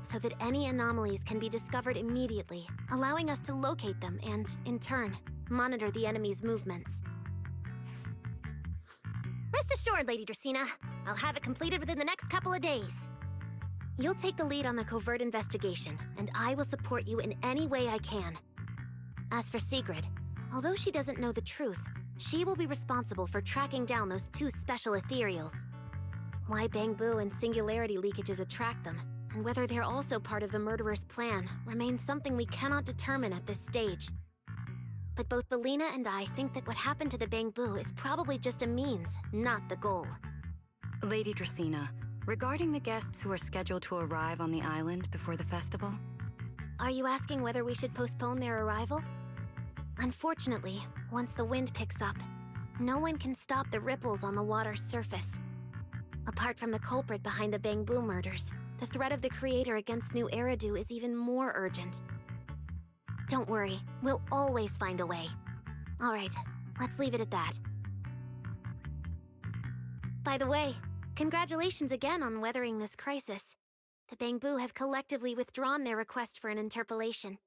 so that any anomalies can be discovered immediately, allowing us to locate them and, in turn, monitor the enemy's movements. Rest assured, Lady Dracena. I'll have it completed within the next couple of days. You'll take the lead on the covert investigation, and I will support you in any way I can. As for Sigrid, although she doesn't know the truth, she will be responsible for tracking down those two special ethereals. Why Bangbu and singularity leakages attract them, and whether they're also part of the murderer's plan, remains something we cannot determine at this stage. But both Valina and I think that what happened to the Bangbu is probably just a means, not the goal. Lady Dracena, regarding the guests who are scheduled to arrive on the island before the festival? Are you asking whether we should postpone their arrival? Unfortunately, once the wind picks up, no one can stop the ripples on the water's surface. Apart from the culprit behind the Bangbu murders, the threat of the Creator against New Eridu is even more urgent. Don't worry, we'll always find a way. Alright, let's leave it at that. By the way, congratulations again on weathering this crisis. The Bangbu have collectively withdrawn their request for an interpolation.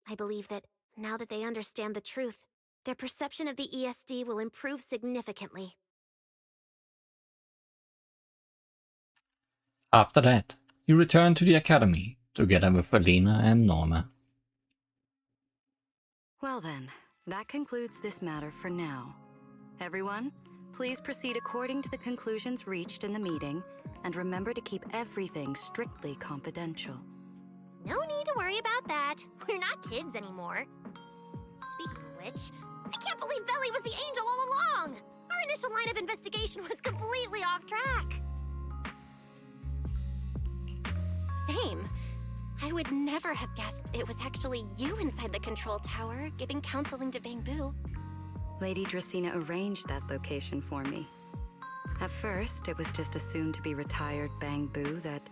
I believe that, now that they understand the truth, their perception of the ESD will improve significantly. After that, you return to the academy, together with Valina and Norma. Well then, that concludes this matter for now. Everyone, please proceed according to the conclusions reached in the meeting, and remember to keep everything strictly confidential. No need to worry about that. We're not kids anymore. Speaking of which, I can't believe Veli was the angel all along! Our initial line of investigation was completely off track. Same. I would never have guessed it was actually you inside the control tower, giving counseling to Bangbu. Lady Dracaena arranged that location for me. At first, it was just assumed to be retired Bangbu that,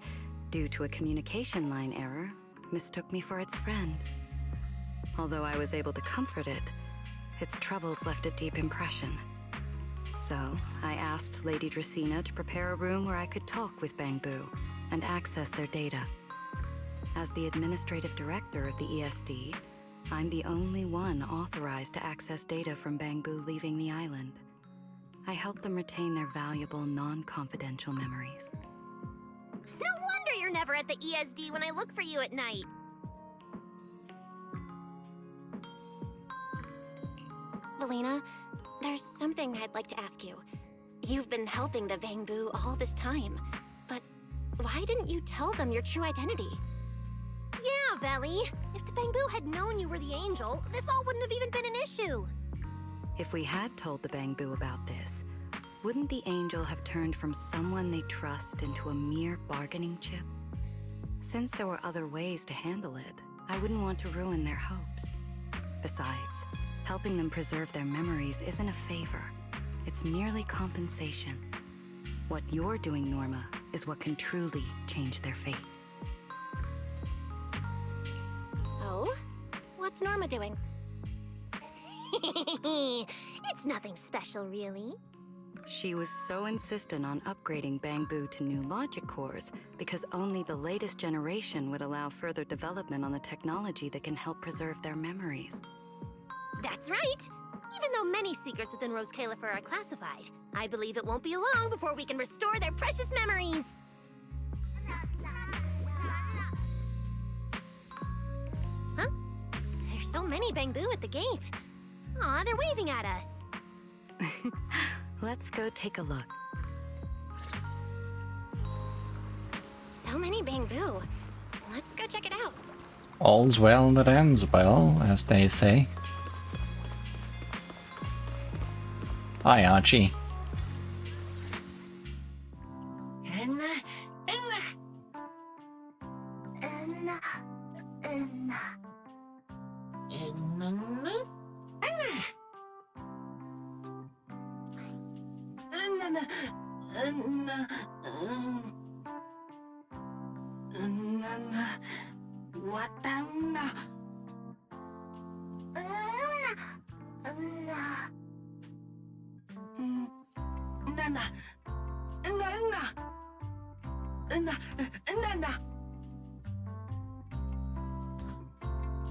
due to a communication line error, mistook me for its friend. Although I was able to comfort it, its troubles left a deep impression. So, I asked Lady Dracaena to prepare a room where I could talk with Bangbu and access their data. As the administrative director of the ESD, I'm the only one authorized to access data from Bangbu leaving the island. I help them retain their valuable, non-confidential memories. No wonder you're never at the ESD when I look for you at night. Valina, there's something I'd like to ask you. You've been helping the Bangbu all this time, but why didn't you tell them your true identity? Yeah, Veli. If the Bangbu had known you were the angel, this all wouldn't have even been an issue. If we had told the Bangbu about this, wouldn't the angel have turned from someone they trust into a mere bargaining chip? Since there were other ways to handle it, I wouldn't want to ruin their hopes. Besides, helping them preserve their memories isn't a favor. It's merely compensation. What you're doing, Norma, is what can truly change their fate. Oh? What's Norma doing? It's nothing special, really. She was so insistent on upgrading Bangbu to new logic cores because only the latest generation would allow further development on the technology that can help preserve their memories. That's right! Even though many secrets within Rose Califer are classified, I believe it won't be long before we can restore their precious memories! Huh? There's so many Bangbu at the gate. Aw, they're waving at us. Let's go take a look. So many Bangbu. Let's go check it out. All's well that ends well, as they say. Hi, Archie.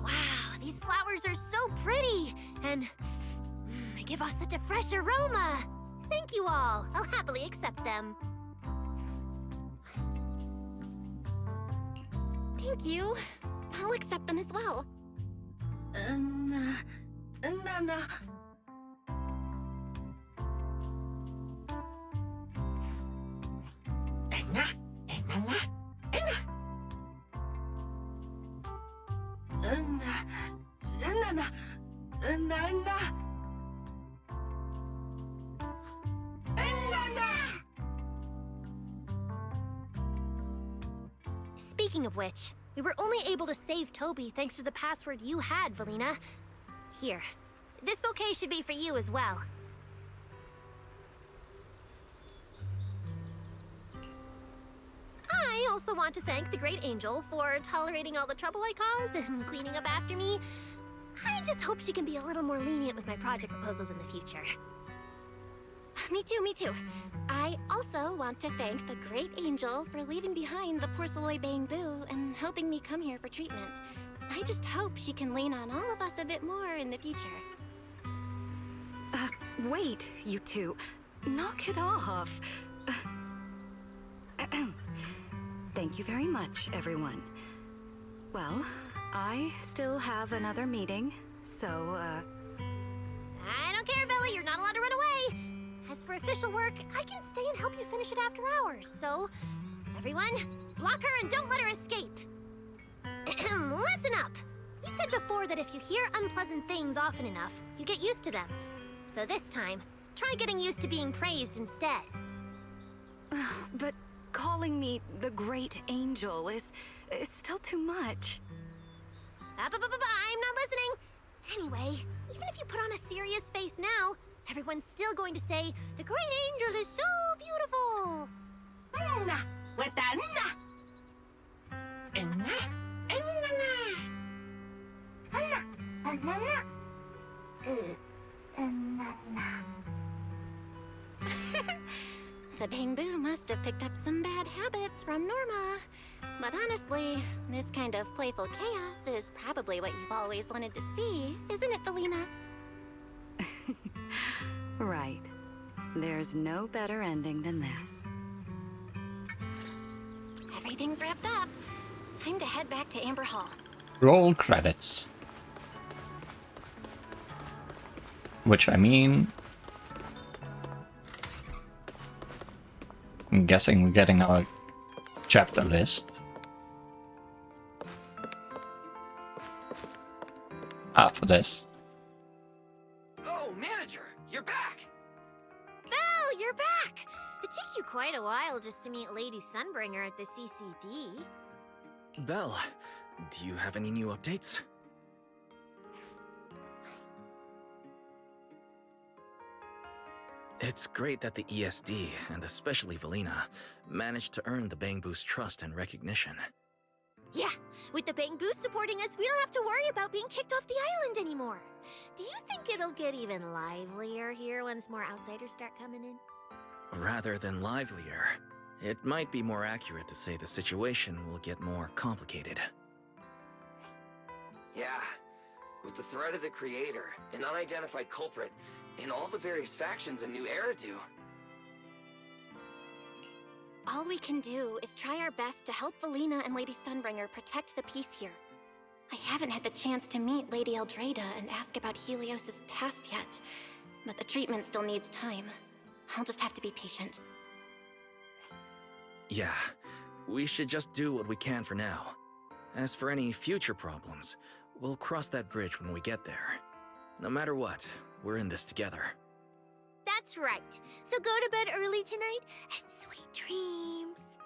Wow, these flowers are so pretty, and they give off such a fresh aroma. Thank you all. I'll happily accept them. Thank you. I'll accept them as well. Speaking of which, we were only able to save Toby thanks to the password you had, Valina. Here, this bouquet should be for you as well. I also want to thank the Great Angel for tolerating all the trouble I caused and cleaning up after me. I just hope she can be a little more lenient with my project proposals in the future. Me too, me too. I also want to thank the Great Angel for leaving behind the Porceloy Bangbu and helping me come here for treatment. I just hope she can lean on all of us a bit more in the future. Wait, you two. Knock it off. Thank you very much, everyone. Well, I still have another meeting, so, I don't care, Billy. You're not allowed to run away. As for official work, I can stay and help you finish it after hours, so... Everyone, block her and don't let her escape. Listen up! You said before that if you hear unpleasant things often enough, you get used to them. So this time, try getting used to being praised instead. But calling me the Great Angel is still too much. I'm not listening. Anyway, even if you put on a serious face now, everyone's still going to say, the great angel is so beautiful. With the The Bamboo must have picked up some bad habits from Norma. But honestly, this kind of playful chaos is probably what you've always wanted to see, isn't it, Felina? Right. There's no better ending than this. Everything's wrapped up. Time to head back to Amber Hall. Roll credits. Which I mean... I'm guessing we're getting our chapter list. After this. Oh, manager, you're back! Belle, you're back! It took you quite a while just to meet Lady Sunbringer at the CCD. Belle, do you have any new updates? It's great that the ESD, and especially Velina, managed to earn the Bamboo's trust and recognition. Yeah, with the Bamboo supporting us, we don't have to worry about being kicked off the island anymore. Do you think it'll get even livelier here once more outsiders start coming in? Rather than livelier, it might be more accurate to say the situation will get more complicated. Yeah, with the threat of the Creator, an unidentified culprit, and all the various factions in New Eridu. All we can do is try our best to help Velina and Lady Sunbringer protect the peace here. I haven't had the chance to meet Lady Eldrada and ask about Helios's past yet, but the treatment still needs time. I'll just have to be patient. Yeah, we should just do what we can for now. As for any future problems, we'll cross that bridge when we get there. No matter what, we're in this together. That's right. So go to bed early tonight and sweet dreams.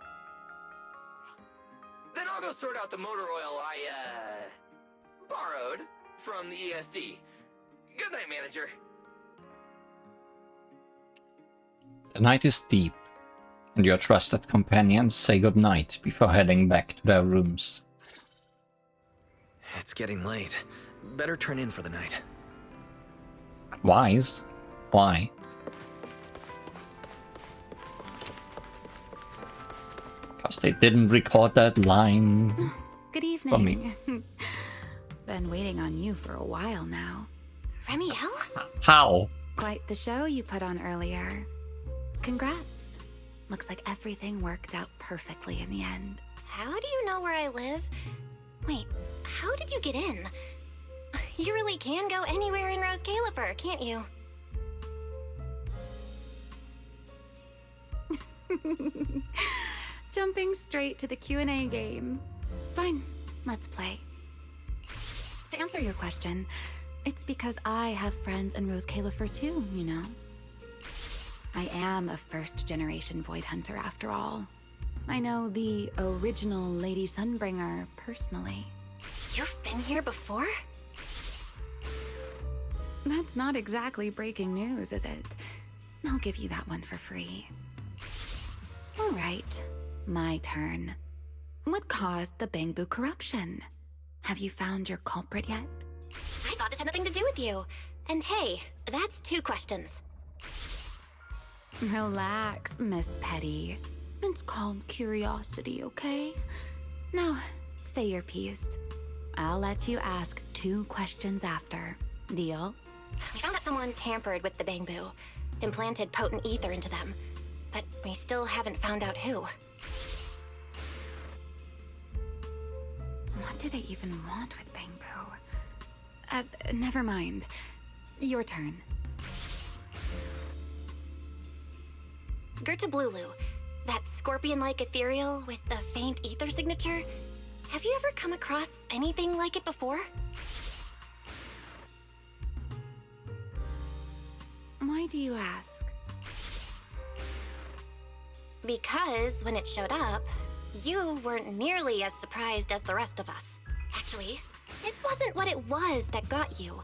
Then I'll go sort out the motor oil I, borrowed from the ESD. Good night, manager. The night is deep, and your trusted companions say goodnight before heading back to their rooms. It's getting late. Better turn in for the night. Wise? Why? Because they didn't record that line. Good For me. evening. Been waiting on you for a while now. Remiel? How? Quite the show you put on earlier. Congrats. Looks like everything worked out perfectly in the end. How do you know where I live? Wait, how did you get in? You really can go anywhere in Rose Califer, can't you? Jumping straight to the Q&A game. Fine, let's play. To answer your question, it's because I have friends in Rose Califer too, you know. I am a first-generation Void Hunter after all. I know the original Lady Sunbringer personally. You've been here before? That's not exactly breaking news, is it? I'll give you that one for free. All right, my turn. What caused the Bamboo corruption? Have you found your culprit yet? I thought this had nothing to do with you. And hey, that's 2 questions. Relax, Miss Petty. It's called curiosity, okay? Now, say your piece. I'll let you ask 2 questions after. Deal? We found that someone tampered with the Bamboo, implanted potent ether into them, but we still haven't found out who. What do they even want with Bamboo? Never mind. Your turn. Gerta Blulu, that scorpion-like ethereal with the faint ether signature. Have you ever come across anything like it before? Why do you ask? Because when it showed up, you weren't nearly as surprised as the rest of us. Actually, It wasn't what it was that got you.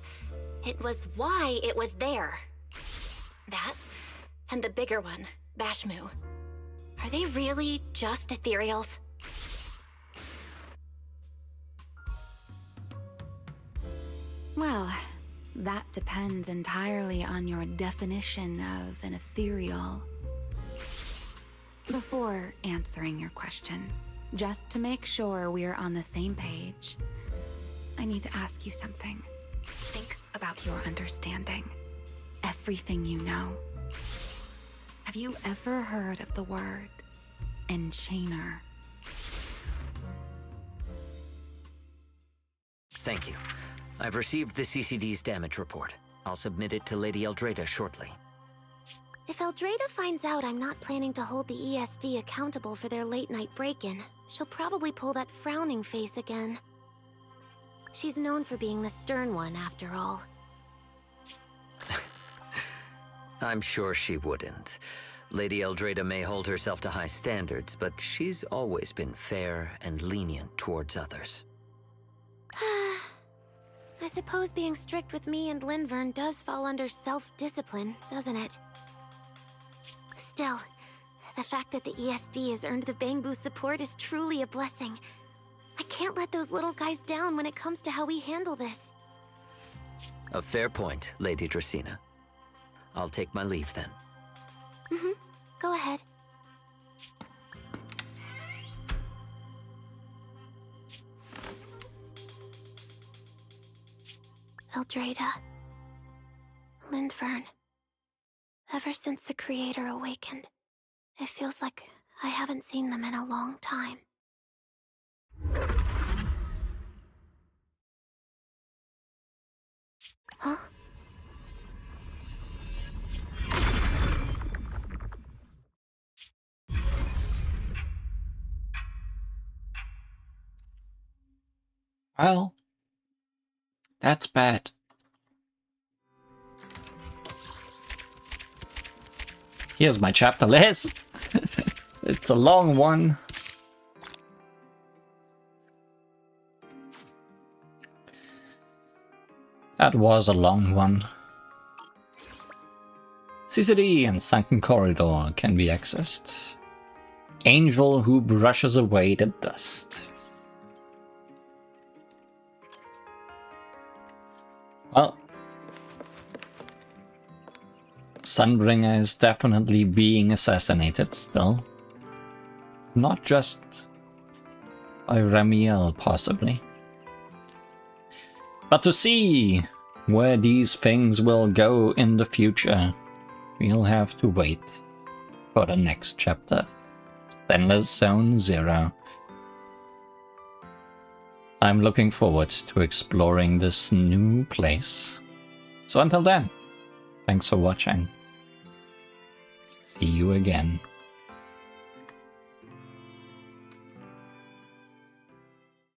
It was why it was there. That, and the bigger one, Bashmu. Are they really just Ethereals? Well, that depends entirely on your definition of an ethereal. Before answering your question, just to make sure we're on the same page, I need to ask you something. Think about your understanding. Everything you know. Have you ever heard of the word enchainer? Thank you. I've received the CCD's damage report. I'll submit it to Lady Eldrada shortly. If Eldrada finds out I'm not planning to hold the ESD accountable for their late-night break-in, she'll probably pull that frowning face again. She's known for being the stern one, after all. I'm sure she wouldn't. Lady Eldrada may hold herself to high standards, but she's always been fair and lenient towards others. I suppose being strict with me and Linvern does fall under self-discipline, doesn't it? Still, the fact that the ESD has earned the Bangbu support is truly a blessing. I can't let those little guys down when it comes to how we handle this. A fair point, Lady Dracena. I'll take my leave then. Go ahead. Eldrada. Linvern. Ever since the Creator awakened, it feels like I haven't seen them in a long time. Huh? Well, that's bad. Here's my chapter list. It's a long one. That was a long one. CCD and Sunken Corridor can be accessed. Angel who brushes away the dust. Well, Sunbringer is definitely being assassinated still. Not just by Ramiel, possibly. But to see where these things will go in the future, we'll have to wait for the next chapter. Zenless Zone 0. I'm looking forward to exploring this new place. So until then, thanks for watching. See you again.